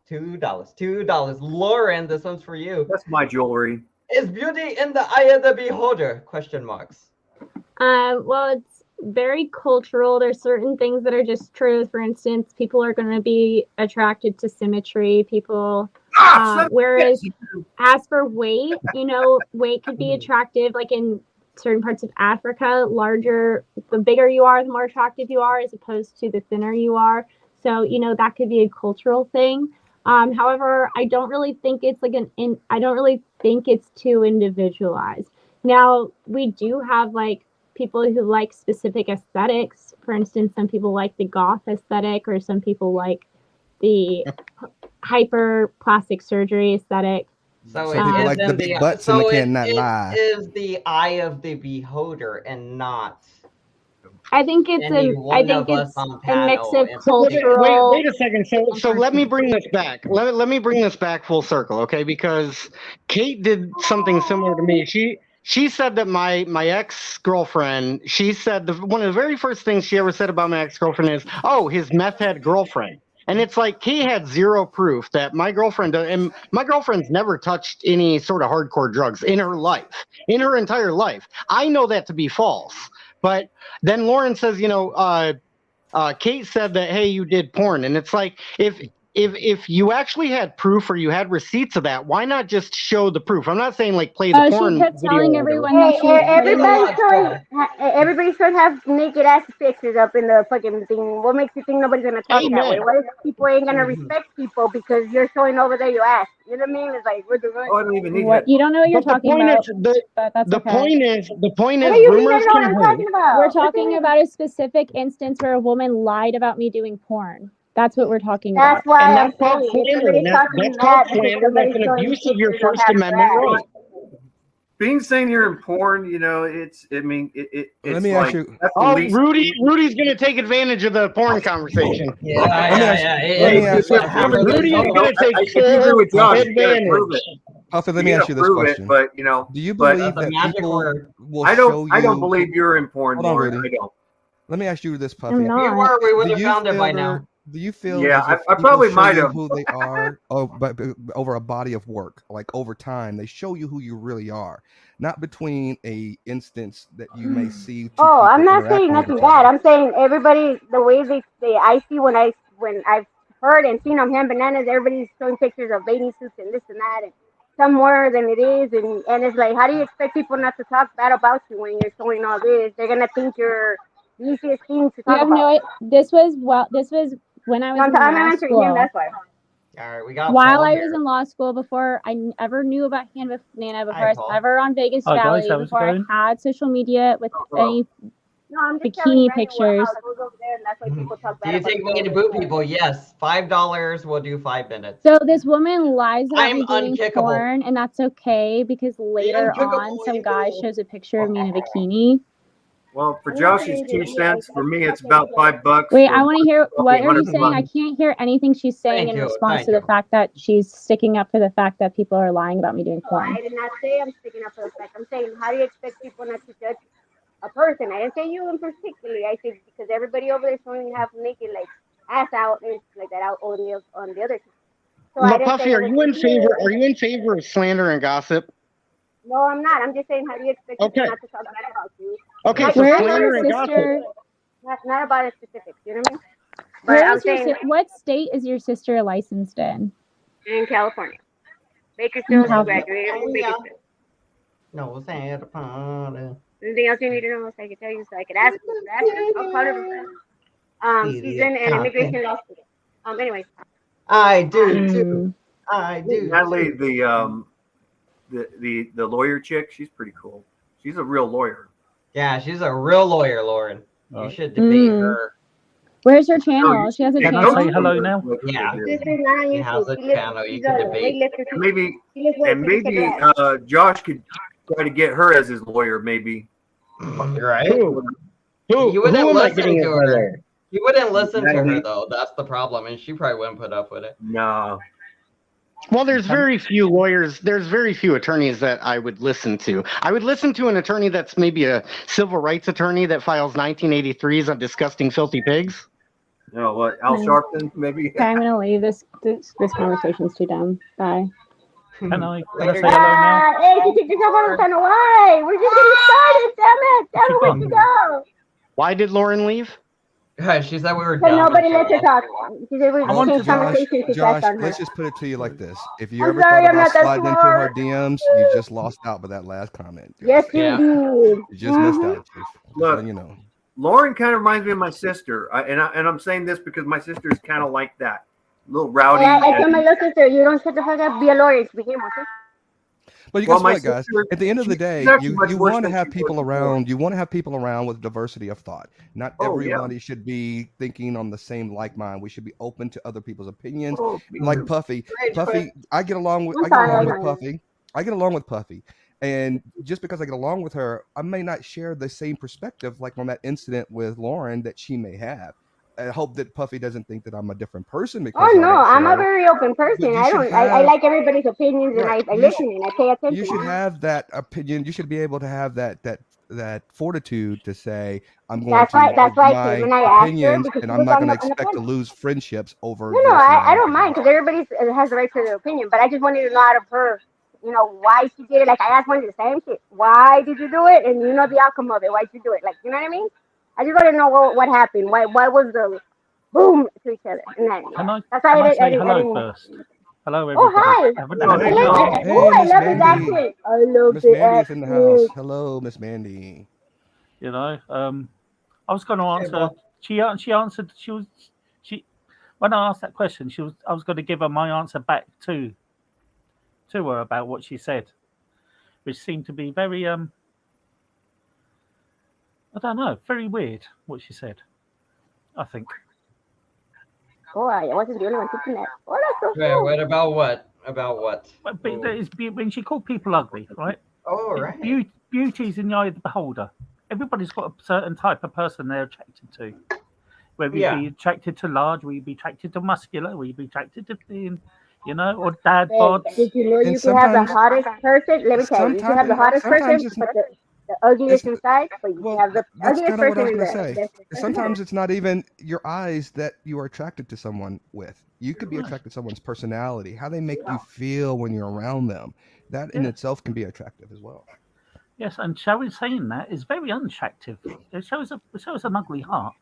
A: $2. Lauren, this one's for you.
B: that's my jewelry.
A: Is beauty in the eye of the beholder? Question marks.
K: Well, it's very cultural. There's certain things that are just true. For instance, people are going to be attracted to symmetry. People, whereas as for weight, weight could be attractive. Like in certain parts of Africa, the bigger you are, the more attractive you are, as opposed to the thinner you are. So that could be a cultural thing. However, I don't really think it's I don't really think it's too individualized. Now, we do have people who like specific aesthetics. For instance, some people like the goth aesthetic, or some people like the hyper plastic surgery aesthetic.
A: So
H: Some people like the big butts and they cannot lie.
A: It is the eye of the beholder and not.
K: I think it's
A: any
K: a
A: one of us on
K: mix
A: panel
K: of
A: and-
K: cultural.
G: Wait a second. So let me bring this back. Let me bring this back full circle, okay? Because Kate did something similar to me. She said that my ex-girlfriend, she said one of the very first things she ever said about my ex-girlfriend is, oh, his meth head girlfriend. And it's like Kate had zero proof that my girlfriend, and my girlfriend's never touched any sort of hardcore drugs in her life, in her entire life. I know that to be false. But then Lauren says, Kate said that, hey, you did porn. And it's like, if you actually had proof or you had receipts of that, why not just show the proof? I'm not saying play the porn
K: She kept
G: video.
K: telling everyone that she was
E: Everybody should have naked ass pictures up in the fucking thing. What makes you think nobody's gonna take that way? What if people ain't gonna respect people because you're showing over there your ass? You know what I mean? It's like, what the fuck?
B: Oh, I don't even need
K: What, you don't know what you're
G: But the
K: talking
G: point
K: about.
G: is,
K: but that's
G: the
K: okay.
G: point is,
E: What do you mean I
G: rumors
E: know what
G: can
E: I'm
G: hurt.
E: talking about?
K: We're talking about a specific instance where a woman lied about me doing porn. That's what we're talking about.
E: That's why
G: And
E: I'm
G: that's called
E: saying if
G: slander.
E: somebody's talking
G: That's
E: bad
G: called
E: because
G: slander.
E: somebody's
G: That's an
E: showing
G: abuse of your
E: pictures of
G: First
E: half
G: Amendment
E: their ass.
G: right.
B: Being saying you're in porn, it's
H: Let
B: it's
H: me
B: like
H: ask you.
B: that's the
G: Oh,
B: least.
G: Rudy's going to take advantage of the porn conversation.
H: Let me ask you.
G: Rudy is going to take
B: I agree
G: full
B: with Josh. You gotta prove
G: advantage.
B: it.
H: Puffy, let me ask you this
B: prove
H: question.
B: It, but
H: do you
B: but
H: believe that people will
B: I
H: show
B: don't.
H: you?
B: I don't believe you're in porn,
H: Hold on,
B: Lauren.
H: Rudy.
B: I don't.
H: Let me ask you this, Puffy.
K: I'm
A: If you
K: not.
A: were, we would
H: Do
A: have
H: you
A: found it by
H: feel-
A: now.
H: Do you feel
B: Yeah,
H: as if
B: I
H: people
B: probably
H: show
B: might
H: you
B: have.
H: who they are but over a body of work, like over time, they show you who you really are, not between a instance that you may see. Two
E: Oh, I'm
H: people
E: not saying
H: interacting with
E: nothing
H: each
E: bad.
H: other.
E: I'm saying everybody the way I see when I've heard and seen on Ham Bananas, everybody's showing pictures of bathing suits and this and that and some more than it is and it's like, how do you expect people not to talk bad about you when you're showing all this? They're gonna think you're the easiest thing to talk about.
K: This was when I was in
E: I'm
K: law
E: answering
K: school.
E: him, that's why.
A: All right, we got
K: While
A: Paul
K: I
A: here.
K: was in law school, before I ever knew about Hand Banana, before
A: Hi,
K: I was
A: Paul.
K: ever on Vegas
L: Oh,
K: Valley,
L: guys, how's it
K: before I
L: going?
K: had social media with
B: hello.
K: any
E: No, I'm just telling
K: bikini
E: Brandon
K: pictures.
E: how it goes over there, and that's why people talk
A: Do
E: bad
A: you
E: about
A: take
E: it.
A: me to boo people? Yes. $5 will do 5 minutes.
K: So this woman lies about
A: I'm
K: me doing
A: unkickable.
K: porn, and that's okay because later on, some guy shows a picture of me in a bikini.
B: Well, for Josh, it's 2 cents. For me, it's about $5.
K: Wait, I want to hear what are you
B: 100
K: saying? I can't hear anything she's saying
A: Thank
K: in
A: you,
K: response
A: thank
K: to the
A: you.
K: fact that she's sticking up for the fact that people are lying about me doing
E: No,
K: porn.
E: I did not say I'm sticking up for the fact. I'm saying, how do you expect people not to judge a person? I didn't say you in particular. I said because everybody over there showing half naked, like ass out and like that out on the other team. So I
G: But
E: didn't say
G: Puffy,
E: it
G: are
E: was
G: you in
E: for
G: favor? Are
E: you.
G: you in favor of slander and gossip?
E: No, I'm not. I'm just saying, how do you expect people
G: Okay.
E: not to talk bad about you?
G: Okay,
E: Like,
G: so
K: Where's
G: slander
K: your
G: and gossip.
K: sister?
E: Not about a specifics. You know what I mean? But
K: Where
E: I'm
K: is your
E: saying
K: what state is your sister licensed in?
E: in California, Bakersfield. She
K: California.
E: graduated from Bakersfield.
A: No sad party.
E: Anything else you need to know? So I could tell you, so I could ask her. I'll call her. She's an immigration law student. Anyways.
A: I do too. I do.
B: Natalie,
A: too.
B: the lawyer chick, she's pretty cool. She's a real lawyer.
A: Yeah, she's a real lawyer, Lauren. You should debate her.
K: Where's her channel? She has a
D: Can
K: channel.
D: I say hello now?
A: Yeah.
E: Sister's not on
A: She has
E: YouTube.
A: a
E: She lives,
A: channel. You
E: she's
A: can
E: a
A: debate.
E: weightlifter too.
B: Maybe
E: She lives where
B: and
E: she
B: maybe
E: lives.
B: Josh could try to get her as his lawyer. Maybe.
A: Right?
G: Who
A: You wouldn't
G: am I
A: listen
G: getting
A: to
G: as my
A: her.
G: lawyer?
A: You wouldn't listen to her
B: Natalie.
A: though. That's the problem, and she probably wouldn't put up with it.
B: No.
G: Well, there's very few lawyers. There's very few attorneys that I would listen to. I would listen to an attorney that's maybe a civil rights attorney that files 1983s on disgusting, filthy pigs.
B: You know what? Al Sharpton, maybe.
K: Okay, I'm gonna leave. This conversation's too dumb. Bye.
D: Can I say
A: Later,
D: hello now?
E: Hey, you kicked yourself out of the tunnel. Why? We're just getting started. Damn it. Tell me where to go.
G: Why did Lauren leave?
A: She said we were
E: Because
A: done.
E: nobody lets her talk. She said we
H: Well,
E: changed conversation to
H: Josh,
E: fast on her.
H: let's just put it to you like this: if you
E: I'm
H: ever
E: sorry,
H: thought
E: I'm
H: about
E: not that
H: sliding into her
E: smart.
H: DMs, you just lost out with that last comment.
E: Yes, you
A: Yeah.
E: did.
H: You just missed out, Chief. Just
B: Look,
H: letting you know.
B: Lauren kind of reminds me of my sister, and I'm saying this because my sister is kind of like that, a little rowdy.
E: I tell my little sister, you don't shut the fuck up, be a lawyer, it's begin, okay?
H: But you
B: Well,
H: guess
B: my
H: what, guys?
B: sister,
H: At the end of the
B: she's
H: day,
B: actually
H: you
B: much worse
H: want to
B: than
H: have
B: she
H: people
B: was before.
H: around. You want to have people around with diversity of thought. Not
B: Oh, yeah.
H: everybody should be thinking on the same like mind. We should be open to other people's opinions.
B: Oh,
H: Like Puffy, I get along with Puffy. I get along with Puffy. And just because I get along with her, I may not share the same perspective like on that incident with Lauren that she may have. I hope that Puffy doesn't think that I'm a different person because
E: Oh no, I'm a very open person. I like everybody's opinions, and I listen and I pay attention.
H: You should have that opinion. You should be able to have that fortitude to say, I'm going
E: That's
H: to
E: right. That's
H: give
E: right.
H: my
E: When I asked her,
H: opinions,
E: because
H: and
E: she
H: I'm
E: was
H: not
E: on
H: going
E: the
H: to expect to
E: phone.
H: lose friendships over.
E: No, I don't mind because everybody has the right to their opinion. But I just wanted to know out of her, why she did it. Like I asked one of the same shit. Why did you do it? And you know the outcome of it. Why'd you do it? Like, you know what I mean? I just want to know what happened. Why was the boom to each other? And then,
D: Can I say hello first? Hello, everybody.
E: Oh, hi. I love his accent. I love
H: Miss
E: the
H: Mandy is in the house.
E: accent.
H: Hello, Miss Mandy.
D: You know, I was going to answer. She answered. She when I asked that question, I was going to give her my answer back to her about what she said, which seemed to be very I don't know, very weird what she said. I think.
E: Boy, I wasn't the only one thinking that. Oh, that's so
A: Wait,
E: cool.
A: what about what? About what?
D: But when she called people ugly, right?
A: Oh, right.
D: Beauty's in the eye of the beholder. Everybody's got a certain type of person they're attracted to. Whether you be attracted to large, will you be attracted to muscular, will you be attracted to thin, or dad bods.
E: Did you know you could have the hottest person? Let me tell you, you can have the hottest person, but the ugliest inside, but you can have the
H: That's
E: ugliest
H: kind of what I
E: person
H: was
E: in
H: going to
E: there.
H: say. Sometimes it's not even your eyes that you are attracted to someone with. You could be attracted to someone's personality, how they make you feel when you're around them. That in itself can be attractive as well.
D: Yes, and Sherry saying that is very unattractive. It shows an ugly heart.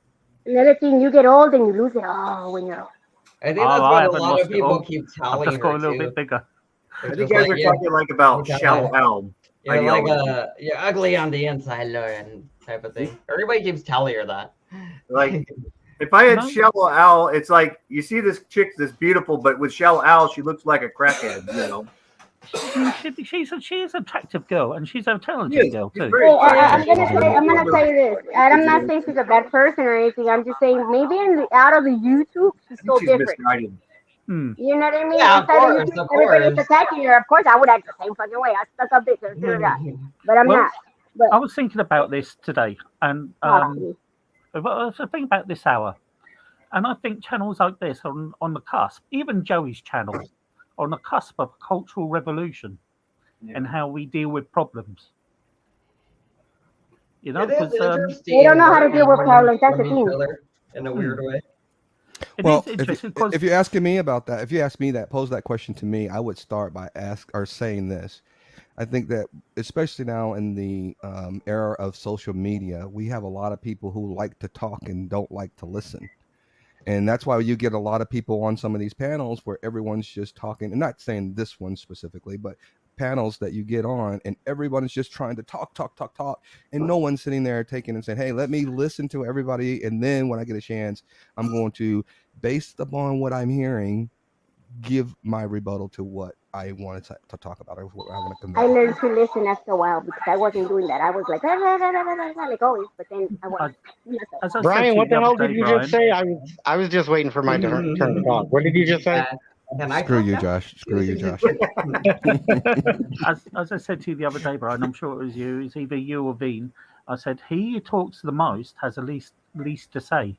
E: Another thing, you get old and you lose it all when you're old.
A: I think that's what a lot of people keep telling her.
D: I've just got a little bit bigger.
B: I think you guys are talking like about shallow Al.
A: You're like you're ugly on the inside, Lauren, type of thing. Everybody keeps telling her that.
B: Like, if I had shallow Al, it's like you see this chick that's beautiful, but with shallow Al, she looks like a crackhead.
D: she's an attractive girl, and she's a talented girl too.
E: Well, I'm gonna tell you this, and I'm not saying she's a bad person or anything. I'm just saying maybe out of the YouTube, she's so different.
B: Misguided.
E: You know what I mean?
A: Yeah, of
E: Inside
A: course,
E: YouTube,
A: of
E: everybody's
A: course.
E: attacking her. Of course, I would act the same fucking way. I stuck up bitch or that, but I'm not. But
D: I was thinking about this today, and I was thinking about this hour, and I think channels like this are on the cusp. Even Joey's channel, on the cusp of a cultural revolution, and how we deal with problems. You know,
A: It is
D: because
A: interesting.
E: they don't know how to deal with problems. That's the
A: from
E: thing.
A: each other in a weird way.
H: Well, if you're asking me about that, if you ask me that, pose that question to me, I would start by saying this. I think that especially now in the era of social media, we have a lot of people who like to talk and don't like to listen. And that's why you get a lot of people on some of these panels where everyone's just talking, and not saying this one specifically, but panels that you get on and everyone is just trying to talk, and no one's sitting there taking and saying, hey, let me listen to everybody. And then when I get a chance, I'm going to, based upon what I'm hearing, give my rebuttal to what I wanted to talk about or what I want to convey.
E: I learned to listen after a while because I wasn't doing that. I was like, like always, but then I was.
G: Brian, what the hell did you just say? I was just waiting for my turn to talk. What did you just say?
H: Screw you, Josh. Screw you, Josh.
D: as I said to you the other day, Brian, I'm sure it was you. It's either you or Veen. I said he who talks the most has the least to say.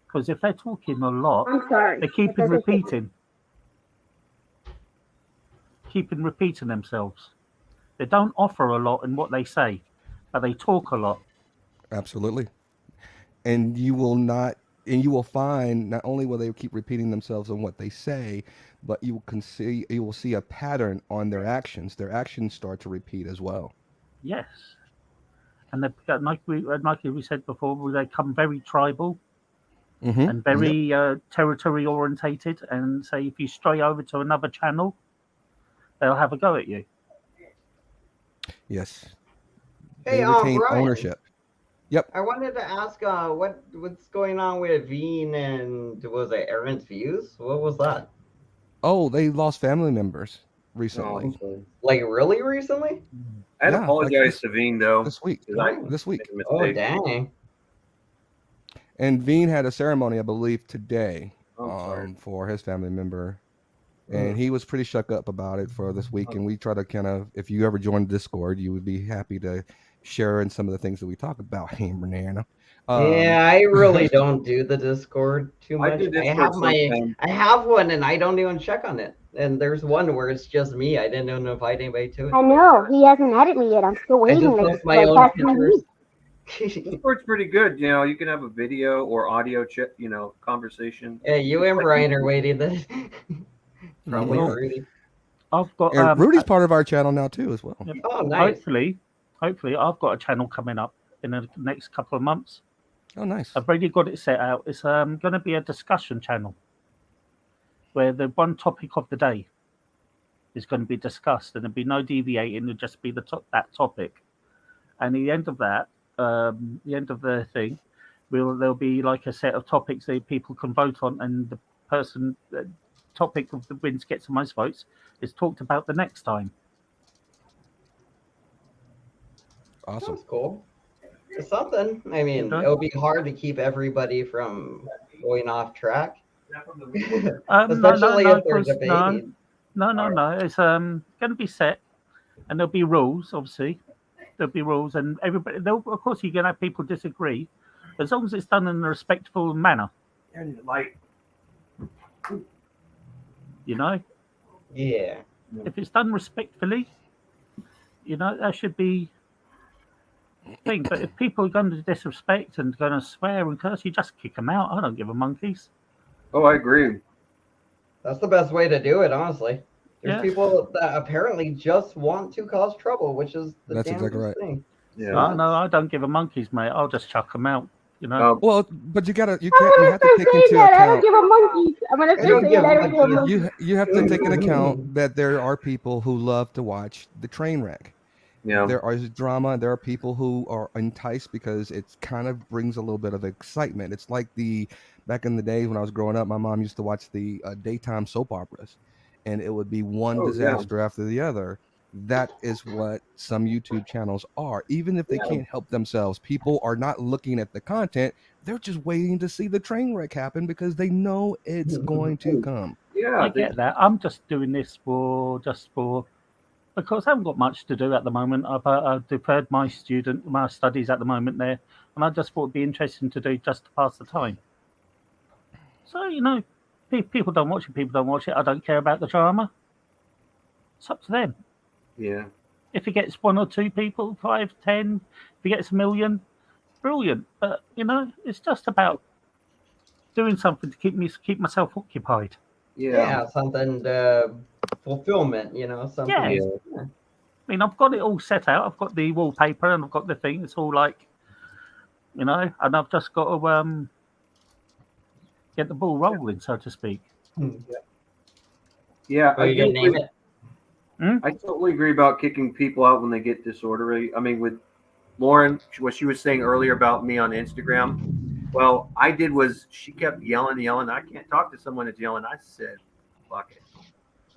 D: Because if they're talking a lot, they keep repeating themselves. They don't offer a lot in what they say, but they talk a lot.
H: Absolutely. And you will find not only will they keep repeating themselves on what they say, but you will see a pattern on their actions. Their actions start to repeat as well.
D: Yes. And like we said before, they come very tribal. And very territory orientated, and say if you stray over to another channel, they'll have a go at you.
H: Yes.
A: Hey,
H: they retain
A: Brian,
H: ownership. Yep.
A: I wanted to ask what's going on with Veen and was it Aaron's Feuds? What was that?
H: Oh, they lost family members recently.
A: Like really recently?
B: I apologize to Veen though.
H: This week.
A: Oh dang.
H: And Veen had a ceremony, I believe, today for his family member. And he was pretty shook up about it for this week. And we try to kind of, if you ever joined Discord, you would be happy to share in some of the things that we talk about. Hey, Banana.
A: Yeah, I really don't do the Discord too much. I have one and I don't even check on it. And there's one where it's just me. I didn't invite anybody to it.
E: I know he hasn't added me yet. I'm still waiting.
A: I just post my own pictures.
B: Discord's pretty good. You know, you can have a video or audio chip, conversation.
A: Yeah, you and Brian are waiting. Probably Rudy.
D: I've got
H: and Rudy's part of our channel now too, as well.
D: Yep.
A: Oh, nice.
D: Hopefully, I've got a channel coming up in the next couple of months.
H: Oh, nice.
D: I've already got it set out. It's going to be a discussion channel where the one topic of the day is going to be discussed, and there'll be no deviating. It'll just be that topic. And at the end of that, the end of the thing, there'll be like a set of topics that people can vote on, and the person topic of the wins gets the most votes is talked about the next time.
H: Awesome.
A: That's cool. It's something. I mean, it'll be hard to keep everybody from going off track. Especially if they're debating.
D: No. It's going to be set, and there'll be rules. Obviously, there'll be rules, and everybody. Of course, you can have people disagree, as long as it's done in a respectful manner.
B: And like,
A: Yeah.
D: If it's done respectfully, that should be thing. But if people are going to disrespect and going to swear and curse, you just kick them out. I don't give a monkeys.
B: Oh, I agree.
A: That's the best way to do it, honestly. There's people that apparently just want to cause trouble, which is that's exactly right. Thing.
D: Yeah. No, I don't give a monkeys, mate. I'll just chuck them out.
H: Well, but you have to take into account.
E: I don't give a monkey. I'm gonna say I don't give a monkey.
H: You have to take into account that there are people who love to watch the train wreck.
B: Yeah.
H: There is drama. There are people who are enticed because it kind of brings a little bit of excitement. It's like back in the days when I was growing up, my mom used to watch the daytime soap operas. and it would be one disaster after the other. That is what some YouTube channels are. Even if they can't help themselves, people are not looking at the content. They're just waiting to see the train wreck happen because they know it's going to come.
B: Yeah,
D: I get that. I'm just doing this because I haven't got much to do at the moment. I've deferred my studies at the moment there, and I just thought it'd be interesting to do just to pass the time. So, people don't watch it, people don't watch it. I don't care about the drama. It's up to them.
B: Yeah.
D: If it gets 1 or 2 people, 5, 10, if it gets 1 million, brilliant. But, it's just about doing something to keep myself occupied.
A: Yeah, something fulfillment, something.
D: Yeah. I mean, I've got it all set out. I've got the wallpaper and I've got the thing. It's all like, and I've just got to get the ball rolling, so to speak.
B: Yeah,
A: Are you gonna name it?
B: I totally agree about kicking people out when they get disorderly. I mean, with Lauren, what she was saying earlier about me on Instagram, well, I did was she kept yelling. I can't talk to someone that's yelling. I said, fuck it.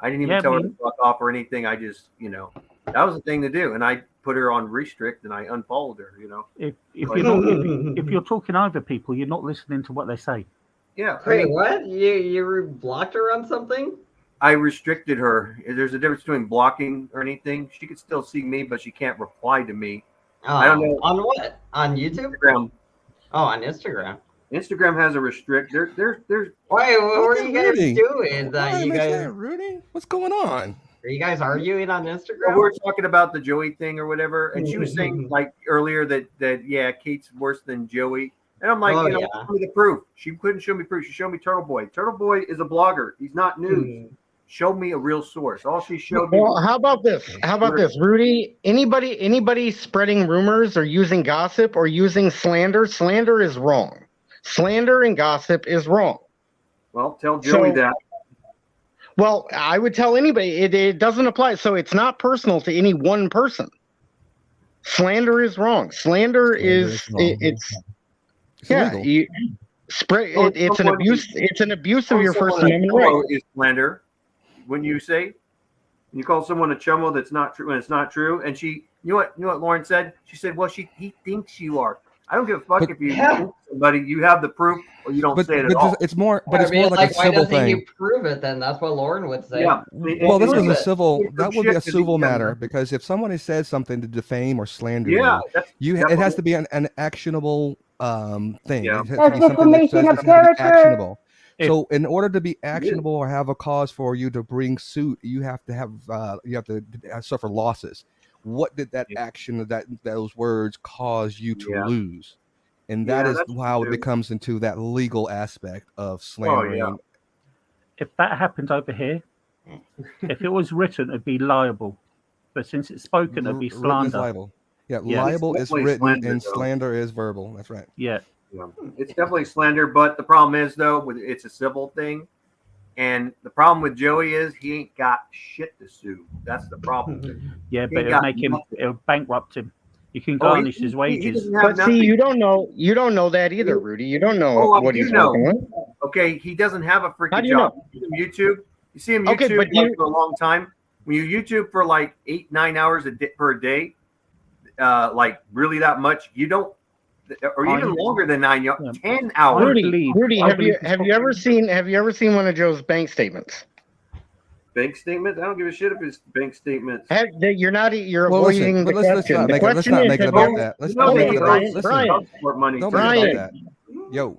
B: I didn't even tell her to fuck off or anything. I just, that was the thing to do. And I put her on restrict and I unfollowed her,
D: If you're talking over people, you're not listening to what they say.
B: Yeah.
A: Wait, what? You blocked her on something?
B: I restricted her. There's a difference between blocking or anything. She could still see me, but she can't reply to me. I don't know.
A: On what? On YouTube?
B: Instagram.
A: Oh, on Instagram.
B: Instagram has a restrict. There's.
A: Wait, what are you guys doing?
H: You guys, Rudy? What's going on?
A: Are you guys arguing on Instagram?
B: Well, we're talking about the Joey thing or whatever, and she was saying like earlier that Kate's worse than Joey, and I'm like, show me the proof. She couldn't show me proof. She showed me Turtle Boy. Turtle Boy is a blogger. He's not news. Show me a real source. All she showed me.
G: Well, how about this? Rudy? Anybody spreading rumors or using gossip or using slander? Slander is wrong. Slander and gossip is wrong.
B: Well, tell Joey that.
G: Well, I would tell anybody. It doesn't apply. So it's not personal to any one person. Slander is wrong. Slander is it's you spread. It's an abuse. It's an abuse of your First Amendment right.
B: Is slander. When you call someone a chummo that's not true, when it's not true, and you know what Lauren said? She said, "Well, he thinks you are." I don't give a fuck if you think somebody. You have the proof, or you don't say it at all.
H: It's more like a civil
A: why doesn't
H: thing.
A: you prove it then? That's what Lauren would say.
B: Yeah.
H: Well, this was a civil. That would be a civil matter because if somebody says something to defame or slander it has to be an actionable thing.
E: Yeah. That's defamation of character.
H: Actionable. So, in order to be actionable or have a cause for you to bring suit, you have to suffer losses. What did that action, those words, cause you to lose? And that is how it becomes into that legal aspect of slandering.
D: Oh, yeah. If that happened over here, if it was written, it'd be liable. But since it's spoken, it'd be slander.
H: Liable. Yeah, liable is written and slander is verbal. That's right.
D: Yeah.
B: It's definitely slander, but the problem is though, it's a civil thing, and the problem with Joey is he ain't got shit to sue. That's the problem.
D: Yeah, but it'll bankrupt him. You can garnish his wages.
G: But see, you don't know that either, Rudy. You don't know what he's working with.
B: Okay, he doesn't have a freaking
G: you
B: job.
G: know?
B: You see him YouTube for a long time. When you YouTube for like 8-9 hours per day, like really that much, you don't. Or even longer than 10 hours.
G: Rudy, have you ever seen one of Joe's bank statements?
B: Bank statements? I don't give a shit if it's bank statements.
G: You're avoiding the question.
H: Let's not make it about that. Let's not make it about
G: that.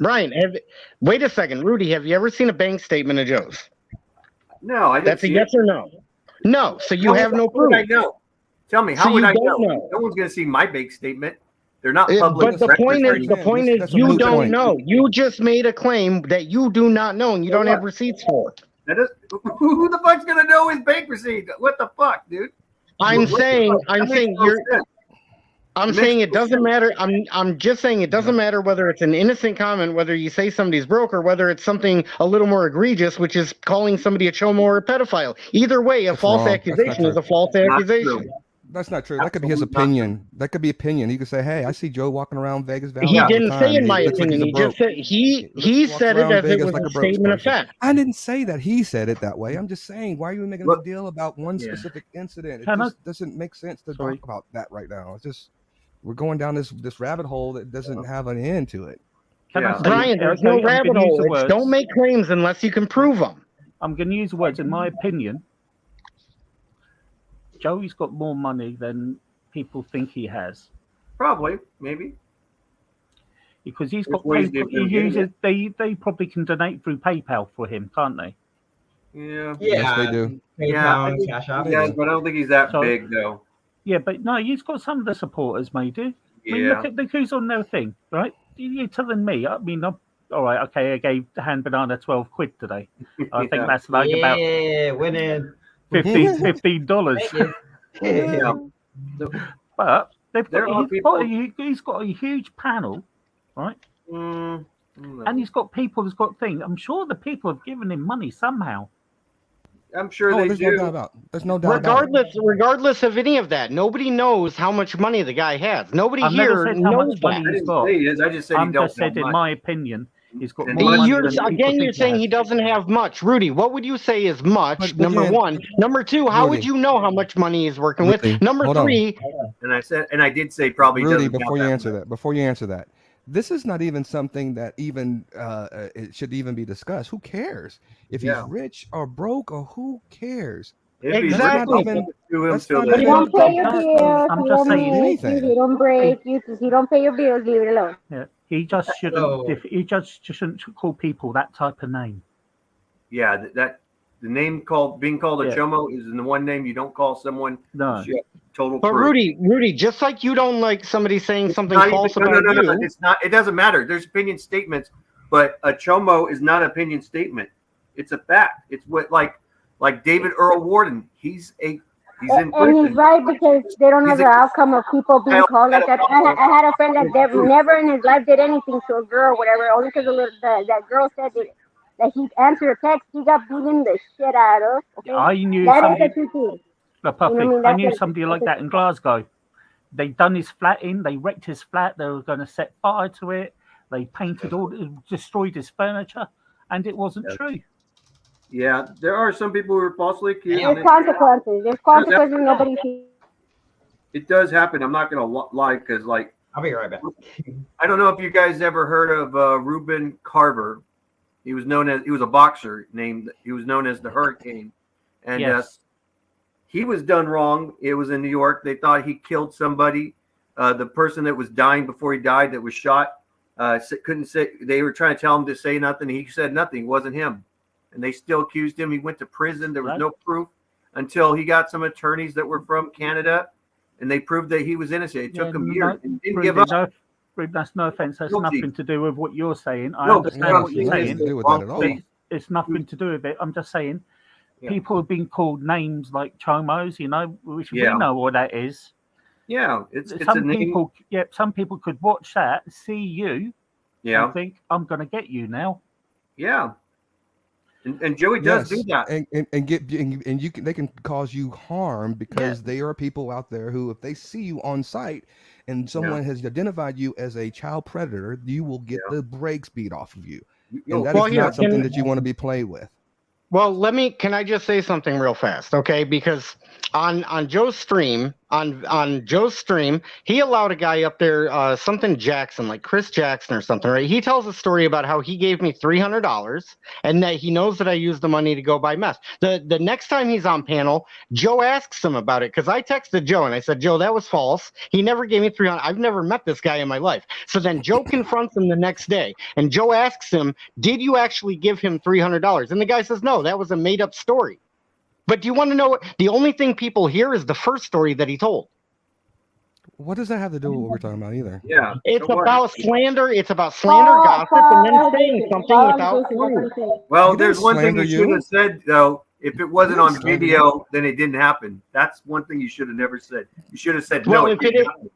G: Brian, wait a second, Rudy. Have you ever seen a bank statement of Joe's?
B: No, I didn't.
G: That's a yes or no. No, so you have no proof.
B: I know. Tell me, how would I know? No one's going to see my bank statement. They're not public.
G: But the point is, you don't know. You just made a claim that you do not know, and you don't have receipts for it.
B: Who the fuck's gonna know his bank receipt? What the fuck, dude?
G: I'm saying it doesn't matter. I'm just saying it doesn't matter whether it's an innocent comment, whether you say somebody's broke, or whether it's something a little more egregious, which is calling somebody a chomo or a pedophile. Either way, a false accusation is a false accusation.
H: That's not true. That could be his opinion. That could be opinion. He could say, "Hey, I see Joe walking around Vegas Valley."
G: He
H: all the
G: didn't
H: time.
G: say, in my
H: He looks like
G: opinion.
H: he's a
G: He
H: broke.
G: just said he
H: walks
G: said it
H: around
G: as it
H: Vegas
G: was
H: like
G: a
H: a broke
G: statement of
H: person.
G: fact.
H: I didn't say that he said it that way. I'm just saying, why are you making a big deal about one specific incident? It just doesn't make sense to talk about that right now. It's just we're going down this rabbit hole that doesn't have an end to it.
G: Brian, there's no rabbit hole. It's don't make claims unless you can prove them.
D: I'm going to use the words. In my opinion, Joey's got more money than people think he has.
B: Probably, maybe.
D: Because he's got PayPal. He uses. They probably can donate through PayPal for him, can't they?
B: Yeah.
H: Yes, they do.
B: Yeah,
A: Cash App.
B: but I don't think he's that big though.
D: Yeah, but no, he's got some of the supporters, maybe. I mean, look at who's on their thing, right? You're telling me. I mean, all right, okay. I gave Hand Banana 12 quid today. I think that's like about
A: winning
D: $15.
B: Yeah.
D: But he's got a huge panel, right? And he's got people who's got things. I'm sure the people have given him money somehow.
B: I'm sure they do.
H: There's no doubt about it.
G: Regardless of any of that, nobody knows how much money the guy has. Nobody
D: I've never
G: here
D: said how
G: knows
D: much money
G: that.
D: he's got.
B: I just said
D: I'm just said, in my opinion, he's got more money than people think
G: You're saying he doesn't have much. Rudy, what would you say is much? Number one. Number two, how would you know how much money he's working with? Number three.
B: And I did say probably
H: Rudy,
B: doesn't
H: before you answer that, this is not even something that even it should even be discussed. Who cares if he's rich or broke or who cares?
G: Exactly.
E: You don't pay your bills.
D: I'm
E: You
D: just
E: don't
D: saying.
E: make, you don't break. You don't pay your bills. Leave it alone.
D: Yeah, he just shouldn't. He just shouldn't call people that type of name.
B: Yeah, that the name being called a chomo is in the one name you don't call someone.
D: No.
B: Total.
G: But
B: proof.
G: Rudy, just like you don't like somebody saying something false about you.
B: No, it's not. It doesn't matter. There's opinion statements, but a chomo is not an opinion statement. It's a fact. It's what like David Earl Warden. He's in prison.
E: And he's right because they don't know the outcome of people being called like that. I had a friend that never in his life did anything to a girl, whatever. Only because that girl said that he answered a text, he got beaten the shit out of. Okay?
D: I knew I knew somebody like that in Glasgow. They done his flat in. They wrecked his flat. They were going to set fire to it. They painted destroyed his furniture, and it wasn't true.
B: Yeah, there are some people who are falsely accused.
E: There's consequences. There's consequences nobody sees.
B: It does happen. I'm not going to lie because,
A: I'll be right back.
B: I don't know if you guys ever heard of Reuben Carver. He was a boxer he was known as the Hurricane. And he was done wrong. It was in New York. They thought he killed somebody. The person that was dying before he died that was shot couldn't say. They were trying to tell him to say nothing. He said nothing. It wasn't him. And they still accused him. He went to prison. There was no proof until he got some attorneys that were from Canada, and they proved that he was innocent. It took him years. And didn't give up.
D: That's no offense. That's nothing to do with what you're saying. I understand what you're saying. It's nothing to do with it. I'm just saying people have been called names like chomos, which we know what that is.
B: Yeah, it's
D: some people. Yeah, some people could watch that, see you, and think, "I'm going to get you now."
B: Yeah. And Joey does do that,
H: they can cause you harm because there are people out there who, if they see you on site and someone has identified you as a child predator, you will get the brakes beat off of you, and that is not something that you want to be played with.
G: Well, can I just say something real fast, okay? Because on Joe's stream, he allowed a guy up there, something Jackson, like Chris Jackson or something, right? He tells a story about how he gave me $300 and that he knows that I used the money to go buy meth. The next time he's on panel, Joe asks him about it because I texted Joe and I said, Joe, that was false. He never gave me $300. I've never met this guy in my life. So then Joe confronts him the next day and Joe asks him, did you actually give him $300? And the guy says, no, that was a made up story. But do you want to know what? The only thing people hear is the first story that he told.
H: What does that have to do with what we're talking about either?
B: Yeah.
G: It's about slander. It's about slander, gossip, and then saying something without proof.
B: Well, there's one thing you should have said, though. If it wasn't on video, then it didn't happen. That's one thing you should have never said. You should have said, no, it didn't happen.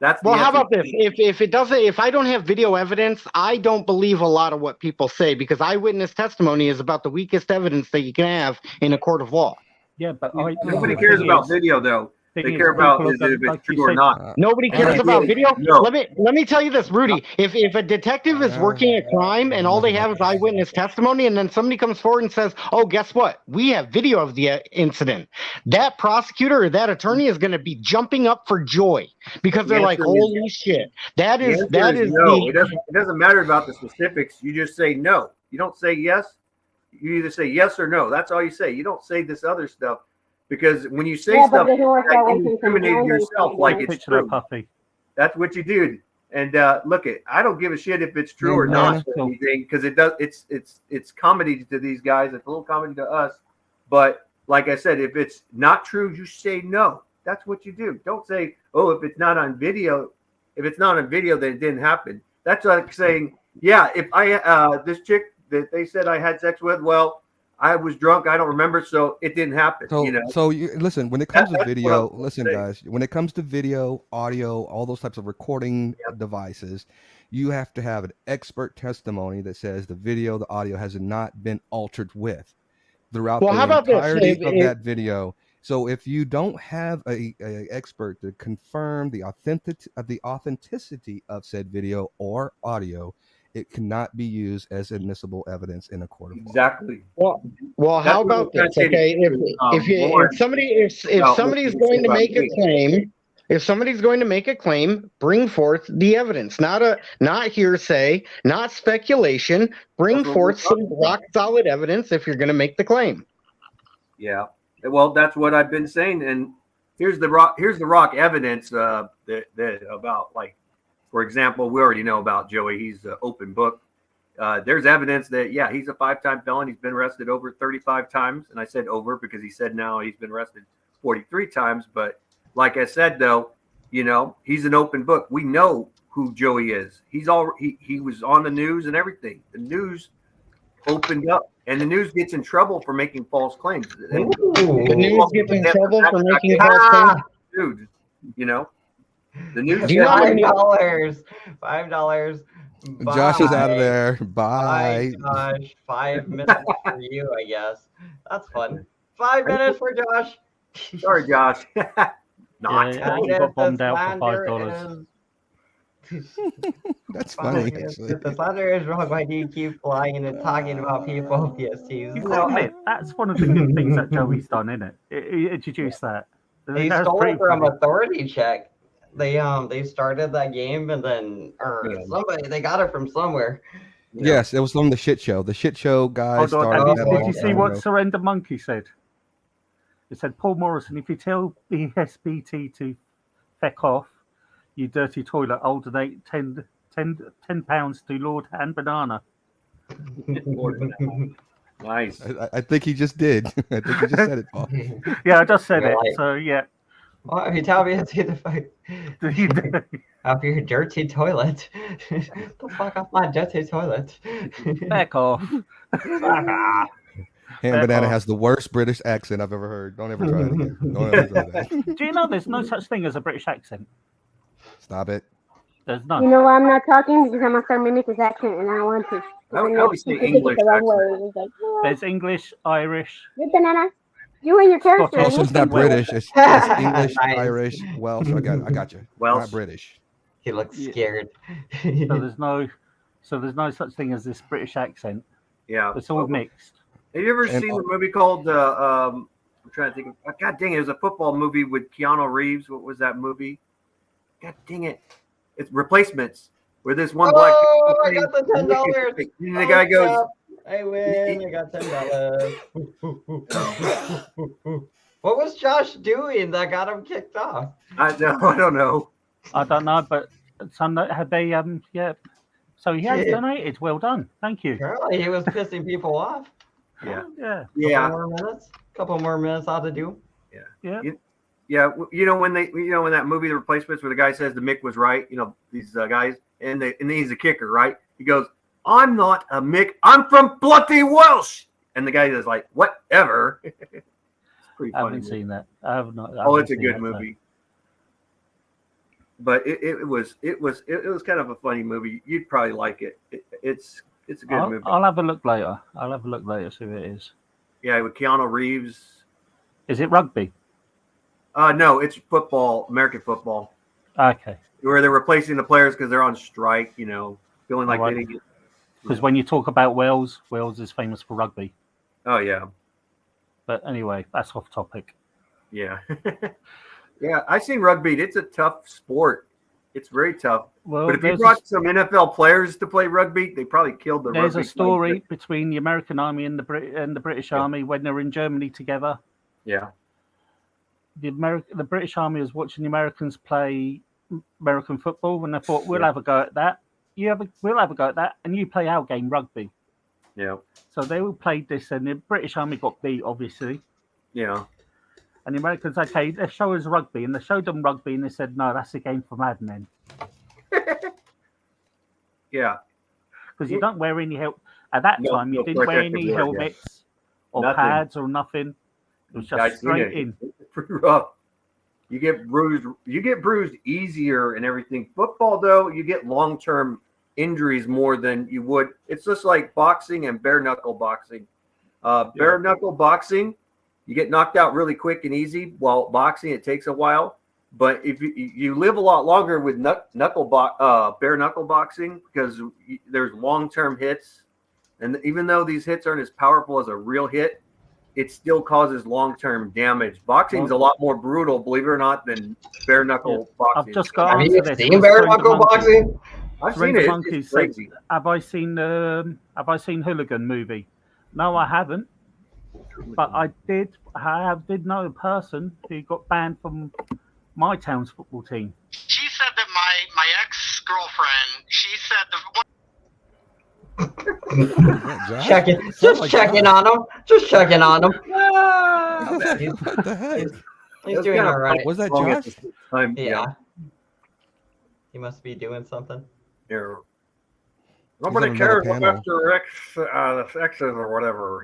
G: How about this? If I don't have video evidence, I don't believe a lot of what people say because eyewitness testimony is about the weakest evidence that you can have in a court of law.
D: Yeah, but
B: nobody cares about video though. They care about is if it's true or not.
G: Nobody cares about video. Let me tell you this, Rudy. If a detective is working a crime and all they have is eyewitness testimony, and then somebody comes forward and says, "Oh, guess what? We have video of the incident," that prosecutor or that attorney is going to be jumping up for joy because they're like, "Holy shit!" That is
B: no. It doesn't matter about the specifics. You just say no. You don't say yes. You either say yes or no. That's all you say. You don't say this other stuff. Because when you say stuff like you incriminate yourself like it's true, that's what you do. And look, I don't give a shit if it's true or not or anything, because it's comedy to these guys. It's a little comedy to us. But like I said, if it's not true, you say no. That's what you do. Don't say, oh, if it's not on video, then it didn't happen. That's like saying, yeah, if I this chick that they said I had sex with, well, I was drunk. I don't remember, so it didn't happen.
H: So listen. When it comes to video, listen, guys. When it comes to video, audio, all those types of recording devices, you have to have an expert testimony that says the video, the audio has not been altered with throughout the entirety of that video. So if you don't have a expert to confirm the authenticity of said video or audio, it cannot be used as admissible evidence in a court of law.
B: Exactly.
G: Well, how about this? Okay, if somebody's going to make a claim, if somebody's going to make a claim, bring forth the evidence, not hearsay, not speculation. Bring forth some rock solid evidence if you're going to make the claim.
B: Yeah. Well, that's what I've been saying, and here's the rock evidence that about, like, for example, we already know about Joey. He's an open book. There's evidence that, yeah, he's a 5-time felon. He's been arrested over 35 times. And I said over because he said now he's been arrested 43 times. But like I said, though, he's an open book. We know who Joey is. He was on the news and everything. The news opened up, and the news gets in trouble for making false claims.
G: The news gets in trouble for making false claims?
B: Dude, the news.
A: $5.
H: Josh is out of there. Bye.
A: Bye, Josh. 5 minutes for you, I guess. That's fun. 5 minutes for Josh.
B: Sorry, Josh.
D: Not. Yeah, you got bombed out for $5.
H: That's funny. Actually.
A: The slander is wrong. Why do you keep lying and talking about people? PSTs.
D: You got admit, that's one of the good things that Joey's done, isn't it? He introduced that.
A: He stole it from Authority Check. They started that game and then somebody they got it from somewhere.
H: Yes, it was from the shit show. The shit show guys started.
D: Did you see what Surrender Monkey said? It said, Paul Morrison, if you tell the SBT to feck off, you dirty toilet, I'll donate £10 to Lord and Banana.
B: Nice.
H: I think he just did. I think he just said it, Paul.
D: Yeah, I just said it. So yeah.
A: Well, if you tell me to the fuck off your dirty toilet, the fuck off my dirty toilet.
D: Back off.
H: And Banana has the worst British accent I've ever heard. Don't ever try it again. Don't ever try that.
D: Do you know there's no such thing as a British accent?
H: Stop it.
D: There's none.
E: You know why I'm not talking? Because I'm going to start mimicking his accent and I don't want to.
B: I would say English
D: There's English, Irish.
E: Good Banana. You and your character.
H: Also, it's not British. It's English, Irish, Welsh. I got you.
B: Welsh.
H: Not British.
A: He looks scared.
D: So there's no such thing as this British accent.
B: Yeah.
D: It's all mixed.
B: Have you ever seen the movie called I'm trying to think of, God dang it, it was a football movie with Keanu Reeves. What was that movie? God dang it. It's Replacements, where this one black
A: I got the $10.
B: And the guy goes,
A: I win. I got $10. What was Josh doing that got him kicked off?
B: I don't know.
D: I don't know, but some had they yeah. So he has donated. Well done. Thank you.
A: Apparently he was pissing people off.
B: Yeah.
A: Couple more minutes ought to do.
B: Yeah. When that movie The Replacements, where the guy says the Mick was right, these guys, and he's a kicker, right? He goes, I'm not a Mick, I'm from bloody Welsh. And the guy is like, whatever. It's pretty funny.
D: I haven't seen that. I have not.
B: It's a good movie. But it was kind of a funny movie. You'd probably like it. It's a good movie.
D: I'll have a look later. See what it is.
B: Yeah, with Keanu Reeves.
D: Is it rugby?
B: No, it's football, American football,
D: Okay.
B: where they're replacing the players because they're on strike. Feeling like they didn't get.
D: Because when you talk about Wales, Wales is famous for rugby.
B: Oh yeah.
D: But anyway, that's off topic.
B: Yeah. Yeah, I've seen rugby. It's a tough sport. It's very tough.
D: Well,
B: but if you brought some NFL players to play rugby, they probably killed the
D: There's
B: rugby.
D: a story between the American Army and the British Army when they were in Germany together.
B: Yeah.
D: The British Army was watching the Americans play American football, and they thought, we'll have a go at that. We'll have a go at that, and you play our game, rugby.
B: Yeah.
D: So they all played this, and the British Army got beat, obviously.
B: Yeah.
D: And the Americans, okay, let's show us rugby. And they showed them rugby, and they said, no, that's a game for madmen.
B: Yeah.
D: Because you don't wear any help. At that time, you didn't wear any helmets or pads or nothing. It was just straight in.
B: It's pretty rough. You get bruised easier and everything. Football, though, you get long-term injuries more than you would. It's just like boxing and bare knuckle boxing. Bare knuckle boxing, you get knocked out really quick and easy. While boxing, it takes a while. But if you live a lot longer with bare knuckle boxing, because there's long-term hits, and even though these hits aren't as powerful as a real hit, it still causes long-term damage. Boxing is a lot more brutal, believe it or not, than bare knuckle boxing.
D: I've just got.
A: Have you seen bare knuckle boxing?
B: I've seen it. It's
D: Said,
B: crazy.
D: have I seen Hooligan movie? No, I haven't. But I did know a person who got banned from my town's football team.
G: She said that my ex-girlfriend, she said
A: checking on him. Just checking on him.
H: What the heck?
A: He's doing all right.
H: Was that Josh?
A: Yeah. He must be doing something.
B: Yeah. Nobody cares about your exes or whatever,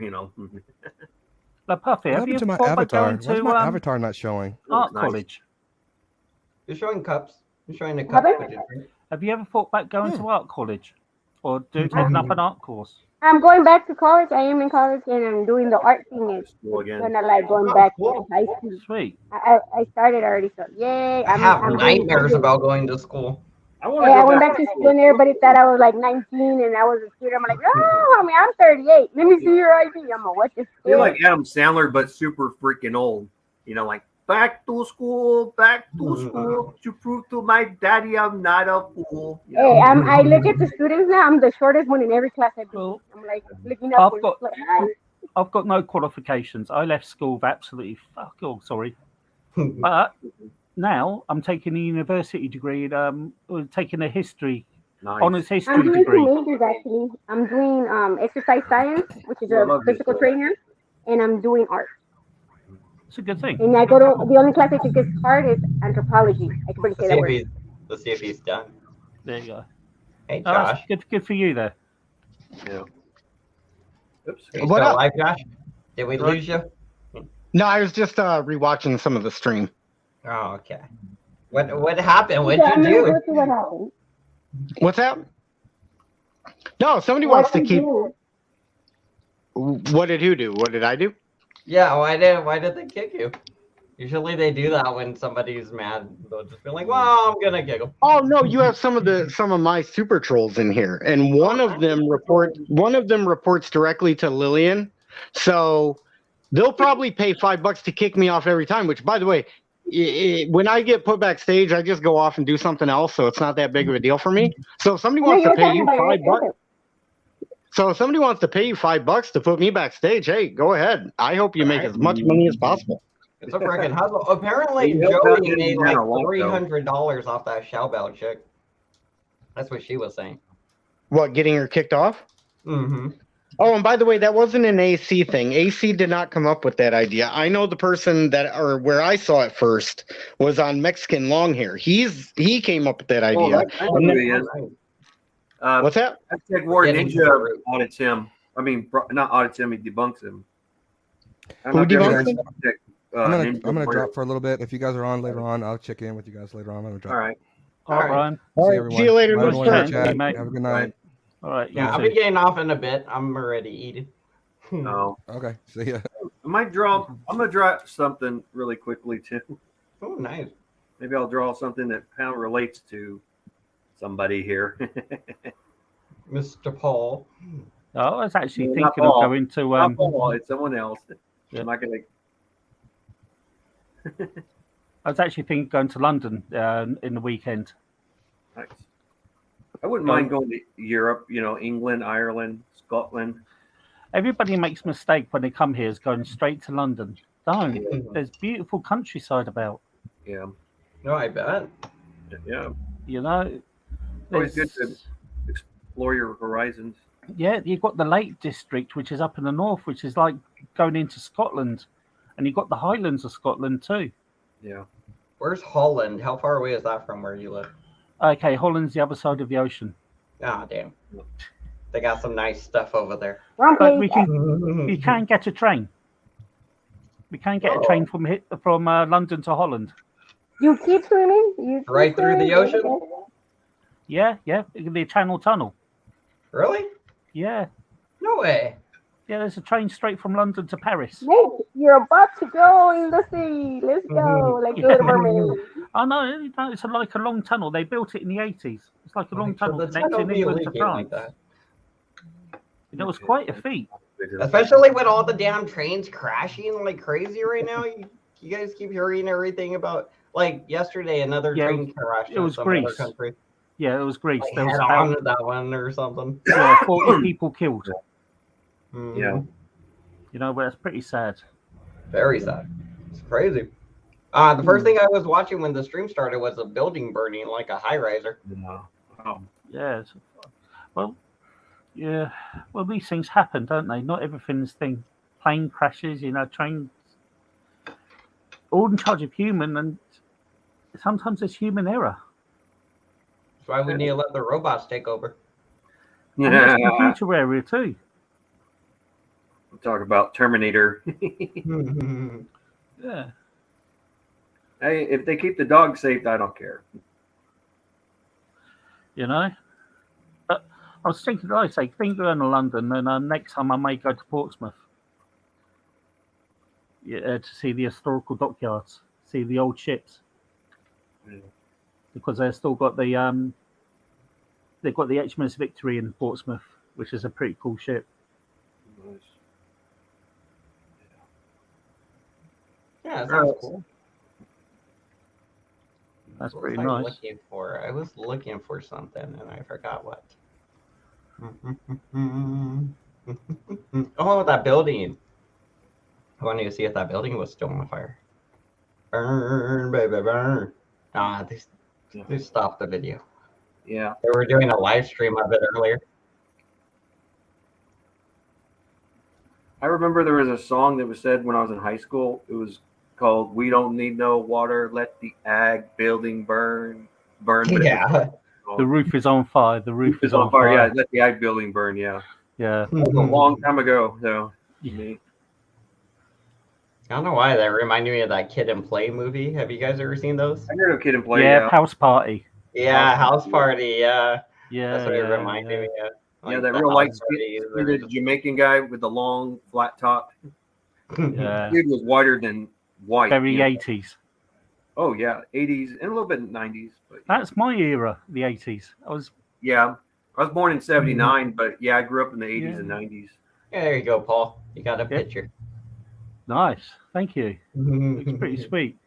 D: But Puffy,
H: What
D: have you
H: happened to my
D: thought about
H: avatar?
D: going
H: Why's
D: to
H: my avatar not showing?
D: art college?
A: You're showing cups. You're showing the cups.
D: Have you ever thought about going to art college or taking up an art course?
E: I'm going back to college. I am in college, and I'm doing the art thing. It's kind of like going back to high school.
D: Sweet.
E: I started already, so yay!
A: I have nightmares about going to school.
E: I went back to school, and everybody thought I was like 19, and I was a kid. I'm like, oh, homie, I'm 38. Let me see your ID. I'm like, what the?
B: You're like Adam Sandler, but super freaking old. Like back to school to prove to my daddy I'm not a fool.
E: Hey, I look at the students now. I'm the shortest one in every class I do. I'm like looking up.
D: I've got no qualifications. I left school with absolutely sorry. But now I'm taking a university degree. Taking a history, honors history
E: I'm doing
D: degree.
E: 2 majors actually. I'm doing exercise science, which is a physical trainer, and I'm doing art.
D: It's a good thing.
E: And I go to the only class I think is hard is anthropology. I can barely say that word.
A: Let's see if he's done.
D: There you go.
A: Hey,
D: Oh,
A: Josh.
D: good for you there.
B: Yeah.
A: Oops. What up? Live, Josh? Did we lose you?
G: No, I was just rewatching some of the stream.
A: Oh, okay. What happened? What did you do?
E: What happened?
G: What's that? No, somebody wants to keep. What did who do? What did I do?
A: Yeah, why did they kick you? Usually they do that when somebody's mad. They'll just be like, "Well, I'm gonna kick them."
G: Oh no, you have some of my super trolls in here, and one of them reports directly to Lillian, so they'll probably pay $5 to kick me off every time. Which, by the way, when I get put backstage, I just go off and do something else, so it's not that big of a deal for me. So if somebody wants to pay you $5. So if somebody wants to pay you $5 to put me backstage, hey, go ahead. I hope you make as much money as possible.
A: It's a freaking hustle. Apparently, Joey made like $300 off that Shoutbout chick. That's what she was saying.
G: What, getting her kicked off?
A: Mm-hmm.
G: Oh, and by the way, that wasn't an AC thing. AC did not come up with that idea. I know the person where I saw it first was on Mexican Longhair. He came up with that idea.
B: I know who he is.
G: What's that?
B: Hashtag War Ninja audits him. I mean, not audits him, he debunks him.
G: Who debunks him?
H: I'm gonna drop for a little bit. If you guys are on later on, I'll check in with you guys later on. I'm gonna drop.
B: All right.
D: All right, Brian.
G: All right. See you later.
H: Have a good night.
D: All right.
A: Yeah, I'll be getting off in a bit. I'm already eating.
B: No.
H: Okay. See ya.
B: I'm gonna drop something really quickly too.
A: Oh, nice.
B: Maybe I'll draw something that kind of relates to somebody here.
A: Mr. Paul.
D: I was actually
B: No, not
D: thinking of
B: Paul.
D: going to.
B: Not Paul, it's someone else.
D: Yeah.
B: I'm not gonna.
D: I was actually thinking of going to London in the weekend.
B: Nice. I wouldn't mind going to Europe. England, Ireland, Scotland.
D: Everybody makes a mistake when they come here is going straight to London. Don't.
B: Yeah.
D: There's beautiful countryside about.
B: Yeah.
A: No, I bet.
B: Yeah.
D: there's-
B: Always good to explore your horizons.
D: Yeah, you've got the Lake District, which is up in the north, which is like going into Scotland, and you've got the Highlands of Scotland too.
B: Yeah.
A: Where's Holland? How far away is that from where you live?
D: Okay, Holland's the other side of the ocean.
A: Ah, damn. They got some nice stuff over there.
D: But we can get a train. We can get a train from London to Holland.
E: You keep swimming?
A: Right through the ocean?
D: Yeah, the Channel Tunnel.
A: Really?
D: Yeah.
A: No way.
D: Yeah, there's a train straight from London to Paris.
E: Mate, you're about to go in the sea. Let's go. Like Little Mermaid.
D: I know, it's like a long tunnel. They built it in the 80s. It's like a long tunnel
A: the tunnel
D: connecting
A: be
D: England to
A: leaking
D: France.
A: like that.
D: And it was quite a feat.
A: Especially with all the damn trains crashing like crazy right now. You guys keep hearing everything about, like yesterday, another train crashed
D: it was
A: in some
D: Greece.
A: other country.
D: Yeah, it was Greece.
A: Like,
D: There was
A: head
D: about,
A: on to that one or something.
D: 40 people killed.
B: Yeah.
D: But it's pretty sad.
A: Very sad. It's crazy. The first thing I was watching when the stream started was a building burning, like a high riser.
D: Yeah. Well, these things happen, don't they? Not everything's thing. Plane crashes, trains. All in charge of human, and sometimes it's human error.
A: That's why we need to let the robots take over.
D: And there's computer area too.
B: We'll talk about Terminator.
D: Yeah.
B: Hey, if they keep the dog safe, I don't care.
D: But I was thinking, going to London, and next time I may go to Portsmouth. Yeah, to see the historical dockyards, see the old ships, because they've still got the they've got the HMS Victory in Portsmouth, which is a pretty cool ship.
B: Nice.
A: Yeah, that sounds cool.
D: That's
A: What
D: pretty
A: was I
D: nice.
A: looking for? I was looking for something and I forgot what. Oh, that building. I wanted to see if that building was still on fire. Burn, baby, burn. They stopped the video.
B: Yeah.
A: They were doing a live stream of it earlier.
B: I remember there was a song that was said when I was in high school. It was called "We Don't Need No Water, Let the Ag Building Burn." But
A: Yeah.
D: The roof is on fire. The roof is on fire.
B: Yeah, let the ag building burn. Yeah.
D: Yeah.
B: That was a long time ago, though.
A: I don't know why that reminded me of that Kid and Play movie. Have you guys ever seen those?
B: I heard of Kid and Play.
D: Yeah, House Party.
A: Yeah, House Party. Yeah.
D: Yeah.
A: That's what it reminded me of.
B: Yeah,
A: Like
B: that
A: the
B: real light
A: House Party is
B: the Jamaican guy with the long flat top.
D: Yeah.
B: Dude was whiter than white.
D: Very
B: yeah.
D: 80s.
B: Oh yeah, 80s and a little bit 90s. But
D: That's my era, the 80s. I was
B: born in '79, but yeah, I grew up in the 80s
D: Yeah.
B: and 90s.
A: Yeah, there you go, Paul. You got a picture.
D: nice. Thank you. Looks pretty sweet.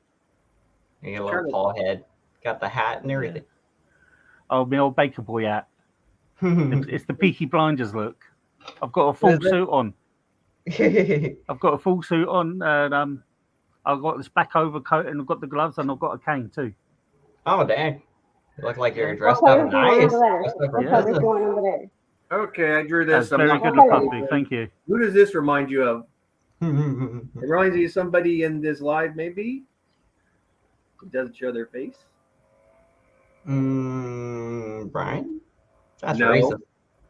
A: You got a little Paul head. Got the hat and everything.
D: Oh, my old Baker Boy hat. It's the Peaky Blinders look. I've got a full
A: Is it?
D: suit on. I've got a full suit on, and I've got this black overcoat, and I've got the gloves, and I've got a cane too.
A: Oh, dang. You look like you're dressed
E: What
A: up
E: color's the one
A: nice.
E: over there?
A: Dressed up for
E: What color's
A: business.
E: the one over there?
B: Okay, I drew
D: That's
B: this.
D: very
B: not
D: good,
B: gonna-
D: Puppy. Thank you.
B: Who does this remind you of? It reminds you of somebody in this live, maybe? It doesn't show their face.
A: Brian? That's
B: No.
A: racist.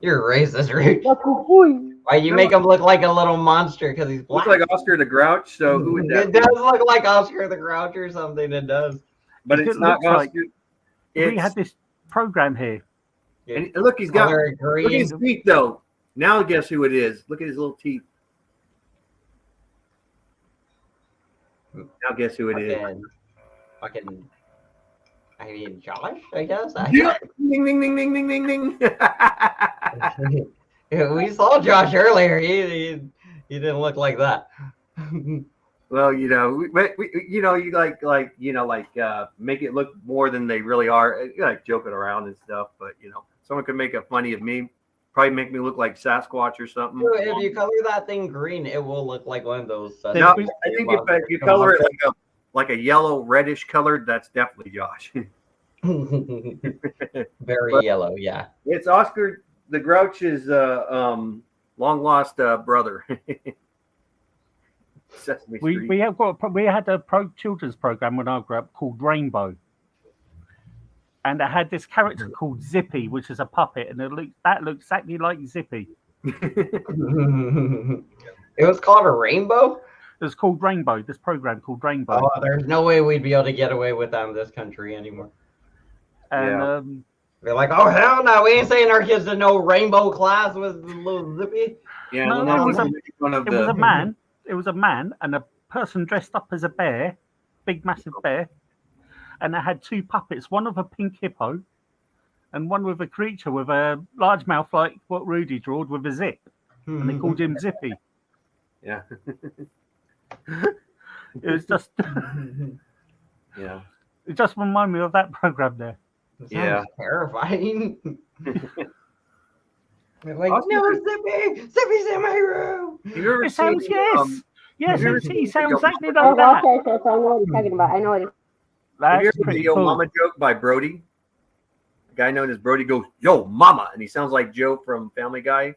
A: You're racist, Rich.
E: That's a boy.
A: Why you make him look like a little monster because he's black?
B: Looks like Oscar the Grouch. So who would that
A: It
B: be?
A: does look like Oscar the Grouch or something. It does.
B: But
D: It
B: it's not
D: looks like-
B: Oscar.
D: We
B: It's,
D: had this program here.
B: and look, he's got
A: Color
B: look at
A: green.
B: his teeth though. Now guess who it is? Look at his little teeth. Now guess who it is?
A: Fucking fucking. I mean, Josh, I guess.
B: Yeah. Ding, ding, ding, ding, ding, ding, ding.
A: We saw Josh earlier. He didn't look like that.
B: Well, you know, you know, you make it look more than they really are, like joking around and stuff. But you know, someone could make a funny of me, probably make me look like Sasquatch or something.
A: If you color that thing green, it will look like one of those.
B: No, I think if you color it like a yellow reddish colored, that's definitely Josh.
A: Very yellow, yeah.
B: It's Oscar the Grouch's long lost brother. Sesame Street.
D: We had a children's program when I grew up called Rainbow, and it had this character called Zippy, which is a puppet, and it looked exactly like Zippy.
A: It was called a Rainbow?
D: It was called Rainbow. This program called Rainbow.
A: Oh, there's no way we'd be able to get away with that in this country anymore.
D: And
A: they're like, oh hell no, we ain't saying our kids to know Rainbow class with little Zippy.
B: Yeah,
D: no, it was a man. It was a man and a person dressed up as a bear, big massive bear, and it had two puppets, one with a pink hippo, and one with a creature with a large mouth like what Rudy drew with a zip, and they called him Zippy.
B: Yeah.
D: It was just.
B: Yeah.
D: It just reminded me of that program there.
B: Yeah.
A: Terrifying. Like, no, Zippy's in my room.
D: It sounds, yes. Yes, he sounds exactly like
E: Oh,
D: that.
E: okay, so I know what he's talking about. I know what he's
B: Have you
D: That's
B: heard the
D: pretty
B: Yo
D: cool.
B: Mama joke by Brody? A guy known as Brody goes, Yo Mama, and he sounds like Joe from Family Guy.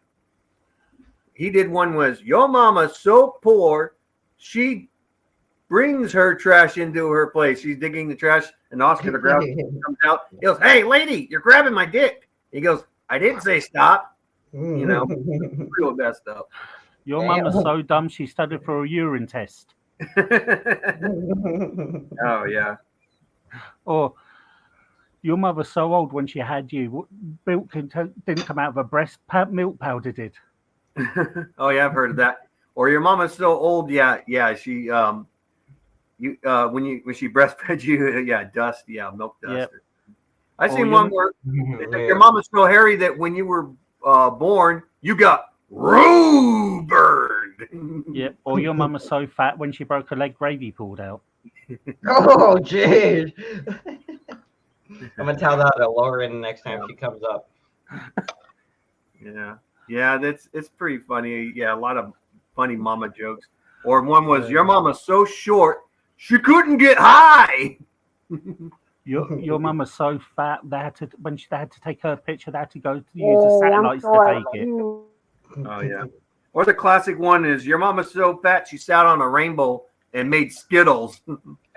B: He did one was, Yo Mama's so poor, she brings her trash into her place. She's digging the trash, and Oscar the Grouch comes out. He goes, Hey, lady, you're grabbing my dick. He goes, I didn't say stop. You know, real messed up.
D: Your mum was so dumb she studied for a urine test.
B: Oh, yeah.
D: Or your mother's so old when she had you, milk didn't come out of her breast, milk powder did.
B: Oh, yeah, I've heard of that. Or your mama's so old, yeah, she when she breastfed you, yeah, milk dust.
D: Yep.
B: I seen one where your mama's so hairy that when you were born, you got road burned.
D: Yep. Or your mum was so fat when she broke her leg, gravy pulled out.
A: Oh, jeez. I'm gonna tell that to Lauren next time she comes up.
B: Yeah, it's pretty funny. Yeah, a lot of funny mama jokes. Or one was your mama's so short she couldn't get high.
D: Your mum was so fat when they had to take her picture, they had to go to use the satellites to take it.
B: Oh yeah. Or the classic one is your mama's so fat she sat on a rainbow and made Skittles.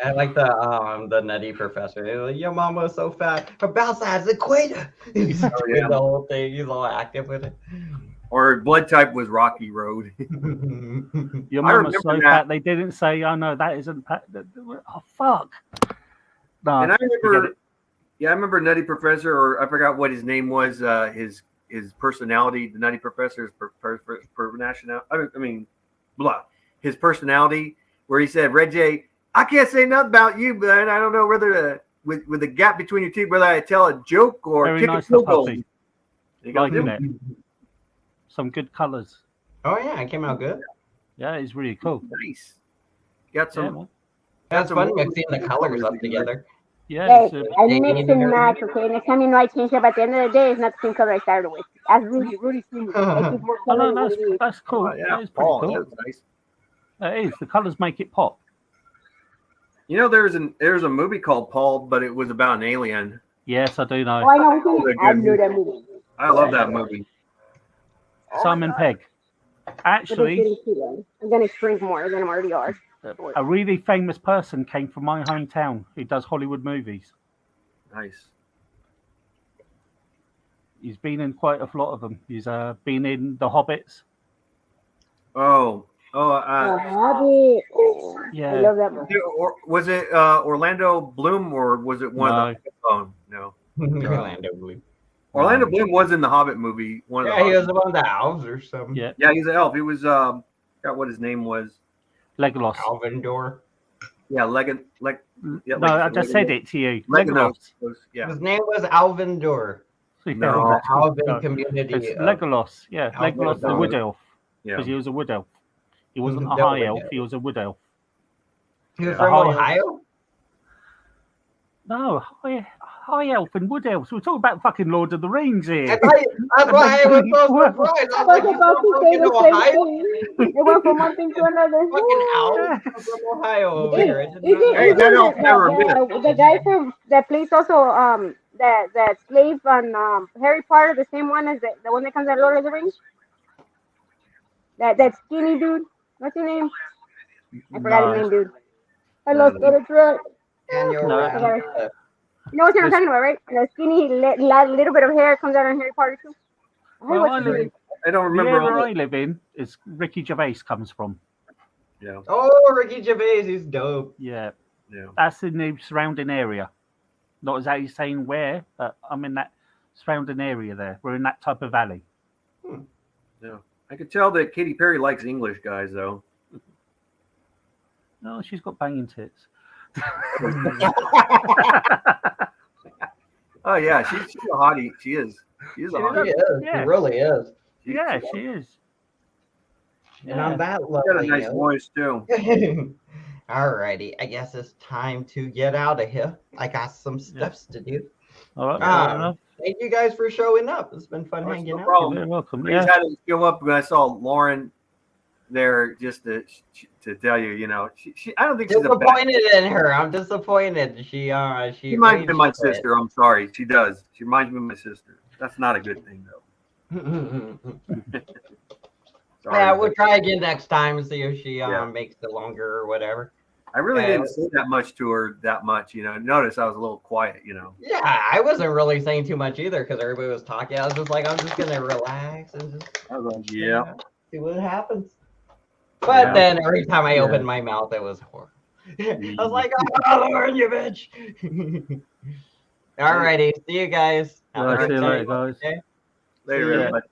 A: I like the nutty professor. Like, your mama was so fat, her bounce has equator. He's doing the whole thing. He's all active with it.
B: Or blood type was Rocky Road.
D: Your mum was so fat they didn't say, "Oh no, that isn't." Oh fuck. No,
B: and I remember Nutty Professor, or I forgot what his name was. His personality, the Nutty Professor's his personality, where he said, "Reggie, I can't say nothing about you, but I don't know whether with the gap between your teeth, whether I tell a joke or
D: very
B: kick
D: nice
B: a field goal."
D: Liking it. Some good colors.
A: Oh yeah, it came out good.
D: Yeah, it's really cool.
B: Nice. Got some.
D: Yeah,
A: That's fun mixing the colors up together.
D: Yeah,
E: Hey, I mix and match, okay? Next time you know I change up at the end of the day, it's not the same color I started with. As Rudy's seen.
D: That's cool.
B: Yeah,
D: That is pretty cool.
B: That's nice.
D: That is. The colors make it pop.
B: You know, there's a movie called Paul, but it was about an alien.
D: Yes, I do know.
E: Oh, I know. I know that movie.
B: I love that movie.
D: Simon Pegg. Actually,
E: I'm gonna shrink more than I'm already are.
D: a really famous person came from my hometown who does Hollywood movies.
B: Nice.
D: He's been in quite a lot of them. He's been in The Hobbits.
E: Hobbit.
D: Yeah.
E: I love that movie.
B: Or was it Orlando Bloom, or was it one of the? Oh no.
A: Orlando Bloom.
B: Orlando Bloom was in the Hobbit movie.
A: He was one of the elves or something.
D: Yeah.
B: Yeah, he's an elf. He was forgot what his name was.
D: Legolas.
A: Alvindor.
B: Yeah,
D: No, I just said it to you.
B: Legolas.
D: Legolas.
B: Yeah.
A: His name was Alvin Door.
B: No,
D: that's
A: Alvin
D: no,
A: community.
D: it's Legolas. Yeah,
A: Alvin
D: Legolas the
A: Door.
D: wood elf.
B: Yeah.
D: Because he was a wood elf. He wasn't a
A: The
D: high
A: wood
D: elf.
A: elf.
D: He was a wood elf.
A: He was
D: The
A: from
D: high elf-
A: Ohio?
D: No, high elf and wood elves. We're talking about fucking Lord of the Rings here.
A: That's why I was so surprised. I was like, he's
E: about
A: from
E: to say
A: fucking
E: the same
A: Ohio?
E: thing. It went from one thing to another.
A: Fucking Al from Ohio over here. I did not know
B: Hey,
A: that.
B: that elf never missed.
E: The guy from that plays also that slave on Harry Potter, the same one as the one that comes out Lord of the Rings. That skinny dude. What's his name? I forgot his name, dude. I lost the track.
A: Daniel
D: No.
A: Radcliffe.
E: You know what I'm talking about, right? The skinny little bit of hair comes out on Harry Potter too.
D: Well,
E: What's his name?
B: I don't
D: The
B: remember.
D: area I live in is Ricky Gervais comes from.
B: Yeah.
A: Oh, Ricky Gervais, he's dope.
D: Yeah.
B: Yeah.
D: That's in the surrounding area. Not exactly saying where, but I'm in that surrounding area there. We're in that type of valley.
B: Yeah. I could tell that Katy Perry likes English guys, though.
D: No, she's got banging tits.
B: Oh yeah, she's a hottie. She is. She is a
A: She
B: hottie.
A: is.
D: Yeah.
A: She really is.
D: Yeah, she is.
A: And on that
B: She's got a
A: lovely
B: nice
A: note.
B: voice too.
A: Alrighty, I guess it's time to get out of here. I got some stuffs to do.
D: All right, fair enough.
A: Thank you guys for showing up. It's been fun
B: Oh,
A: hanging
B: no
A: out.
B: problem.
D: You're very welcome.
B: I
D: Yeah.
B: just had to show up when I saw Lauren there, just to tell you, you know, she I don't think she's a bad.
A: Disappointed in her. I'm disappointed. She
B: She reminds me of my sister. I'm sorry. She does. She reminds me of my sister. That's not a good thing, though. Sorry,
A: Yeah, we'll
B: but
A: try again next time and see if she
B: Yeah.
A: makes it longer or whatever.
B: I really didn't say that much to her. You know. Notice I was a little quiet. You know.
A: Yeah, I wasn't really saying too much either because everybody was talking. I was just like, I'm just gonna relax and just
B: I was like, yeah.
A: see what happens. But
B: Yeah.
A: then every time I
D: Yeah.
A: opened my mouth, it was horrible. I was like, oh, Lauren, you bitch. Alrighty, see you guys. Have a
D: Right,
A: good
D: see you
A: time.
D: later, guys.
A: Okay?
B: Later,
A: See ya.
B: everybody.